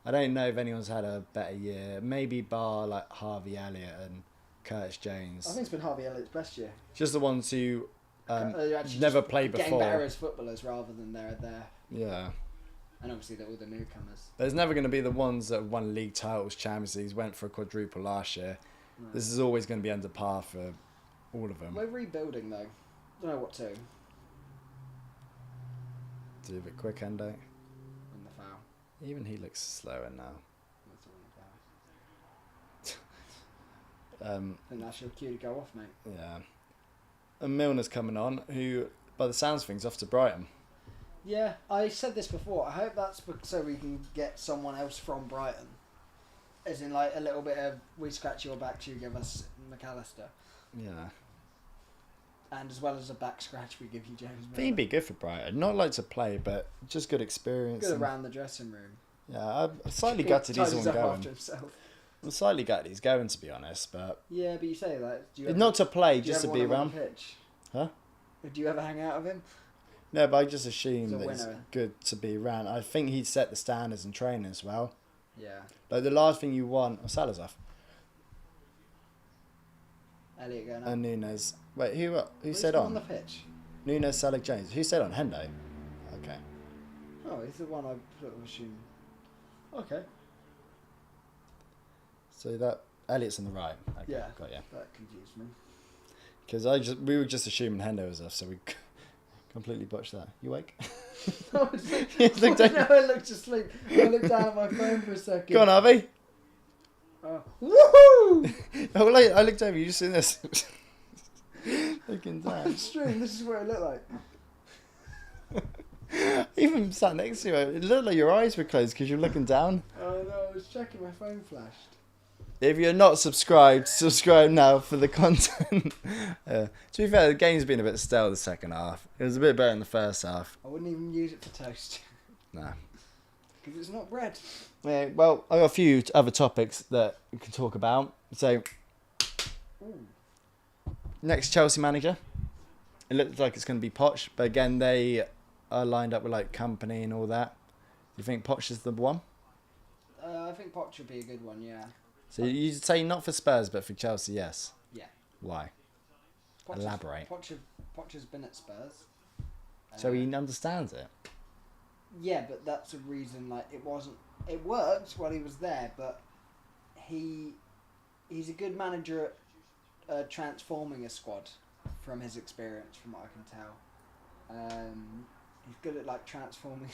I don't know if anyone's had a better year. Maybe bar like Harvey Elliott and Curtis Jones. I think it's been Harvey Elliott's best year. Just the ones who Actually never just played getting before. better as footballers rather than they're there. Yeah. And obviously they're all the newcomers. There's never going to be the ones that won league titles, Champions Leagues, went for a quadruple last year. No. This is always going to be under par for all of them. We're rebuilding though. Don't know what to. Do a bit quick, Endo. On the foul. Even he looks slower now. That's all on the foul. I think that's your cue to go off, mate. Yeah. And Milner's coming on, who, by the sounds of things, off to Brighton. Yeah, I said this before. I hope that's so we can get someone else from Brighton. As in, like, a little bit of, we scratch your back, you give us McAllister. Yeah. And as well as a back scratch, we give you James I think Milner. he'd be good for Brighton. Not like to play, but just good experience. Good around the dressing room. Yeah, I'm slightly gutted he's Tidies on up going. after himself. I'm slightly gutted he's going, to be honest, but... Yeah, but you say that. Do you ever, Not to play, do you just to ever be want him on around. the pitch? Huh? Do you ever hang out with him? No, but I just assume He's a that it's winner. good to be around. I think he'd set the standards in training as well. Yeah. Like, the last thing you want... Oh, Salazar. Elliot going up. And Nunes. Wait, who Who's said on on? the pitch? Nunes, Salah, Jones. Who said on? Hendo? Okay. Oh, he's the one I sort of assumed. Okay. So that... Elliot's on the right. Okay, Yeah. got you. That confused me. Because we were just assuming Hendo was off, so we completely botched that. You awake? No, it's like, You looked down. no, I looked asleep. I looked down at my phone for a second. Go on, Harvey. Oh. Woohoo! Oh, wait, I looked over. You just seen this? Looking down. Extreme. This is what it looked like. Even sat next to you, it looked like your eyes were closed because you're looking down. Oh no, I was checking. My phone flashed. If you're not subscribed, subscribe now for the content. To be fair, the game's been a bit stale the second half. It was a bit better in the first half. I wouldn't even use it for toast. Nah. Because it's not bread. Yeah, well, I've got a few other topics that we can talk about. So, Ooh. next Chelsea manager. It looks like it's going to be Poch, but again, they are lined up with like company and all that. You think Poch is the one? I think Poch would be a good one, yeah. So you say not for Spurs, but for Chelsea, yes. Yeah. Why? Poch Elaborate. Poch has been at Spurs. So he understands it. Yeah, but that's a reason. Like it wasn't. It worked while he was there, but he's a good manager at transforming a squad from his experience, from what I can tell. He's good at like transforming.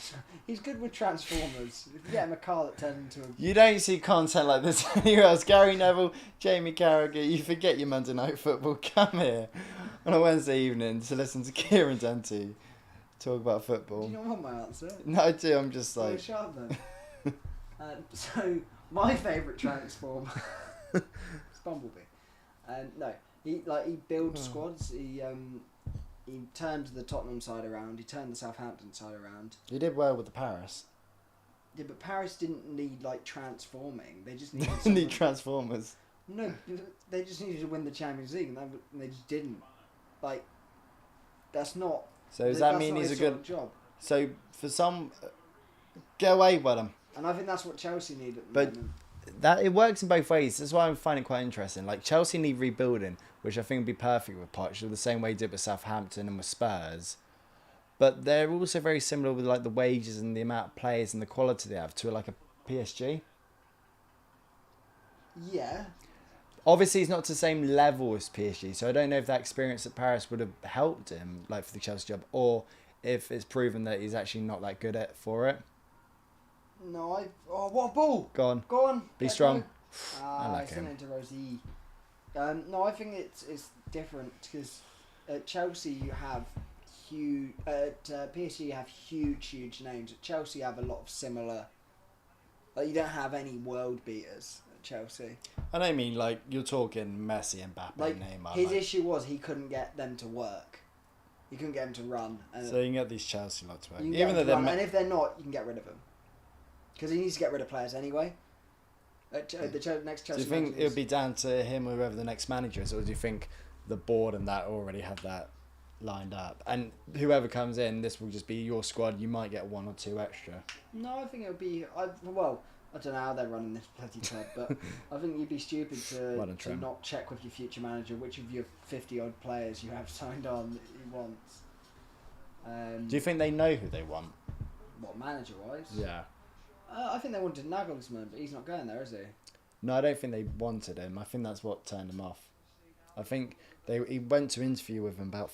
He's good with transformers. If you get him a car that turns into a... You don't see content like this anywhere else. Gary Neville, Jamie Carragher, you forget your Monday Night Football. Come here on a Wednesday evening to listen to Kieran Denty talk about football. Do you not want my answer? No, I do. I'm just Oh, like... shut up then. So, my favourite transform is Bumblebee. No, he builds squads. He turned the Tottenham side around. He turned the Southampton side around. He did well with the Paris. Yeah, but Paris didn't need like transforming. They just needed Need someone- Transformers. No, they just needed to win the Champions League, and they just didn't. Like, that's not. So does that that's mean not he's a his sort good... of job? So for some... Get away with him. And I think that's what Chelsea need at the But- moment. That it works in both ways. That's why I'm finding it quite interesting. Like Chelsea need rebuilding, which I think would be perfect with Poch, the same way he did with Southampton and with Spurs. But they're also very similar with like the wages and the amount of players and the quality they have to like a PSG. Yeah. Obviously, he's not to the same level as PSG, so I don't know if that experience at Paris would have helped him, like for the Chelsea job, or if it's proven that he's actually not that good at for it. No, Oh, what a ball! Go on, Go on. be get strong. going. I like I sent him. it to Rosie. No, I think it's different because at Chelsea you have huge. At PSG you have huge names. At Chelsea you have a lot of similar. Like you don't have any world beaters at Chelsea. I don't mean like you're talking Messi, Mbappe, Like Neymar. his like, issue was he couldn't get them to work. You couldn't get him to run. And So you can get these Chelsea lot to work. you can Even get though him to they're... run, and if they're not, you can get rid of them. Because he needs to get rid of players anyway. The next Chelsea Do you think manager it would be down to him or whoever the next manager is, or do you think the board and that already have that lined up? And whoever comes in, this will just be your squad. You might get 1 or 2 extra. No, I think it would be... I don't know how they're running this bloody club, but I think you'd be stupid to not check with your future manager which of your 50-odd players you have signed on that he wants. Do you think they know who they want? What, manager-wise? Yeah. I think they wanted Nagelsmann, but he's not going there, is he? No, I don't think they wanted him. I think that's what turned him off. I think he went to interview with him about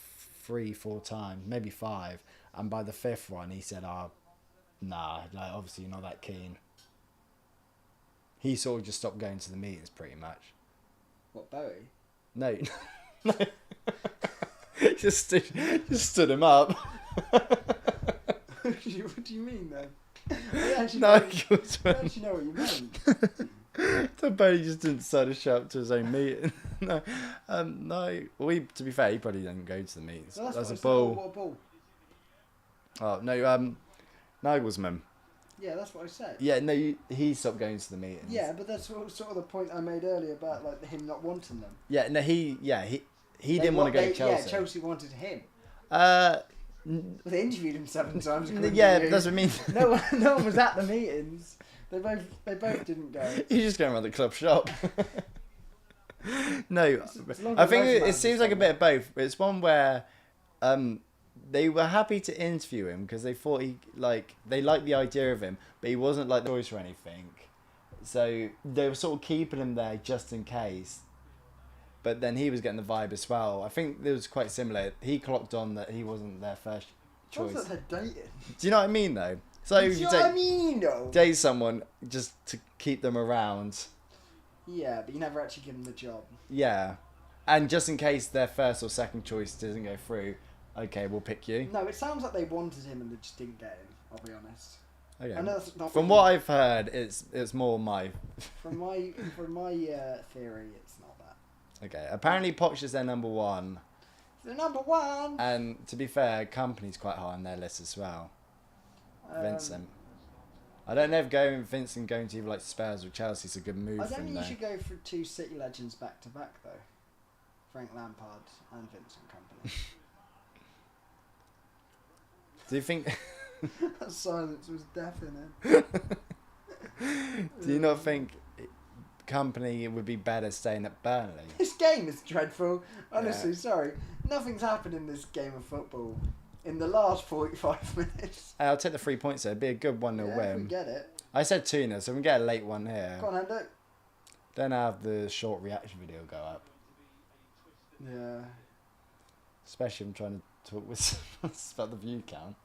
3-4 times, maybe 5, and by the 5th one he said, nah, like, obviously you're not that keen. He sort of just stopped going to the meetings pretty much. What, Bowie? No. No. just stood him up. What do you mean then? I actually No, actually know what you meant. So Bowie just didn't decide to show up to his own meeting. No. No. Well, to be fair, he probably didn't go to the meetings. Well, That's a what bull. What a bull. Oh, no, Nagelsmann. Yeah, that's what I said. Yeah, no, he stopped going to the meetings. Yeah, but that's sort of the point I made earlier about like him not wanting them. Yeah, no, he didn't want to go to Chelsea. Yeah, Chelsea wanted him. Uh, They interviewed him 7 times. Yeah, that's what I mean. No one was at the meetings. They both didn't go. He's just going around the club shop. No, As long I as think those it managers seems like a don't bit of both. It's one where they were happy to interview him because they thought they liked the idea of him, but he wasn't like the choice or anything. So they were sort of keeping him there just in case. But then he was getting the vibe as well. I think it was quite similar. He clocked on that he wasn't their first choice. What's that they're dating? Do you know what I mean though? So Do you know what I mean though? date someone just to keep them around. Yeah, but you never actually give them the job. Yeah. And just in case their first or second choice doesn't go through, okay, we'll pick you. No, it sounds like they wanted him and they just didn't get him. I'll be honest. Okay. I know that's not From what I've heard, it's more my... From my theory, it's not that. Okay. Apparently Poch is their number 1. The number 1. And to be fair, Company's quite high on their list as well. Vincent. I don't know if Vincent going to either like Spurs or Chelsea is a good move. I don't from think you there. should go for 2 City legends back to back though. Frank Lampard and Vincent Kompany. Do you think? That silence was deafening. Do you not think Company would be better staying at Burnley? This game is dreadful. Honestly, sorry. Nothing's happened in this game of football in the last 45 minutes. I'll take the 3 points there. It'd be a good 1-0 Yeah, if win. we get it. I said 2-0, so we can get a late one here. Come on, Hendo. Then have the short reaction video go up. Yeah. Especially if I'm trying to talk with someone about the view count.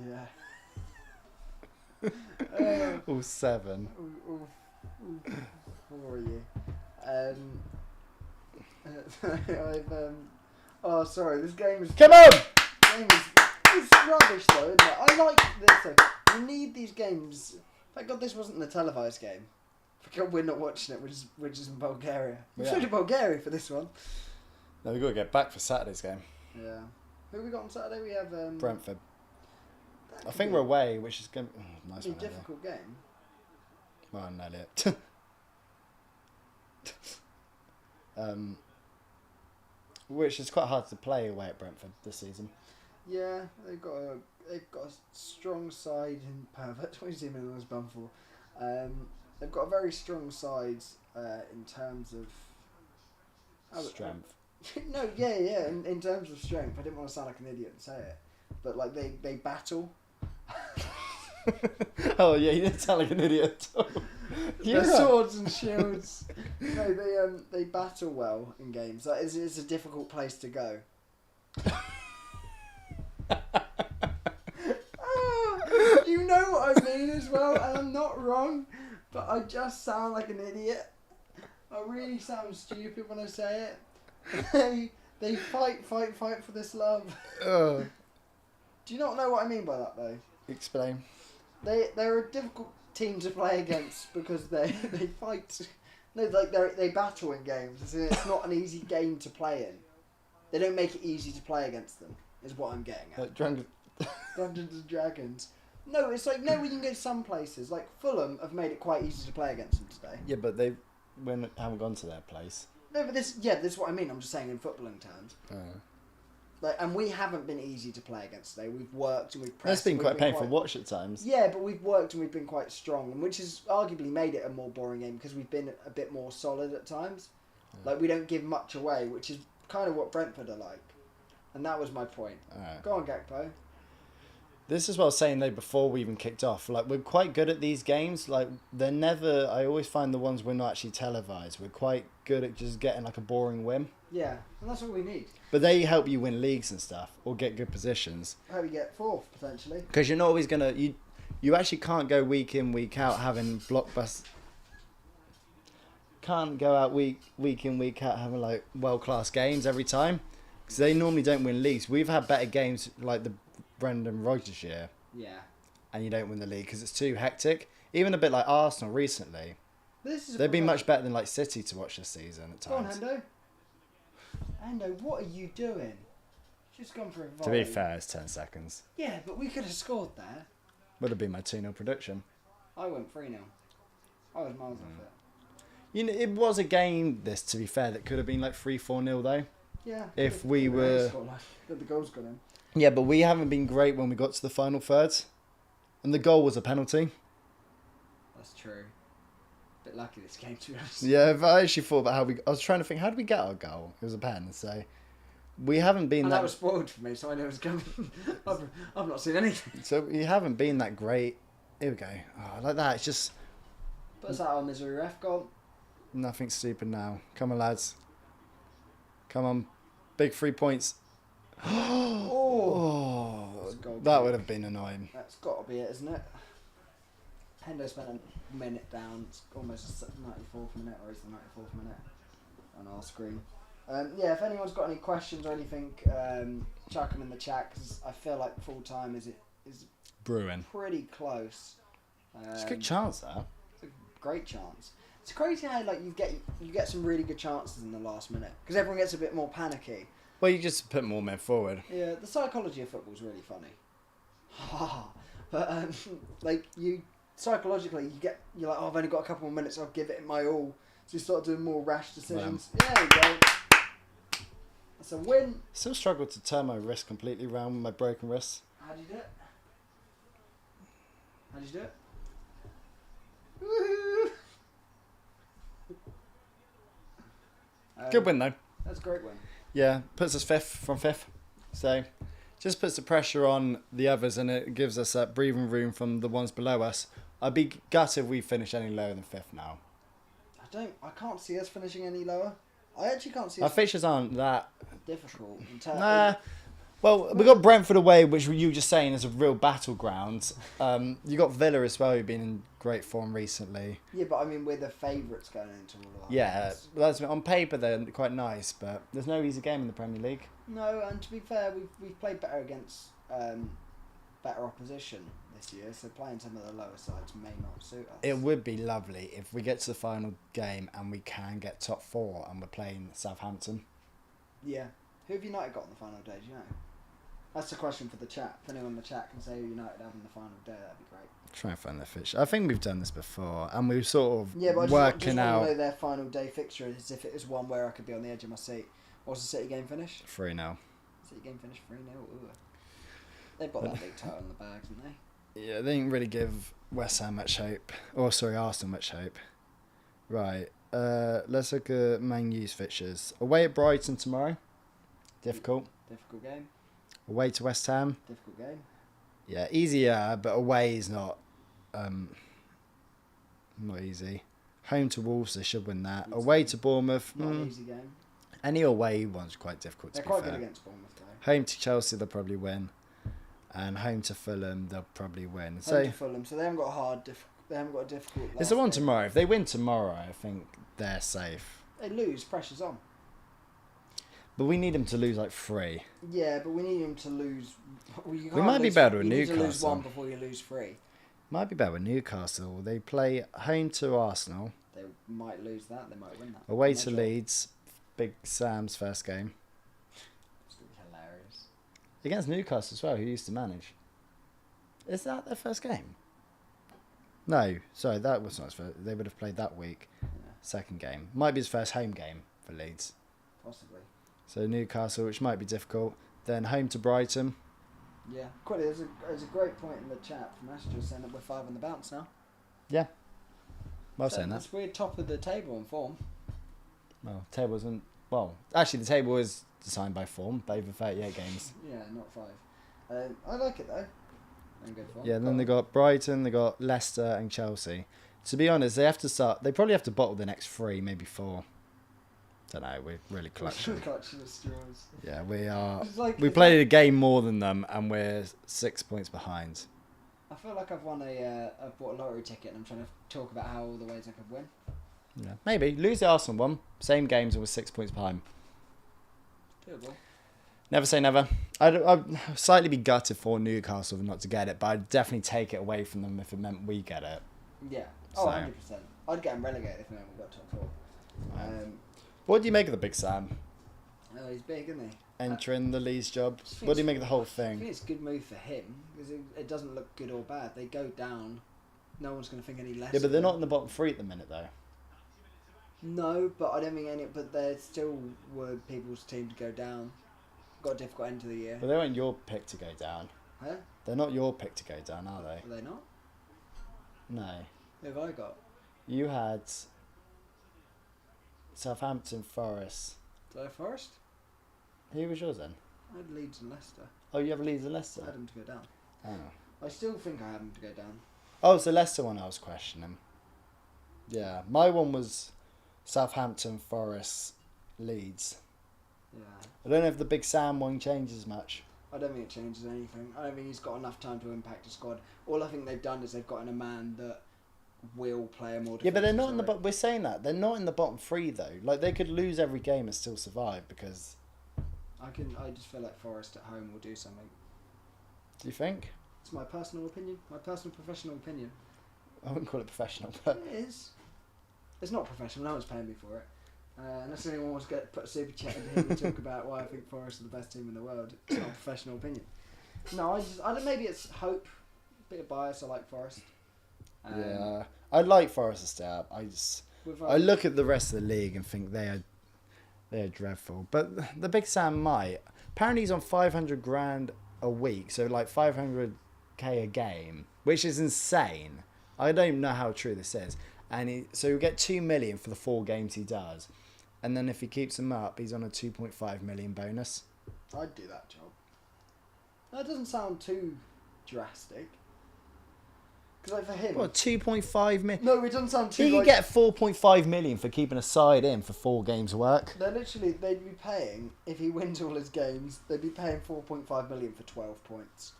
Yeah. All 7. Who are you? Oh, sorry. This game is. Come on! It's rubbish though, isn't it? I like this though. We need these games. Thank God this wasn't the televised game. Thank God we're not watching it, which is in Bulgaria. We Yeah. flew to Bulgaria for this one. No, we've got to get back for Saturday's game. Yeah. Who have we got on Saturday? We have Brentford. that I could think be we're away, which is going to be nice a one. difficult game. Well, no, it. Which is quite hard to play away at Brentford this season. Yeah, they've got a strong side in pervert. What is he in those bum for? They've got a very strong side in terms of Strength. no, yeah. In terms of strength, I didn't want to sound like an idiot and say it, but like they battle. Oh yeah, you didn't sound like an idiot at all. Their swords and shields. No, they battle well in games. That is, it's a difficult place to go. You know what I mean as well, and I'm not wrong, but I just sound like an idiot. I really sound stupid when I say it. They fight for this love. Do you not know what I mean by that though? Explain. They're a difficult team to play against because they fight. No, like they battle in games. It's not an easy game to play in. They don't make it easy to play against them. Is what I'm getting at. Like Dungeons and Dragons. No, it's like no. We can go some places. Like Fulham have made it quite easy to play against them today. Yeah, but haven't gone to their place. No, but this is what I mean. I'm just saying in footballing terms. Like, and we haven't been easy to play against today. We've worked and we've pressed. That's been quite painful to watch at times. Yeah, but we've worked and we've been quite strong, which has arguably made it a more boring game because we've been a bit more solid at times. Like, we don't give much away, which is kind of what Brentford are like. And that was my point. Go on, Gakpo. This is what I was saying though before we even kicked off. Like, we're quite good at these games. Like, they're never... I always find the ones we're not actually televised. We're quite good at just getting like a boring win. Yeah, and that's what we need. But they help you win leagues and stuff or get good positions. How we get fourth, potentially. Because you're not always going to... You actually can't go week in, week out having blockbusters. Can't go out week in, week out having like world-class games every time. Because they normally don't win leagues. We've had better games like the Brendan Rodgers year. Yeah. And you don't win the league because it's too hectic. Even a bit like Arsenal recently. They've been much better than like City to watch this season at times. Go on, Hendo. Hendo, what are you doing? Just gone for a volley. To be fair, it's 10 seconds. Yeah, but we could have scored there. Would have been my 2-0 prediction. I went 3-0. I was miles off it. You know, it was a game, this, to be fair, that could have been like 3-4-0 though. Yeah. If we were... The goals got in. Yeah, but we haven't been great when we got to the final third. And the goal was a penalty. That's true. Bit lucky this game, to be honest. Yeah, but I actually thought about I was trying to think, how did we get our goal? It was a pen, so... We haven't been that was spoiled for me, so I know it's coming. I've not seen anything. So we haven't been that great. Here we go. Oh, like that. It's just... Puts that on misery ref. Go on. Nothing stupid now. Come on, lads. Come on. Big 3 points. That would have been annoying. That's got to be it, isn't it? Hendo spent a minute down. It's almost the 94th minute, or is the 94th minute on our screen. Yeah, if anyone's got any questions or anything, chuck them in the chat, because I feel like full time is brewing. Pretty close. It's a good chance, that. It's a great chance. It's crazy how like you get some really good chances in the last minute because everyone gets a bit more panicky. Well, you just put more men forward. Yeah, the psychology of football is really funny. But like you psychologically, you're like, oh, I've only got a couple more minutes. I'll give it my all. So you start doing more rash decisions. Yeah, there you go. That's a win. Still struggle to turn my wrist completely around with my broken wrist. How do you do it? How did you do it? Woohoo! Good win though. That's a great win. Yeah, puts us from fifth. So, just puts the pressure on the others and it gives us that breathing room from the ones below us. I'd be gutted if we finish any lower than fifth now. I can't see us finishing any lower. I actually can't see Our us... fixtures aren't that... difficult. Nah. Well, we got Brentford away, which you were just saying is a real battleground. You got Villa as well, who've been in great form recently. Yeah, but I mean, we're the favourites going into all of that. Yeah, that's on paper they're quite nice, but there's no easy game in the Premier League. No, and to be fair, we've played better against better opposition this year, so playing some of the lower sides may not suit us. It would be lovely if we get to the final game and we can get top 4 and we're playing Southampton. Yeah. Who have United got on the final day, do you know? That's the question for the chat. If anyone in the chat can say who United have on the final day, that'd be great. Try and find their fixture. I think we've done this before, and we've sort of but working I out. want to know their final day fixture as if it was one where I could be on the edge of my seat. What's the City game finish? 3-0. City game finish 3-0. Ooh. They've got that big title in the bag, haven't they? Yeah, they didn't really give West Ham much hope. Or sorry, Arsenal much hope. Right. Let's look at Man U's fixtures. Away at Brighton tomorrow. Difficult. Difficult game. Away to West Ham. Difficult game. Yeah, easier, but away is not easy. Home to Wolves, they should win that. Away to Bournemouth. Not an easy game. Any away one's quite difficult to be fair. They're quite good against Bournemouth, though. Home to Chelsea, they'll probably win. And home to Fulham, they'll probably win. Home to Fulham, so they haven't got they haven't got a difficult. It's the one tomorrow. If they win tomorrow, I think they're safe. They lose, pressure's on. But we need them to lose like 3. Yeah, but we need them to lose. We might be better with Newcastle. You need to lose Newcastle. 1 before you lose 3. Might be better with Newcastle. They play home to Arsenal. They might lose that. They might win that. Away to Leeds. Big Sam's first game. Against Newcastle as well, who used to manage. Is that their first game? No, sorry, that was not his first. They would have played that week. Yeah. Second game. Might be his first home game for Leeds. Possibly. So Newcastle, which might be difficult. Then home to Brighton. Yeah. Quite. There's a great point in the chat from Astro saying that we're 5 on the bounce now. Yeah. Well So saying that. that's weird. Top of the table in form. Well, table isn't... Well, actually the table is designed by form, by over 38 games. Yeah, not 5. I like it though. In good form. Yeah, then they got Brighton, they got Leicester and Chelsea. To be honest, they have to start... They probably have to bottle the next 3, maybe 4. Don't know, we're really clutching. Clutching the straws. Yeah, we are... It's like, We played a game more than them and we're 6 points behind. I feel like I've bought a lottery ticket and I'm trying to talk about how all the ways I could win. Yeah, maybe. Lose the Arsenal one. Same games and we're 6 points behind. Doable. Never say never. I'd slightly be gutted for Newcastle not to get it, but I'd definitely take it away from them if it meant we get it. Yeah. Oh, So. 100%. I'd get them relegated if we haven't got top 4. What do you make of the Big Sam Oh, he's big, isn't he? entering the Leeds job? Just think What do you it's- make of the whole I think thing? it's a good move for him because it doesn't look good or bad. They go down. No one's going to think any less. Yeah, but of they're them. not in the bottom 3 at the minute though. No, but I don't think any. But they still were people's team to go down. Got a difficult end to the year. But they weren't your pick to go down. Huh? They're not your pick to go down, are they? Are they not? No. Who have I got? You had Southampton, Forest. Did I have Forest? Who was yours then? I had Leeds and Leicester. Oh, you have Leeds and I Leicester. had them to go down. Oh. I still think I had them to go down. Oh, it's the Leicester one I was questioning. Yeah, my one was Southampton, Forest, Leeds. Yeah. I don't know if the Big Sam one changes much. I don't think it changes anything. I don't think he's got enough time to impact a squad. All I think they've done is they've gotten a man that will play a more. Yeah, but they're not in the. defensive We're saying that they're not in the bottom 3 though. Like they could lose every game and still survive because. side. I just feel like Forest at home will do something. Do you think? It's my personal opinion. My personal professional opinion. I wouldn't call it professional, but It is. It's not professional. No one's paying me for it. Unless anyone wants to put a super chat in here and talk about why I think Forest are the best team in the world. It's not a professional opinion. No, I don't. Maybe it's hope. Bit of bias. I like Forest. yeah, I'd like Forest to stay up. With, I look at the rest of the league and think they are dreadful. But the Big Sam might. Apparently he's on 500 grand a week, so like 500k a game, which is insane. I don't know how true this is. And so he'll get 2 million for the 4 games he does. And then if he keeps them up, he's on a 2.5 million bonus. I'd do that job. That doesn't sound too drastic. Because like for him, What, 2.5 million? no, it doesn't sound too. He could like, get 4.5 million for keeping a side in for 4 games work. They'd be paying if he wins all his games. They'd be paying 4.5 million for 12 points.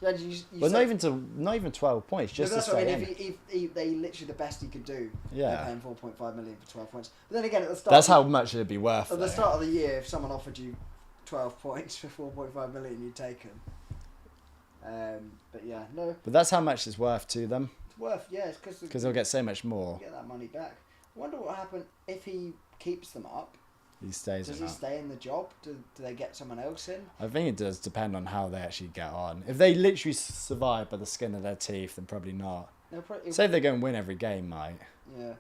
Yeah, But not even 12 points, just to that's what I stay mean. in. If they literally the best he could do. Yeah. They're paying 4.5 million for 12 points. But then again, at the start, That's how much it'd be worth. at the though. start of the year, if someone offered you 12 points for 4.5 million, you'd take them. But yeah, no, But that's how much it's worth to them, it's worth. Yeah, it's because they'll get so much more. get that money back. I wonder what happened if he keeps them up. He stays Does in he that. stay in the job? Do they get someone else in? I think it does depend on how they actually get on. If they literally survive by the skin of their teeth, then probably not. No, Say if they go and win every game, mate. yeah,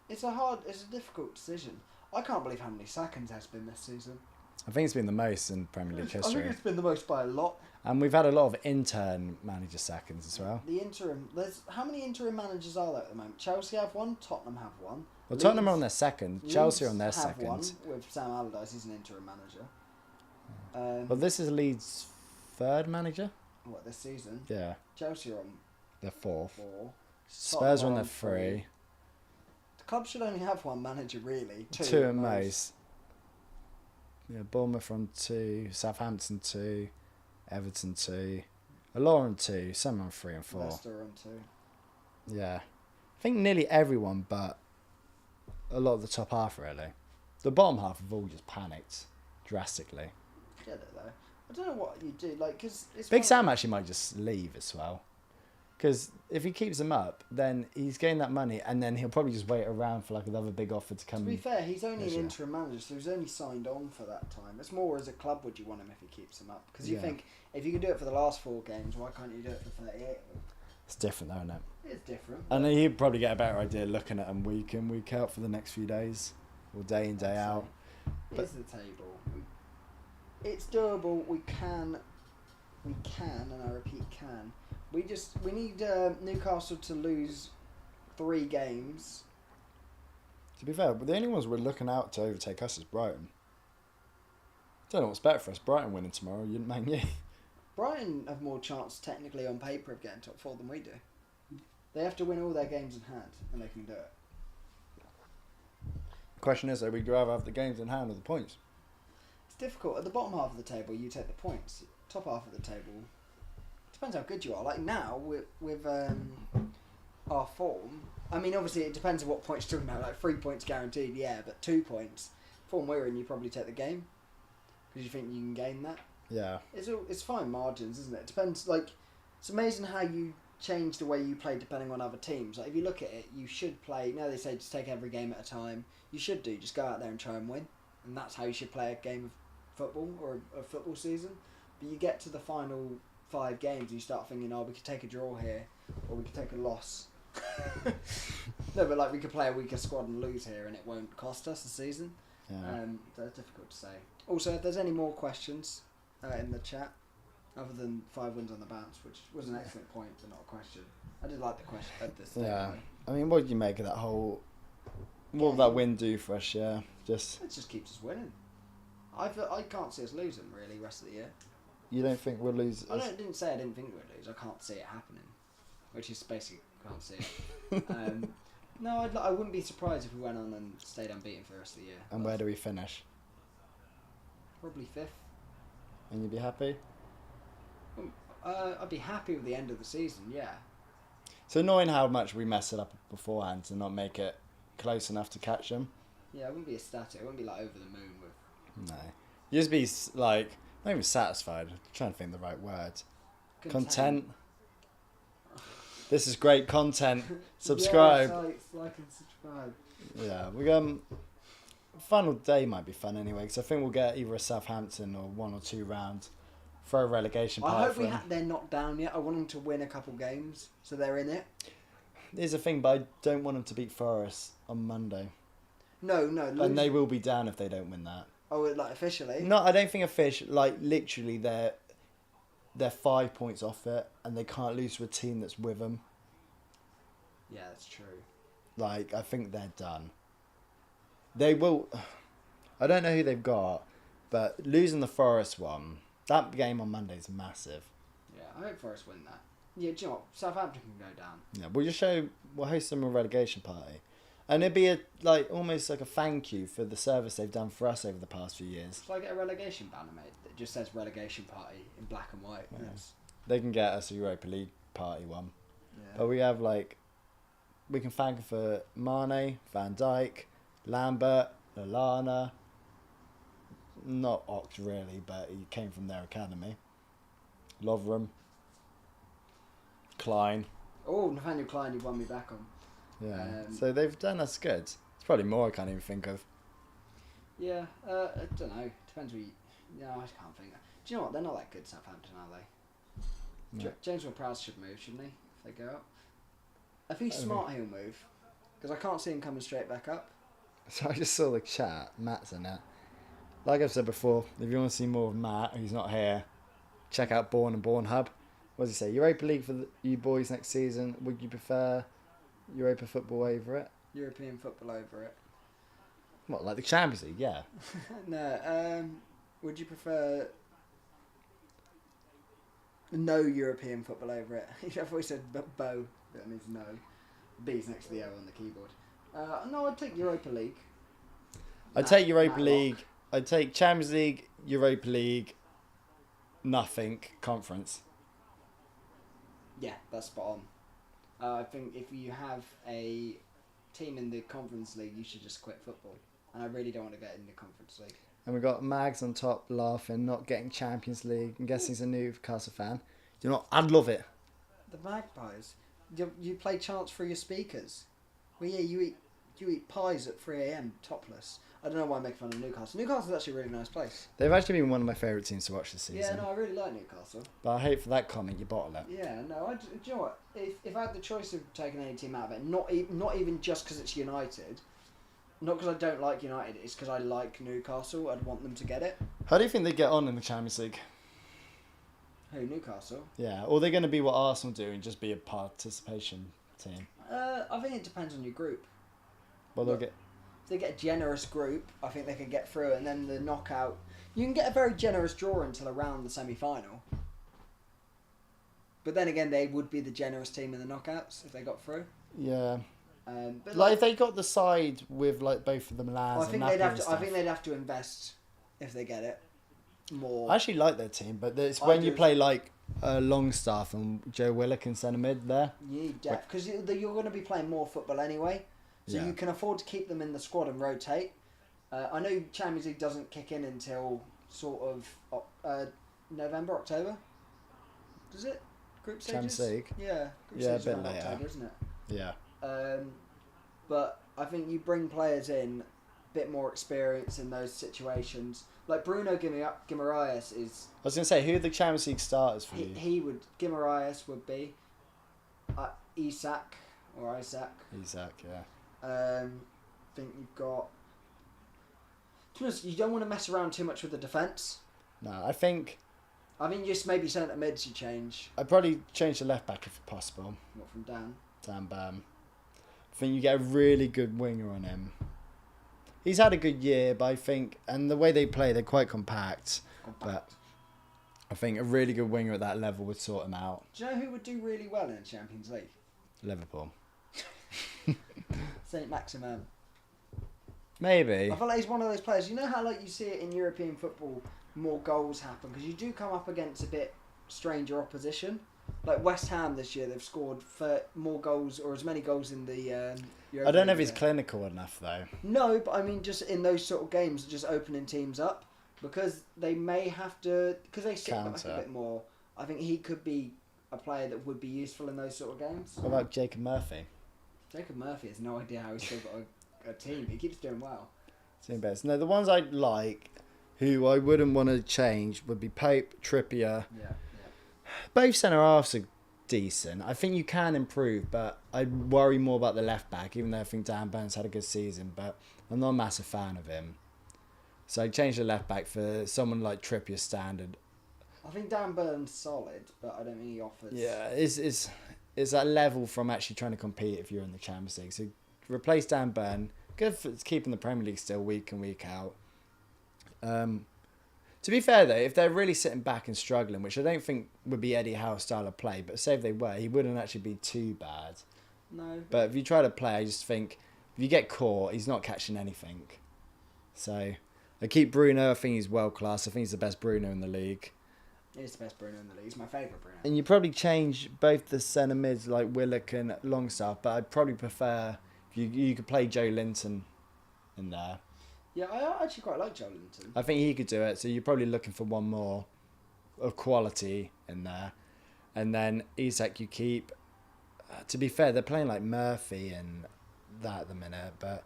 it's a difficult decision. I can't believe how many sackings has been this season. I think it's been the most in Premier League I think history. it's been the most by a lot. And we've had a lot of intern manager sackings as well. The interim. How many interim managers are there at the moment? Chelsea have one. Tottenham have one. Well, Tottenham are on Leeds- their second. Chelsea are on their Leeds have second. one with Sam Allardyce. He's an interim manager. Well, this is Leeds' third manager. What this season? Yeah, Chelsea are on they're 4th. 4. Spurs are on are their on 3. The club should only have one manager, really. 2 at most. Yeah, Bournemouth on 2, Southampton 2, Everton 2, Alora on 2, some on 3 and 4. Leicester on 2. Yeah, I think nearly everyone, but a lot of the top half really. The bottom half have all just panicked drastically. Get it though. I don't know what you do, like, because it's Big one- Sam actually might just leave as well. Because if he keeps them up, then he's getting that money, and then he'll probably just wait around for like another big offer to come. To be fair, he's only an year. interim manager, so he's only signed on for that time. It's more as a club would you want him if he keeps them up? Because you think if you can do it for the last 4 games, why can't you do it for 38? It's different though, isn't it? It's different. And he'd probably get a better idea looking at them week in, week out for the next few days, or day in, day out. Here's the table. It's doable. We can, and I repeat, can. We need Newcastle to lose 3 games. To be fair, but the only ones we're looking out to overtake us is Brighton. Don't know what's better for us, Brighton winning tomorrow, Man U. Brighton have more chance technically on paper of getting top 4 than we do. They have to win all their games in hand, and they can do it. Question is, would you rather have the games in hand or the points? It's difficult. At the bottom half of the table, you take the points. Top half of the table, depends how good you are. Like now, with our form, I mean, obviously it depends on what points you're talking about. Like 3 points guaranteed, yeah, but 2 points. Form we're in, you probably take the game because you think you can gain that. Yeah. It's fine margins, isn't it? It depends. Like, it's amazing how you change the way you play depending on other teams. Like if you look at it, you should play. Now they say just take every game at a time. You should just go out there and try and win, and that's how you should play a game of football or a football season. But you get to the final 5 games, and you start thinking, oh, we could take a draw here, or we could take a loss. No, but like we could play a weaker squad and lose here, and it won't cost us the season. Yeah. That's difficult to say. Also, if there's any more questions in the chat, other than 5 wins on the bounce, which was an excellent point, but not a question. I did like the question. Yeah. I mean, what did you make of that whole? What would that win do for us? Yeah, it just keeps us winning. I can't see us losing really rest of the year. You don't think we'll lose? I didn't say I didn't think we'd lose. I can't see it happening, which is basically can't see it. No, I wouldn't be surprised if we went on and stayed unbeaten for the rest of the year. And where do we finish? Probably 5th. And you'd be happy? I'd be happy with the end of the season, yeah. So annoying how much we mess it up beforehand to not make it close enough to catch them. Yeah, it wouldn't be ecstatic. It wouldn't be like over the moon with. No, you just be like not even satisfied. I'm trying to think the right word. Content. This is great content. Subscribe. Yeah, like and subscribe. Yeah, we final day might be fun anyway because I think we'll get either a Southampton or 1 or 2 rounds for a relegation. I hope they're not down yet. I want them to win a couple games so they're in it. Here's the thing, but I don't want them to beat Forest on Monday. No. And they will be down if they don't win that. Oh, like officially? No, I don't think officially. Like literally, they're 5 points off it, and they can't lose to a team that's with them. Yeah, that's true. Like I think they're done. They will. I don't know who they've got, but losing the Forest one, that game on Monday is massive. Yeah, I hope Forest win that. Yeah, do you know what? Southampton can go down. Yeah, we'll host them a relegation party. And it'd be almost like a thank you for the service they've done for us over the past few years. Shall I get a relegation banner made that just says relegation party in black and white? Yeah. They can get us a Europa League party one. Yeah. But we have we can thank them for Mane, Van Dijk, Lambert, Lallana. Not Ox really, but he came from their academy. Lovren. Klein. Oh, Nathaniel Klein, you won me back on. Yeah. So they've done us good. It's probably more I can't even think of. Yeah, I don't know. Depends what you... No, I can't think. Do you know what? They're not that good, Southampton, are they? No. James Ward-Prowse should move, shouldn't he? If they go up. If he's smart, he'll move. Because I can't see him coming straight back up. So I just saw the chat. Matt's in it. Like I've said before, if you want to see more of Matt, who's not here, check out Born and Born Hub. What does he say? Europa League for you boys next season. Would you prefer Europa football over it? European football over it. What, like the Champions League? Yeah. No. Would you prefer no European football over it? I've always said bow. That means no. B's next to the O on the keyboard. No, I'd take Europa League. I'd take Europa League. I'd take Champions League, Europa League, nothing, conference. Yeah, that's spot on. I think if you have a team in the Conference League, you should just quit football. And I really don't want to get in the Conference League. And we've got Mags on top laughing, not getting Champions League. I'm guessing he's a Newcastle fan. Do you know what? I'd love it. The Magpies. You play chants through your speakers. Well, yeah, you eat pies at 3 a.m. topless. I don't know why I'm making fun of Newcastle. Newcastle's actually a really nice place. They've actually been one of my favourite teams to watch this season. Yeah, no, I really like Newcastle. But I hate for that comment, you bottle it. Yeah, no, do you know what? If I had the choice of taking any team out of it, not even just because it's United, not because I don't like United, it's because I like Newcastle. I'd want them to get it. How do you think they get on in the Champions League? Who, Newcastle? Yeah, or they're going to be what Arsenal do and just be a participation team? I think it depends on your group. Well, they'll get... If they get a generous group, I think they can get through it, and then the knockout... You can get a very generous draw until around the semi-final. But then again, they would be the generous team in the knockouts if they got through. Yeah. But like if they got the side with like both of them lads, I think they'd have to invest if they get it more. I actually like their team, but it's I when you do. play like Longstaff and Joe Willock in centre mid there. You need depth because you're going to be playing more football anyway, so Yeah. you can afford to keep them in the squad and rotate. I know Champions League doesn't kick in until sort of November, October. Does it? Group stages. Champions League. Yeah, group Yeah, a stages bit around later. October, isn't it? Yeah. But I think you bring players in, a bit more experience in those situations. Like Bruno Guimaraes is. I was going to say, who are the Champions League starters for you? Guimaraes would be Isaac. Isaac, yeah. I think you've got. To be honest, you don't want to mess around too much with the defence. No, I think Just maybe centre mids you change. I'd probably change the left back if possible. Not from Dan. Dan Burn. I think you get a really good winger on him. He's had a good year, but I think, and the way they play, they're quite compact. But I think a really good winger at that level would sort him out. Do you know who would do really well in the Champions League? Liverpool. Saint Maximin. Maybe. I feel like he's one of those players. You know how like you see it in European football, more goals happen because you do come up against a bit stranger opposition. Like West Ham this year, they've scored for more goals or as many goals in the. I don't know if he's clinical enough though. No, but I mean just in those sort of games, just opening teams up because they may have to because they sit back a bit more. I think he could be a player that would be useful in those sort of games. What about Jacob Murphy? Jacob Murphy has no idea how he's still got a team. He keeps doing well. No, the ones I like, who I wouldn't want to change, would be Pope, Trippier. Yeah. Both centre halves are decent. I think you can improve, but I'd worry more about the left back, even though I think Dan Burns had a good season, but I'm not a massive fan of him. So I'd change the left back for someone like Trippier standard. I think Dan Burns solid, but I don't think he offers. Yeah, it's that level from actually trying to compete if you're in the Champions League. So replace Dan Burn. Good for keeping the Premier League still week in, week out. To be fair though, if they're really sitting back and struggling, which I don't think would be Eddie Howe's style of play, but say if they were, he wouldn't actually be too bad. No. But if you try to play, I just think if you get caught, he's not catching anything. So I keep Bruno. I think he's world class. I think he's the best Bruno in the league. He's the best Bruno in the league. He's my favourite Bruno. And you probably change both the centre mids like Willock and Longstaff, but I'd probably prefer if you could play Joe Linton in there. Yeah, I actually quite like Joe Linton. I think he could do it. So you're probably looking for one more of quality in there, and then Isak you keep. To be fair, they're playing like Murphy and that at the minute, but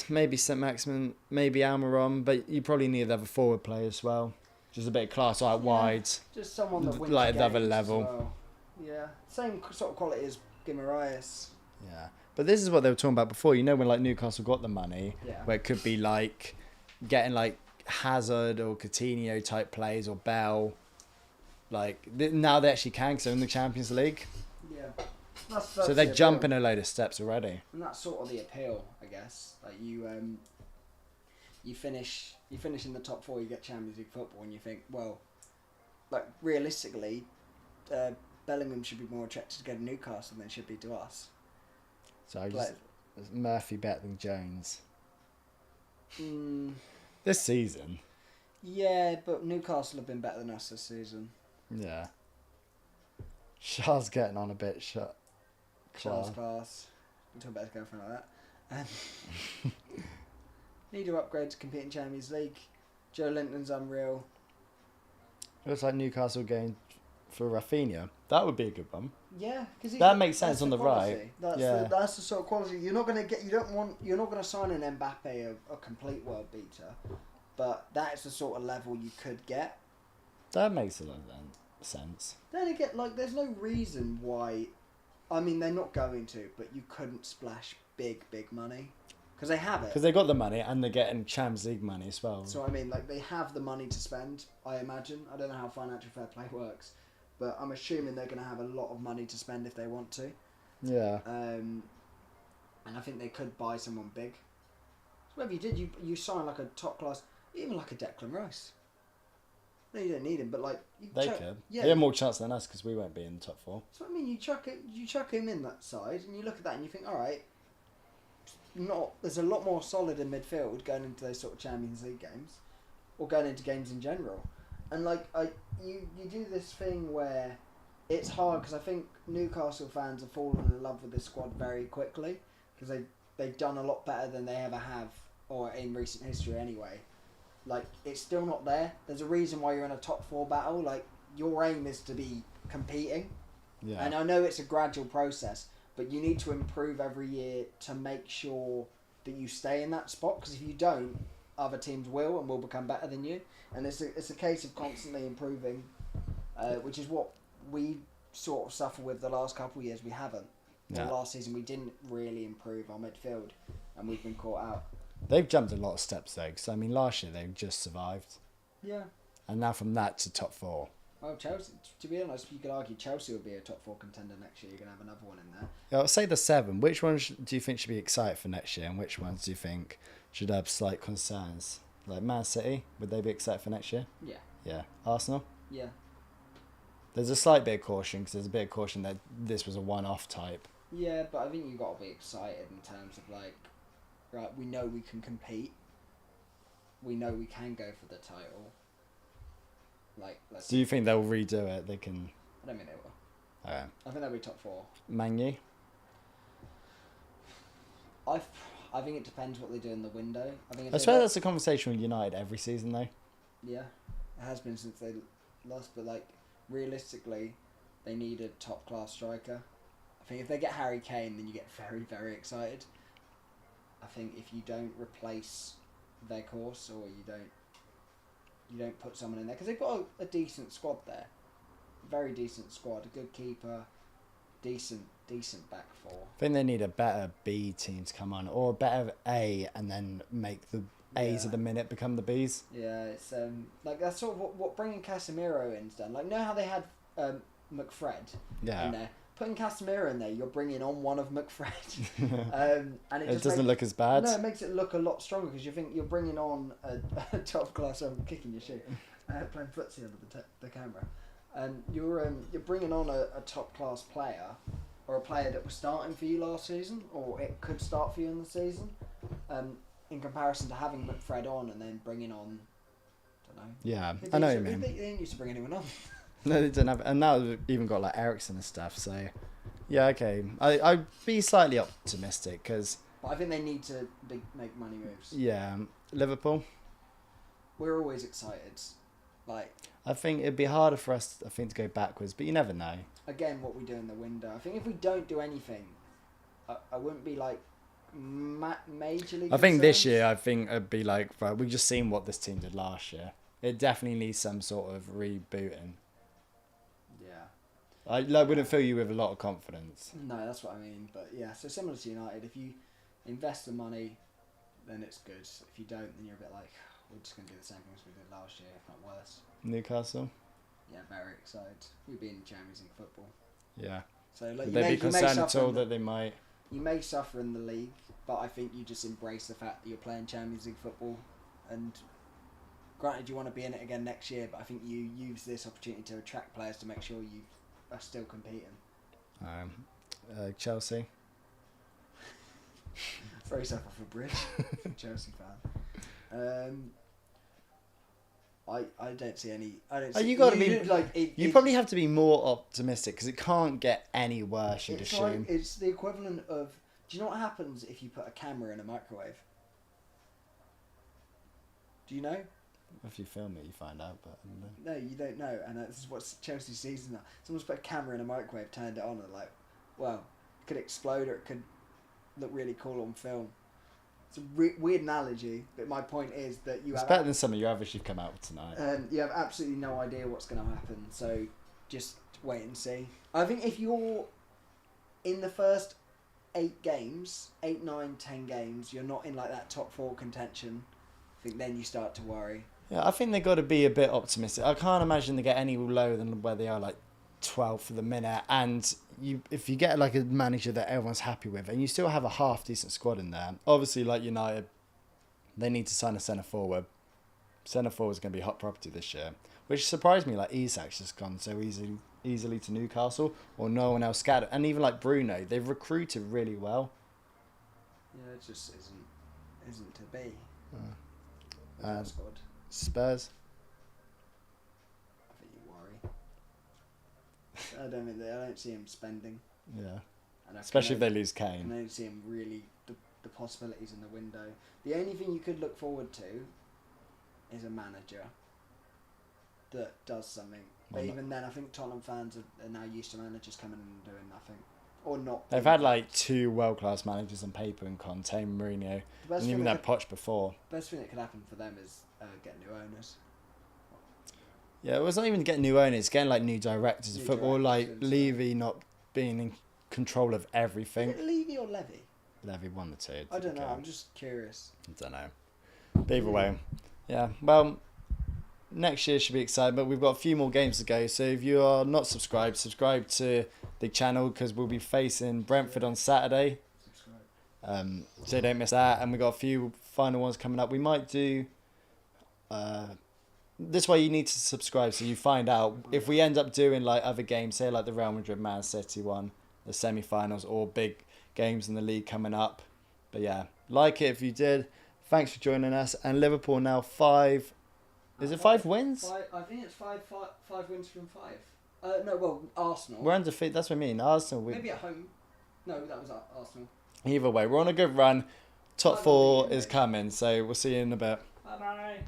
maybe St Maximin, maybe Almiron, but you probably need another forward player as well. Just a bit of class out wide. Just someone that wins like another games level. as well. Yeah, same sort of quality as Guimaraes. Yeah, but this is what they were talking about before. You know when like Newcastle got the money, Yeah. where it could be like getting like Hazard or Coutinho type plays or Bell. Like now they actually can because they're in the Champions League. Yeah. That's So they're jumping a load of steps already. And that's sort of the appeal, I guess. Like you finish in the top four, you get Champions League football, and you think, well, like realistically, Bellingham should be more attracted to go to Newcastle than should be to us. So I just is Murphy better than Jones Mm, this season. yeah, but Newcastle have been better than us this season. Yeah. Shaw's getting on a bit. Charles Class. I'm talking about his girlfriend like that. Need to upgrade to compete in Champions League. Joe Linton's unreal. Looks like Newcastle going for Rafinha. That would be a good one. Yeah, because That makes sense on the right. That's the sort of quality you're not going to get. You're not going to sign an Mbappe, a complete world beater, but that is the sort of level you could get. That makes a lot of sense. Then again, like, there's no reason why. I mean, they're not going to, but you couldn't splash big money because they have it. Because they got the money and they're getting Champions League money as well. So I mean, like, they have the money to spend. I imagine. I don't know how financial fair play works, but I'm assuming they're going to have a lot of money to spend if they want to. Yeah. And I think they could buy someone big. So whatever you did, you sign like a top class, even like a Declan Rice. No, you don't need him, but like They could. Yeah, they have more chance than us because we won't be in the top 4. So I mean, you chuck him in that side, and you look at that and you think, all right, there's a lot more solid in midfield going into those sort of Champions League games, or going into games in general, and like you do this thing where it's hard because I think Newcastle fans have fallen in love with this squad very quickly because they've done a lot better than they ever have, or in recent history anyway. Like, it's still not there. There's a reason why you're in a top 4 battle. Like, your aim is to be competing. Yeah. And I know it's a gradual process, but you need to improve every year to make sure that you stay in that spot. Because if you don't, other teams will and will become better than you. And it's a case of constantly improving, which is what we sort of suffer with the last couple of years. We haven't. Yeah. Last season, we didn't really improve our midfield, and we've been caught out. They've jumped a lot of steps though, because I mean last year they just survived. Yeah. And now from that to top 4. Well, Chelsea, to be honest, you could argue Chelsea would be a top 4 contender next year. You're going to have another one in there. Yeah, I'll say the 7. Which ones do you think should be excited for next year, and which ones do you think should have slight concerns? Like Man City, would they be excited for next year? Yeah. Yeah. Arsenal? Yeah. There's a slight bit of caution, because there's a bit of caution that this was a one-off type. Yeah, but I think you've got to be excited in terms of, like, right, we know we can compete. We know we can go for the title. Like, Do you think they'll redo it? They can... I don't think they will. Okay. I think they'll be top 4. Man U? I think it depends what they do in the window. I swear that's a conversation with United every season, though. Yeah, it has been since they lost, but, like, realistically, they need a top-class striker. I think if they get Harry Kane, then you get very, very excited. I think if you don't replace their course, or you don't put someone in there, because they've got a decent squad there, very decent squad, a good keeper, decent back 4. I think they need a better B team to come on, or a better A, and then make the A's at the minute become the B's. Yeah, it's like that's sort of what bringing Casemiro in's done. Like, know how they had McFred in there. Putting Casemiro in there, you're bringing on one of McFred, and it doesn't look as bad. No, it makes it look a lot stronger because you think you're bringing on a top class. I'm kicking your shit, playing footsie under the camera, and you're bringing on a top class player, or a player that was starting for you last season, or it could start for you in the season, in comparison to having McFred on and then bringing on, I don't know. Yeah, I know what you mean. They didn't used to bring anyone on. No, they didn't have, and now they've even got like Ericsson and stuff. So, yeah, okay. I'd be slightly optimistic because. But I think they need to make money moves. Yeah, Liverpool. We're always excited, like. I think it'd be harder for us, to go backwards, but you never know. Again, what we do in the window. I think if we don't do anything, I wouldn't be like majorly. I think this year, it'd be like, right, we've just seen what this team did last year. It definitely needs some sort of rebooting. I wouldn't fill you with a lot of confidence. No, that's what I mean. But yeah, so similar to United, if you invest the money, then it's good. If you don't, then you're a bit like, we're just going to do the same things we did last year, if not worse. Newcastle? Yeah, very excited. We've been in Champions League football. Yeah. So like, would they be concerned at all that they might... You may suffer in the league, but I think you just embrace the fact that you're playing Champions League football. And granted, you want to be in it again next year, but I think you use this opportunity to attract players to make sure you are still competing. Chelsea. Very self off a bridge. Chelsea fan. I don't see any. I don't. See, you got to be like. You probably have to be more optimistic because it can't get any worse. You'd assume. Like, it's the equivalent of. Do you know what happens if you put a camera in a microwave? Do you know? If you film it, you find out, but I don't know. No, you don't know, and this is what Chelsea's season now. Someone's put a camera in a microwave, turned it on, and like, well, it could explode or it could look really cool on film. It's a weird analogy, but my point is that It's better than some of your others you've come out with tonight. you have absolutely no idea what's going to happen, so just wait and see. I think if you're in the first 8 games, 8, 9, 10 games, you're not in like that top 4 contention, I think then you start to worry. Yeah, I think they've got to be a bit optimistic. I can't imagine they get any lower than where they are, like 12 for the minute. And if you get like a manager that everyone's happy with, and you still have a half decent squad in there, obviously like United, they need to sign a centre forward. Centre forward is going to be hot property this year, which surprised me. Like Isak's just gone so easily to Newcastle, or no one else scattered. And even like Bruno, they've recruited really well. Yeah, it just isn't to be. Squad. Spurs. I think you worry. I don't see him spending. Yeah. And Especially if they lose I Kane. don't see him really the possibilities in the window. The only thing you could look forward to is a manager that does something. But even then, I think Tottenham fans are now used to managers coming in and doing nothing. Or not. They've had like 2 world-class managers on paper in Conte and Mourinho. And even had Poch before. The best thing that could happen for them is getting new owners. Yeah, it was not even getting new owners, getting like new directors of football, like Levy not being in control of everything. Is it Levy or Levy? Levy won the 2. I don't know, I'm just curious. I don't know. But either way, yeah. Well, next year should be exciting, but we've got a few more games to go. So if you are not subscribed, subscribe to the channel because we'll be facing Brentford on Saturday. So don't miss that. And we've got a few final ones coming up. We might do... this way you need to subscribe so you find out if we end up doing like other games, say like the Real Madrid Man City one, the semi-finals, or big games in the league coming up. But yeah, like it if you did. Thanks for joining us. And Liverpool now 5... Is it 5 wins? I think it's five wins from 5. No, well, Arsenal. We're undefeated. That's what I mean. Arsenal. Maybe at home. No, that was Arsenal. Either way, we're on a good run. Top 4 is coming. So we'll see you in a bit. Bye-bye.